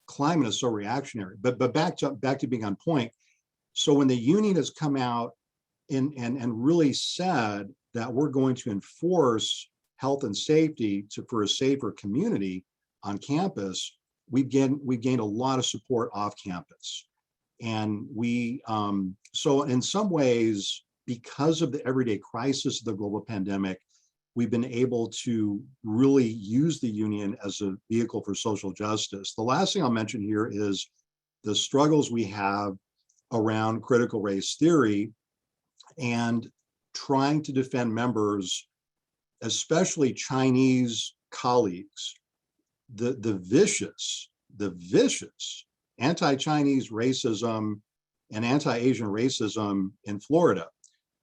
climate is so reactionary, but back to being on point. So when the union has come out and really said that we're going to enforce health and safety for a safer community on campus, we've gained a lot of support off campus. And so in some ways, because of the everyday crisis of the global pandemic, we've been able to really use the union as a vehicle for social justice. The last thing I'll mention here is the struggles we have around critical race theory and trying to defend members, especially Chinese colleagues, the vicious anti-Chinese racism and anti-Asian racism in Florida.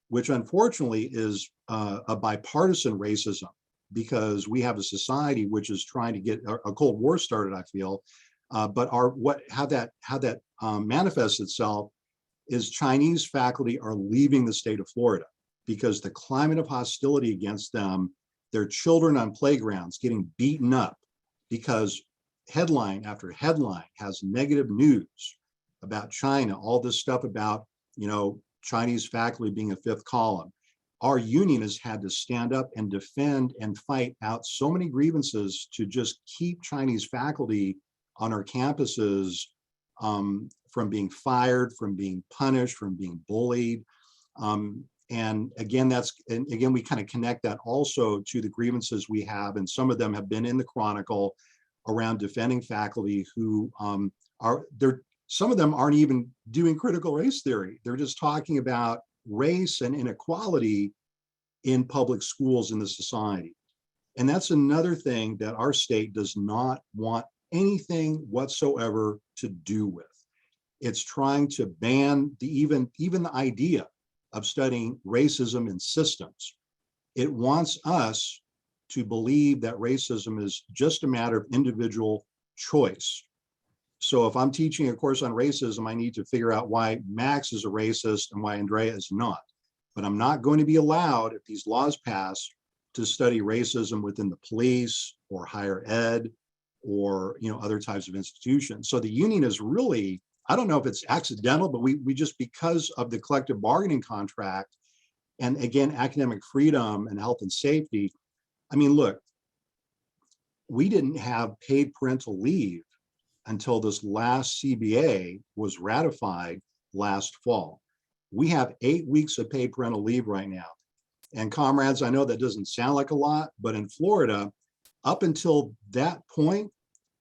which unfortunately is a bipartisan racism, because we have a society which is trying to get a Cold War started, I feel. But how that manifests itself is Chinese faculty are leaving the state of Florida because the climate of hostility against them, their children on playgrounds getting beaten up because headline after headline has negative news about China, all this stuff about, Chinese faculty being a fifth column. Our union has had to stand up and defend and fight out so many grievances to just keep Chinese faculty on our campuses from being fired, from being punished, from being bullied. And again, we kind of connect that also to the grievances we have, and some of them have been in the Chronicle around defending faculty who some of them aren't even doing critical race theory. They're just talking about race and inequality in public schools in the society. And that's another thing that our state does not want anything whatsoever to do with. It's trying to ban even the idea of studying racism in systems. It wants us to believe that racism is just a matter of individual choice. So if I'm teaching a course on racism, I need to figure out why Max is a racist and why Andrea is not. But I'm not going to be allowed, if these laws pass, to study racism within the police or higher ed or other types of institutions. So the union is really, I don't know if it's accidental, but we just, because of the collective bargaining contract and again, academic freedom and health and safety. I mean, look, we didn't have paid parental leave until this last CBA was ratified last fall. We have 8 weeks of paid parental leave right now. And comrades, I know that doesn't sound like a lot, but in Florida, up until that point,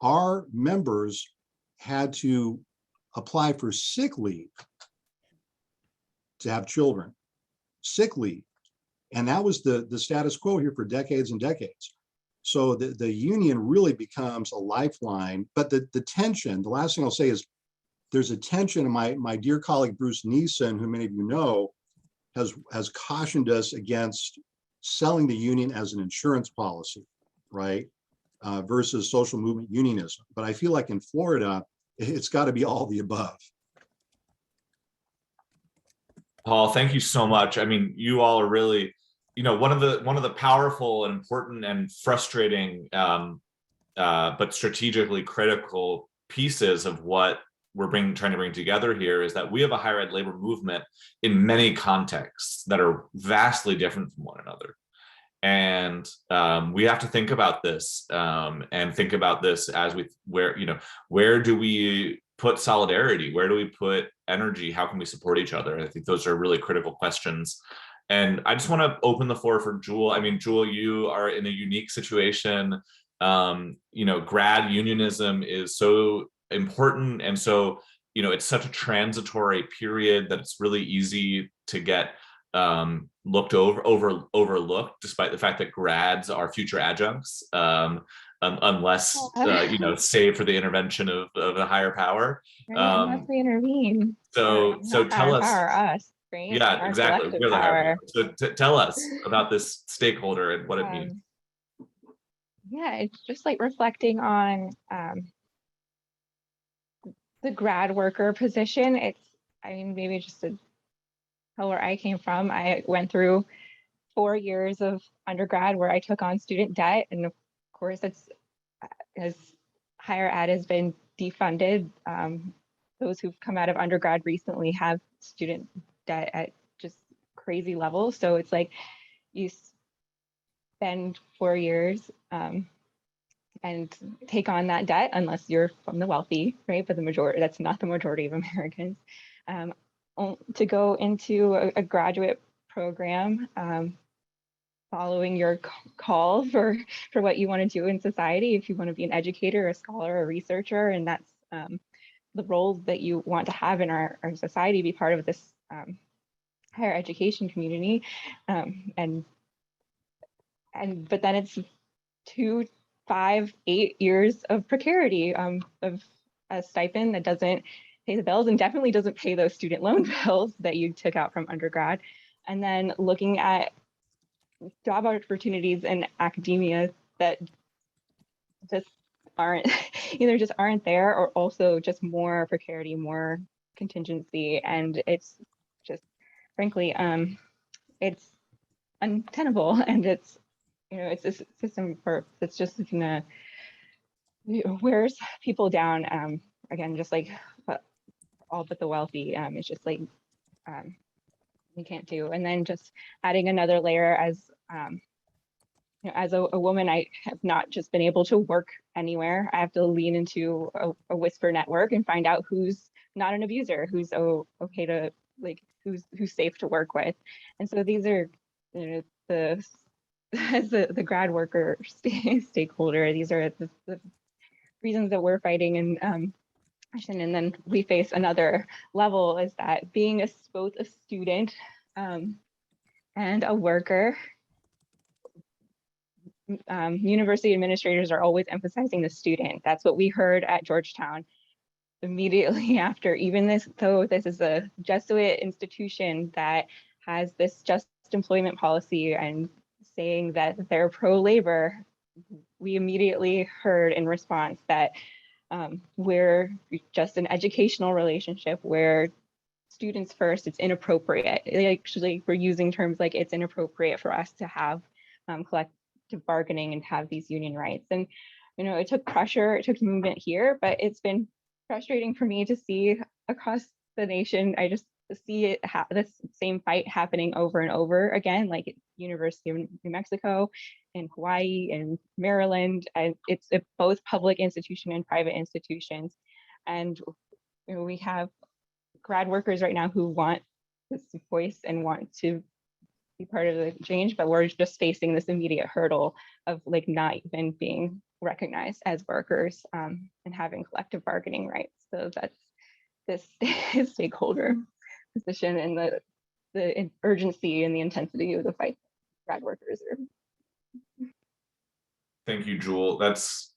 our members had to apply for sick leave to have children, sick leave. And that was the status quo here for decades and decades. So the union really becomes a lifeline, but the tension, the last thing I'll say is there's a tension, and my dear colleague, Bruce Neeson, who many of you know, has cautioned us against selling the union as an insurance policy, right? Versus social movement unionism. But I feel like in Florida, it's got to be all the above. Paul, thank you so much. I mean, you all are really, one of the powerful and important and frustrating, but strategically critical pieces of what we're trying to bring together here is that we have a higher ed labor movement in many contexts that are vastly different from one another. And we have to think about this and think about this as where do we put solidarity? Where do we put energy? How can we support each other? I think those are really critical questions. And I just want to open the floor for Jewel. I mean, Jewel, you are in a unique situation. Grad unionism is so important. And so, it's such a transitory period that it's really easy to get overlooked, despite the fact that grads are future adjuncts, unless save for the intervention of a higher power. Right, unless we intervene. So tell us. Power, us, right? Yeah, Our exactly. collective We're the higher power. power. So tell us about this stakeholder and what it means. Yeah, it's just like reflecting on the grad worker position. Maybe just to tell where I came from. I went through 4 years of undergrad where I took on student debt. And of course, it's as higher ed has been defunded. Those who've come out of undergrad recently have student debt at just crazy levels. So it's like you spend 4 years and take on that debt unless you're from the wealthy, right? But that's not the majority of Americans. To go into a graduate program, following your call for what you want to do in society, if you want to be an educator, a scholar, a researcher, and that's the roles that you want to have in our society, be part of this higher education community. But then it's 2, 5, 8 years of precarity, of a stipend that doesn't pay the bills and definitely doesn't pay those student loan bills that you took out from undergrad. And then looking at job opportunities in academia that just aren't either just aren't there, or also just more precarity, more contingency. And it's just, frankly, it's untenable, and it's, it's a system that's just gonna wears people down. Again, just like all but the wealthy. It's just like we can't do. And then just adding another layer as as a woman, I have not just been able to work anywhere. I have to lean into a whisper network and find out who's not an abuser, who's okay to, like, who's safe to work with. And so these are, the as the grad worker stakeholder, these are the reasons that we're fighting. And then we face another level, is that being both a student and a worker, university administrators are always emphasizing the student. That's what we heard at Georgetown immediately after, even though this is a Jesuit institution that has this just employment policy and saying that they're pro-labor, we immediately heard in response that we're just an educational relationship where students first, it's inappropriate. Actually, we're using terms like it's inappropriate for us to have collective bargaining and have these union rights. And, it took pressure, it took movement here, but it's been frustrating for me to see across the nation. I just see it this same fight happening over and over again, like at University of New Mexico, in Hawaii, and Maryland. And it's both public institution and private institutions. And we have grad workers right now who want this voice and want to be part of the change, but we're just facing this immediate hurdle of like not even being recognized as workers and having collective bargaining rights. So that's this stakeholder position and the urgency and the intensity of the fight grad workers are. Thank you, Jewel. That's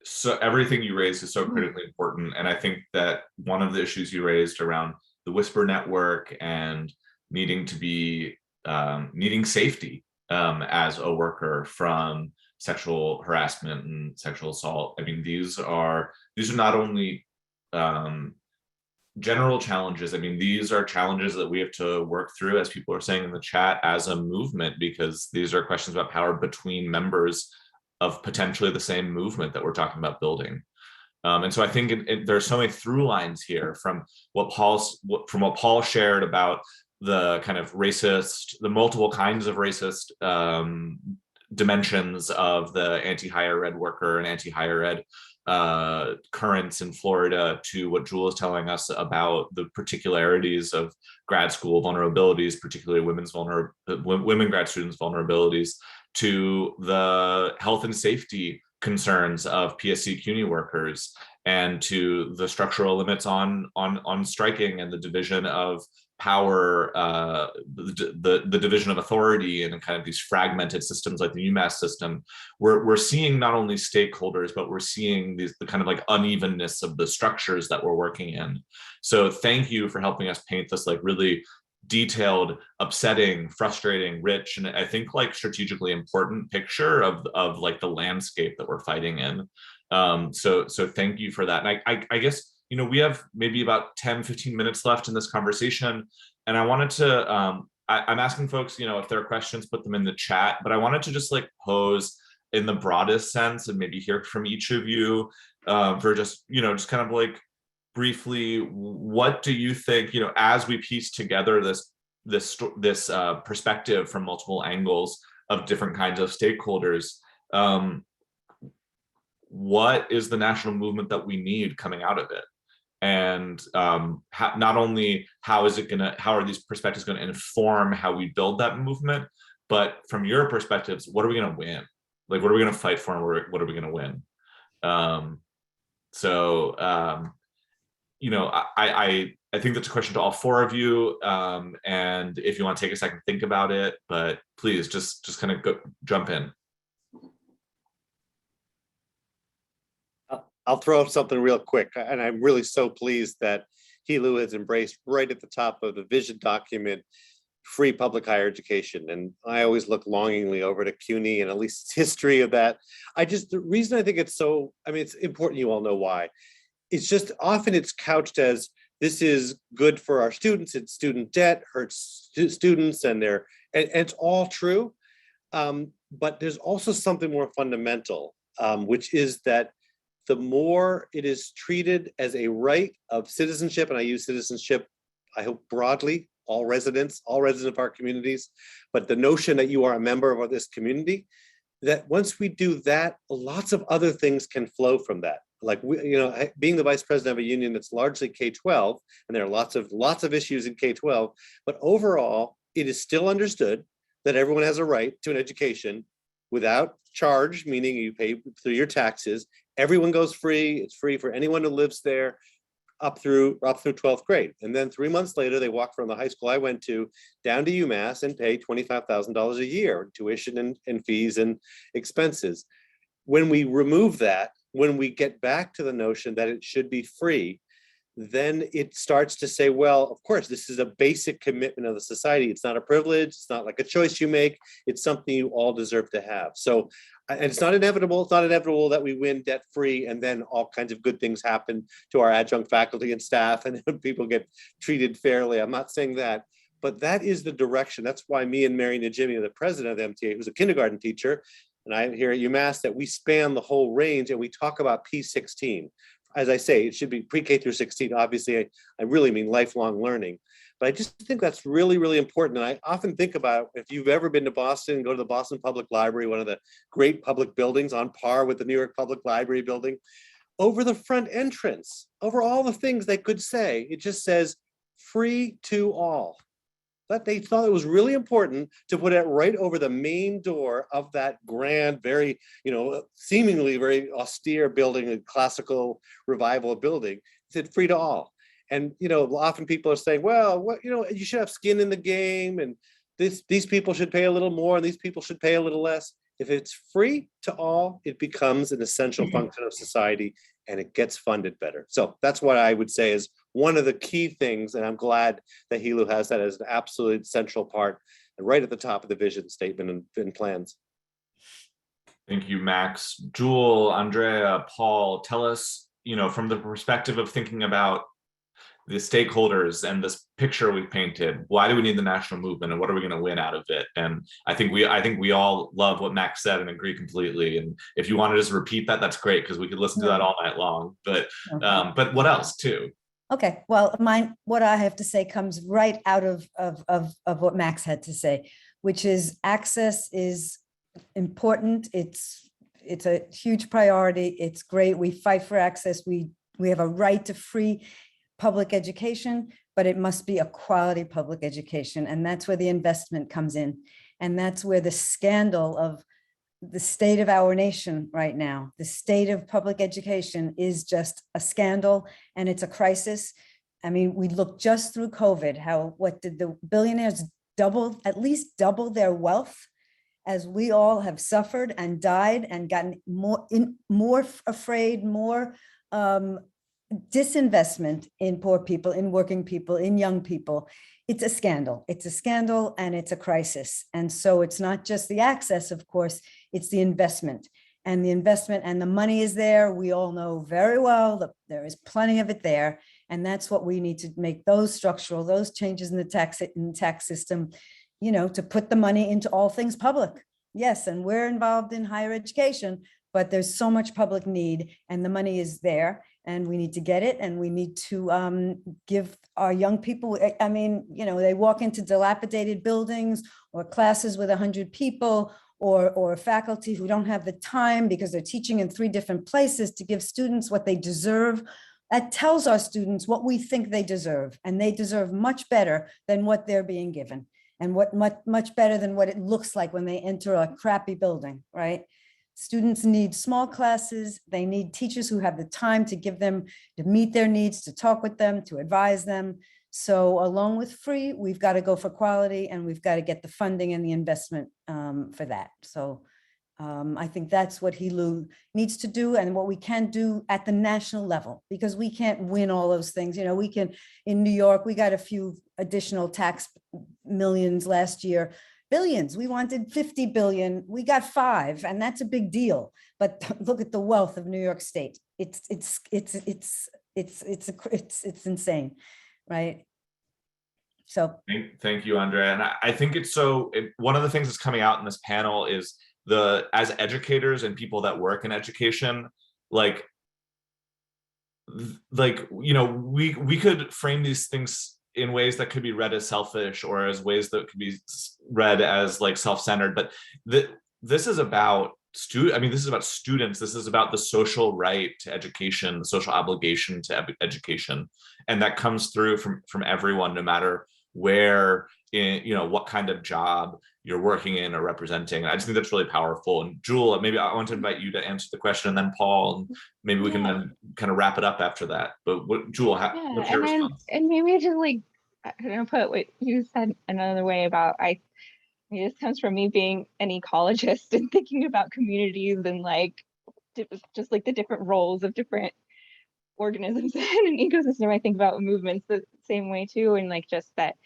so, everything you raised is so critically important. And I think that one of the issues you raised around the Whisper Network and needing to be needing safety as a worker from sexual harassment and sexual assault. I mean, these are not only general challenges. I mean, these are challenges that we have to work through, as people are saying in the chat, as a movement, because these are questions about power between members of potentially the same movement that we're talking about building. And so I think there's so many through lines here from what Paul shared about the kind of racist, the multiple kinds of racist dimensions of the anti-higher ed worker and anti-higher ed currents in Florida, to what Jewel is telling us about the particularities of grad school vulnerabilities, particularly women grad students' vulnerabilities, to the health and safety concerns of PSC CUNY workers, and to the structural limits on striking and the division of power, the division of authority, and kind of these fragmented systems like the UMass system. We're seeing not only stakeholders, but we're seeing the kind of like unevenness of the structures that we're working in. So thank you for helping us paint this like really detailed, upsetting, frustrating, rich, and I think like strategically important picture of like the landscape that we're fighting in. So thank you for that. And I guess, we have maybe about 10-15 minutes left in this conversation, and I wanted to I'm asking folks, if there are questions, put them in the chat, but I wanted to just like pose in the broadest sense and maybe hear from each of you for just just kind of like briefly, what do you think, as we piece together this perspective from multiple angles of different kinds of stakeholders, what is the national movement that we need coming out of it? And not only how are these perspectives going to inform how we build that movement, but from your perspectives, what are we going to win? Like, what are we going to fight for, and what are we going to win? I think that's a question to all four of you, and if you want to take a second, think about it, but please just kind of jump in. I'll throw up something real quick, and I'm really so pleased that HELU has embraced right at the top of the vision document free public higher education. And I always look longingly over to CUNY and at least history of that. The reason I think it's so, I mean, it's important, you all know why. It's just often it's couched as this is good for our students, it's student debt, hurts students and it's all true. But there's also something more fundamental, which is that the more it is treated as a right of citizenship, and I use citizenship, I hope broadly, all residents of our communities, but the notion that you are a member of this community, that once we do that, lots of other things can flow from that. Like, being the vice president of a union that's largely K-12, and there are lots of issues in K-12, but overall, it is still understood that everyone has a right to an education without charge, meaning you pay through your taxes. Everyone goes free. It's free for anyone who lives there up through 12th grade. And then 3 months later, they walk from the high school I went to down to UMass and pay $25,000 a year in tuition and fees and expenses. When we remove that, when we get back to the notion that it should be free, then it starts to say, well, of course, this is a basic commitment of the society. It's not a privilege. It's not like a choice you make. It's something you all deserve to have. So, and it's not inevitable. It's not inevitable that we win debt free and then all kinds of good things happen to our adjunct faculty and staff and people get treated fairly. I'm not saying that, but that is the direction. That's why me and Mary Najimy, the president of the MTA, who's a kindergarten teacher, and I'm here at UMass, that we span the whole range and we talk about P16. As I say, it should be pre-K through 16. Obviously, I really mean lifelong learning. But I just think that's really, really important. And I often think about, if you've ever been to Boston, go to the Boston Public Library, one of the great public buildings on par with the New York Public Library building. Over the front entrance, over all the things they could say, it just says free to all. But they thought it was really important to put it right over the main door of that grand, very, seemingly very austere building, a classical revival building. It said free to all. And, often people are saying, well, you should have skin in the game, and these people should pay a little more, and these people should pay a little less. If it's free to all, it becomes an essential function of society, and it gets funded better. So that's what I would say is one of the key things, and I'm glad that HELU has that as an absolute central part and right at the top of the vision statement and plans. Thank you, Max. Jewel, Andrea, Paul, tell us, from the perspective of thinking about the stakeholders and this picture we've painted, why do we need the national movement and what are we going to win out of it? And I think we all love what Max said and agree completely. And if you want to just repeat that, that's great, because we could listen to that all night long. But what else too? Okay, well, what I have to say comes right out of what Max had to say, which is access is important. It's a huge priority. It's great. We fight for access. We have a right to free public education, but it must be a quality public education. And that's where the investment comes in. And that's where the scandal of the state of our nation right now, the state of public education is just a scandal, and it's a crisis. I mean, we look just through COVID, what did the billionaires at least double their wealth, as we all have suffered and died and gotten more afraid, more disinvestment in poor people, in working people, in young people. It's a scandal. It's a scandal and it's a crisis. And so it's not just the access, of course, it's the investment. And the investment and the money is there. We all know very well that there is plenty of it there. And that's what we need to make, those changes in the tax system, to put the money into all things public. Yes, and we're involved in higher education, but there's so much public need and the money is there. And we need to get it, and we need to give our young people, they walk into dilapidated buildings or classes with 100 people or faculty who don't have the time because they're teaching in 3 different places to give students what they deserve. That tells our students what we think they deserve, and they deserve much better than what they're being given, and what much better than what it looks like when they enter a crappy building, right? Students need small classes. They need teachers who have the time to meet their needs, to talk with them, to advise them. So along with free, we've got to go for quality, and we've got to get the funding and the investment for that. So I think that's what HELU needs to do and what we can do at the national level, because we can't win all those things. You know, we can, in New York, we got a few additional tax millions last year, billions. We wanted 50 billion. We got 5, and that's a big deal. But look at the wealth of New York State. It's insane, right? So Thank you, Andrea. And I think it's one of the things that's coming out in this panel is as educators and people that work in education, like, you know, we could frame these things in ways that could be read as selfish or as ways that could be read as like self-centered. But this is about this is about students. This is about the social right to education, the social obligation to education. And that comes through from everyone, no matter where, you know, what kind of job you're working in or representing. And I just think that's really powerful. And Jewel, maybe I want to invite you to answer the question, and then Paul, and maybe we can then kind of wrap it up after that. But Jewel, what's your response? And maybe just like, I'm gonna put what you said another way about, this comes from me being an ecologist and thinking about communities and like just like the different roles of different organisms in an ecosystem. I think about movements the same way too, and like just that,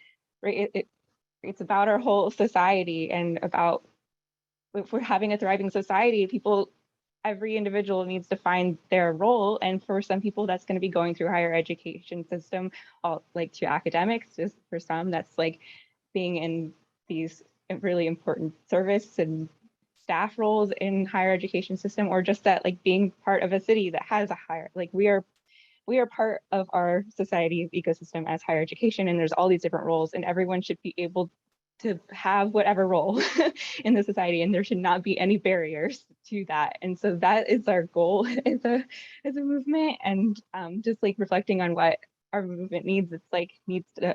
right? It's about our whole society, and about, if we're having a thriving society, every individual needs to find their role. And for some people, that's going to be going through higher education system, like to academics. Just for some, that's like being in these really important service and staff roles in higher education system, or just that like being part of a city that has a higher, like we are part of our society's ecosystem as higher education, and there's all these different roles, and everyone should be able to have whatever role in the society, and there should not be any barriers to that. And so that is our goal as a movement. And just like reflecting on what our movement needs, it's like needs to,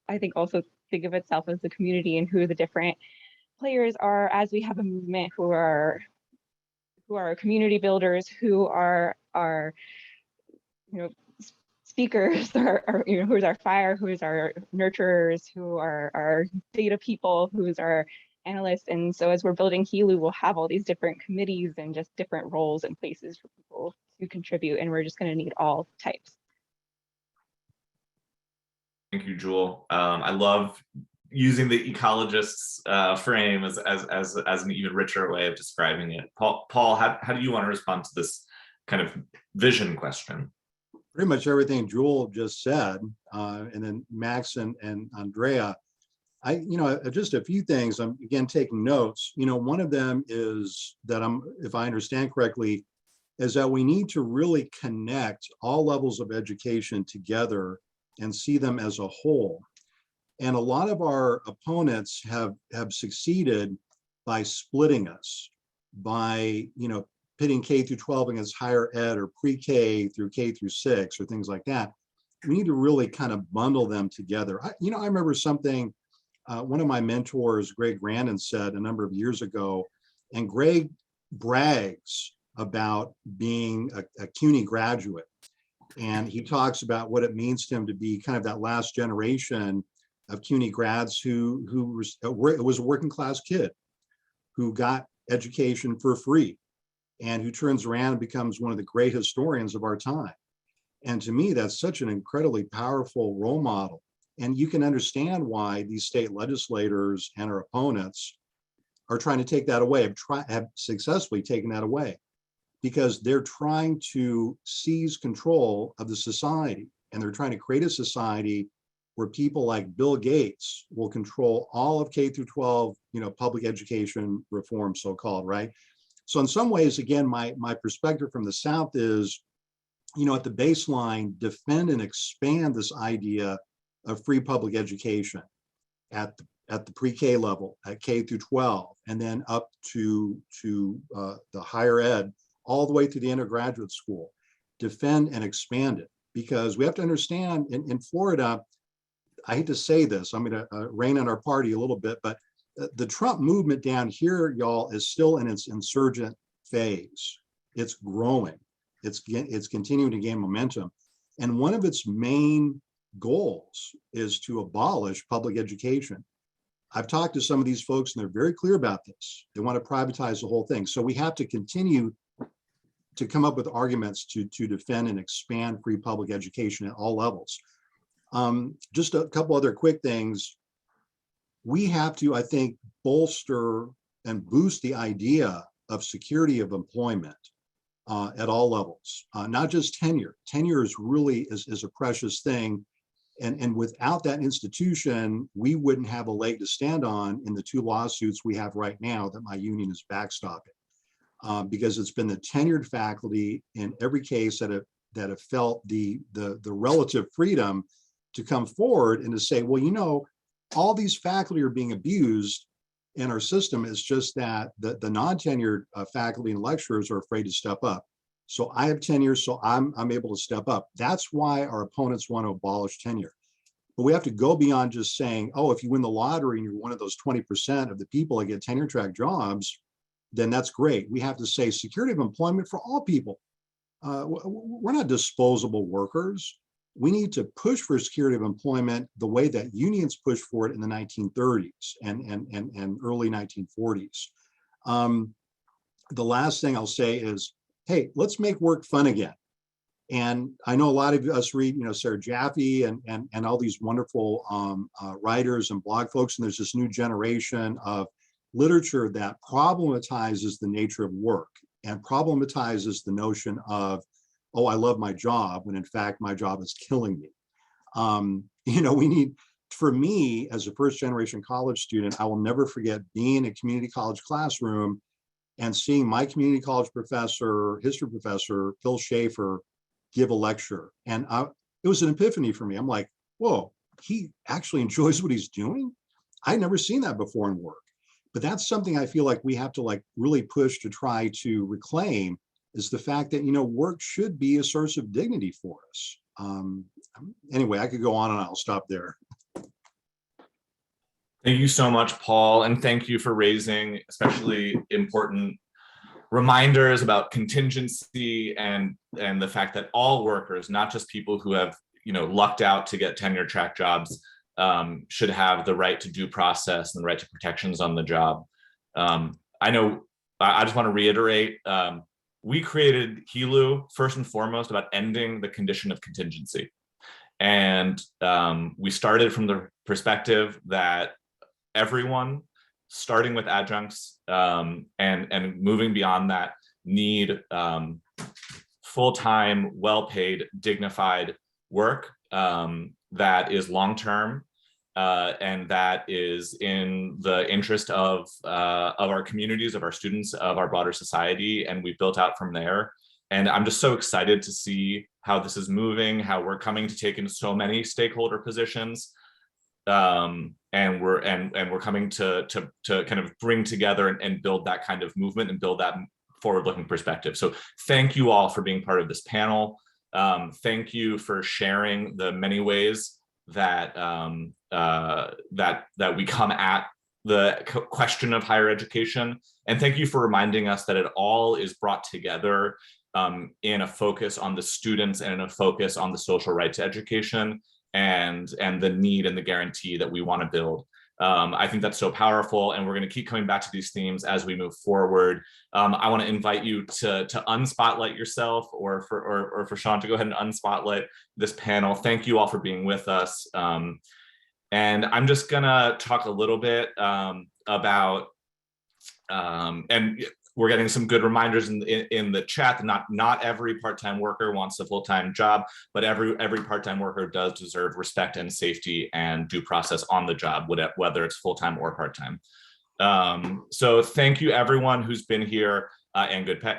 I think, also think of itself as a community, and who the different players are as we have a movement, who are community builders, who are speakers, or who's our fire, who's our nurturers, who are our data people, who's our analysts. And so as we're building HELU, we'll have all these different committees and just different roles and places for people to contribute, and we're just going to need all types. Thank you, Jewel. I love using the ecologist's frame as an even richer way of describing it. Paul, how do you want to respond to this kind of vision question? Pretty much everything Jewel just said, and then Max and Andrea. Just a few things. I'm again taking notes. One of them is that if I understand correctly, is that we need to really connect all levels of education together and see them as a whole. And a lot of our opponents have succeeded by splitting us, by pitting K through 12 against higher ed, or pre-K through K through 6, or things like that. We need to really kind of bundle them together. I remember something one of my mentors, Greg Grandin, said a number of years ago, and Greg brags about being a CUNY graduate. And he talks about what it means to him to be kind of that last generation of CUNY grads who was a working class kid who got education for free, and who turns around and becomes one of the great historians of our time. And to me, that's such an incredibly powerful role model. And you can understand why these state legislators and our opponents are trying to take that away, have successfully taken that away, because they're trying to seize control of the society. And they're trying to create a society where people like Bill Gates will control all of K through 12, public education reform, so-called, right? So in some ways, again, my perspective from the South is, at the baseline, defend and expand this idea of free public education at the pre-K level, at K through 12, and then up to the higher ed, all the way to the undergraduate school. Defend and expand it, because we have to understand in Florida, I hate to say this, I'm going to rain on our party a little bit, but the Trump movement down here, y'all, is still in its insurgent phase. It's growing. It's continuing to gain momentum. And one of its main goals is to abolish public education. I've talked to some of these folks and they're very clear about this. They want to privatize the whole thing. So we have to continue to come up with arguments to defend and expand free public education at all levels. Just a couple other quick things. We have to, I think, bolster and boost the idea of security of employment at all levels, not just tenure. Tenure is really is a precious thing. And without that institution, we wouldn't have a leg to stand on in the 2 lawsuits we have right now that my union is backstopping. Because it's been the tenured faculty in every case that have felt the relative freedom to come forward and to say, well, you know, all these faculty are being abused in our system. It's just that the non-tenured faculty and lecturers are afraid to step up. So I have tenure, so I'm able to step up. That's why our opponents want to abolish tenure. But we have to go beyond just saying, oh, if you win the lottery and you're one of those 20% of the people that get tenure track jobs, then that's great. We have to say security of employment for all people. We're not disposable workers. We need to push for security of employment the way that unions pushed for it in the 1930s and early 1940s. The last thing I'll say is, hey, let's make work fun again. And I know a lot of us read, you know, Sara Jaffe and all these wonderful writers and blog folks, and there's this new generation of literature that problematizes the nature of work and problematizes the notion of, oh, I love my job, when in fact my job is killing me. You know, we need, for me, as a first generation college student, I will never forget being in a community college classroom and seeing my community college professor, history professor, Phil Schaefer, give a lecture. And it was an epiphany for me. I'm like, whoa, he actually enjoys what he's doing? I'd never seen that before in work. But that's something I feel like we have to like really push to try to reclaim, is the fact that, you know, work should be a source of dignity for us. Anyway, I could go on and I'll stop there. Thank you so much, Paul, and thank you for raising especially important reminders about contingency and the fact that all workers, not just people who have, you know, lucked out to get tenure track jobs, should have the right to due process and the right to protections on the job. I know, I just want to reiterate, we created HELU first and foremost about ending the condition of contingency. And we started from the perspective that everyone, starting with adjuncts and moving beyond that, need full-time, well-paid, dignified work that is long-term and that is in the interest of our communities, of our students, of our broader society, and we built out from there. And I'm just so excited to see how this is moving, how we're coming to take in so many stakeholder positions. And we're coming to kind of bring together and build that kind of movement and build that forward-looking perspective. So thank you all for being part of this panel. Thank you for sharing the many ways that that we come at the question of higher education. And thank you for reminding us that it all is brought together in a focus on the students and in a focus on the social right to education and the need and the guarantee that we want to build. I think that's so powerful, and we're going to keep coming back to these themes as we move forward. I want to invite you to unspotlight yourself, or for Sean to go ahead and unspotlight this panel. Thank you all for being with us. And I'm just going to talk a little bit about, and we're getting some good reminders in the chat that not every part-time worker wants a full-time job, but every part-time worker does deserve respect and safety and due process on the job, whether it's full-time or part-time. So thank you everyone who's been here, and good pay.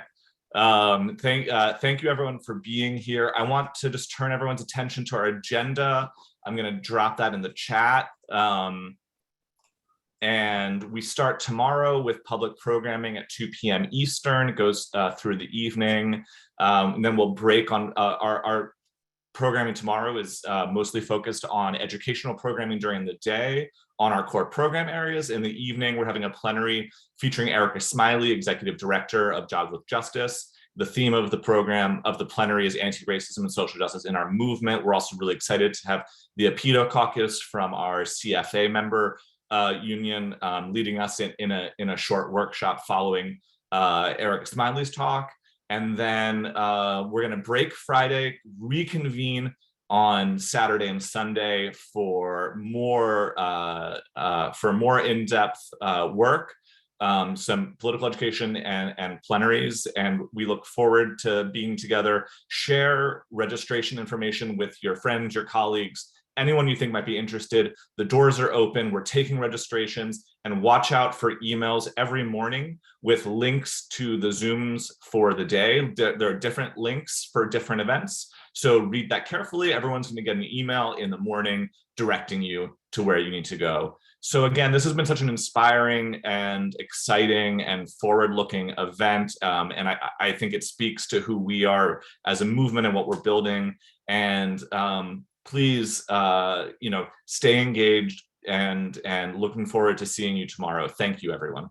Thank you everyone for being here. I want to just turn everyone's attention to our agenda. I'm going to drop that in the chat. And we start tomorrow with public programming at 2 p.m. Eastern. It goes through the evening. And then we'll break on our programming tomorrow is mostly focused on educational programming during the day on our core program areas. In the evening, we're having a plenary featuring Erica Smiley, Executive Director of Jobs with Justice. The theme of the program of the plenary is anti-racism and social justice in our movement. We're also really excited to have the Apido Caucus from our CFA member union leading us in a short workshop following Eric Smiley's talk. And then we're going to break Friday, reconvene on Saturday and Sunday for more in-depth work, some political education and plenaries. And we look forward to being together. Share registration information with your friends, your colleagues, anyone you think might be interested. The doors are open. We're taking registrations, and watch out for emails every morning with links to the Zooms for the day. There are different links for different events. So read that carefully. Everyone's going to get an email in the morning directing you to where you need to go. So again, this has been such an inspiring and exciting and forward-looking event. And I think it speaks to who we are as a movement and what we're building. And please, stay engaged, and looking forward to seeing you tomorrow. Thank you, everyone.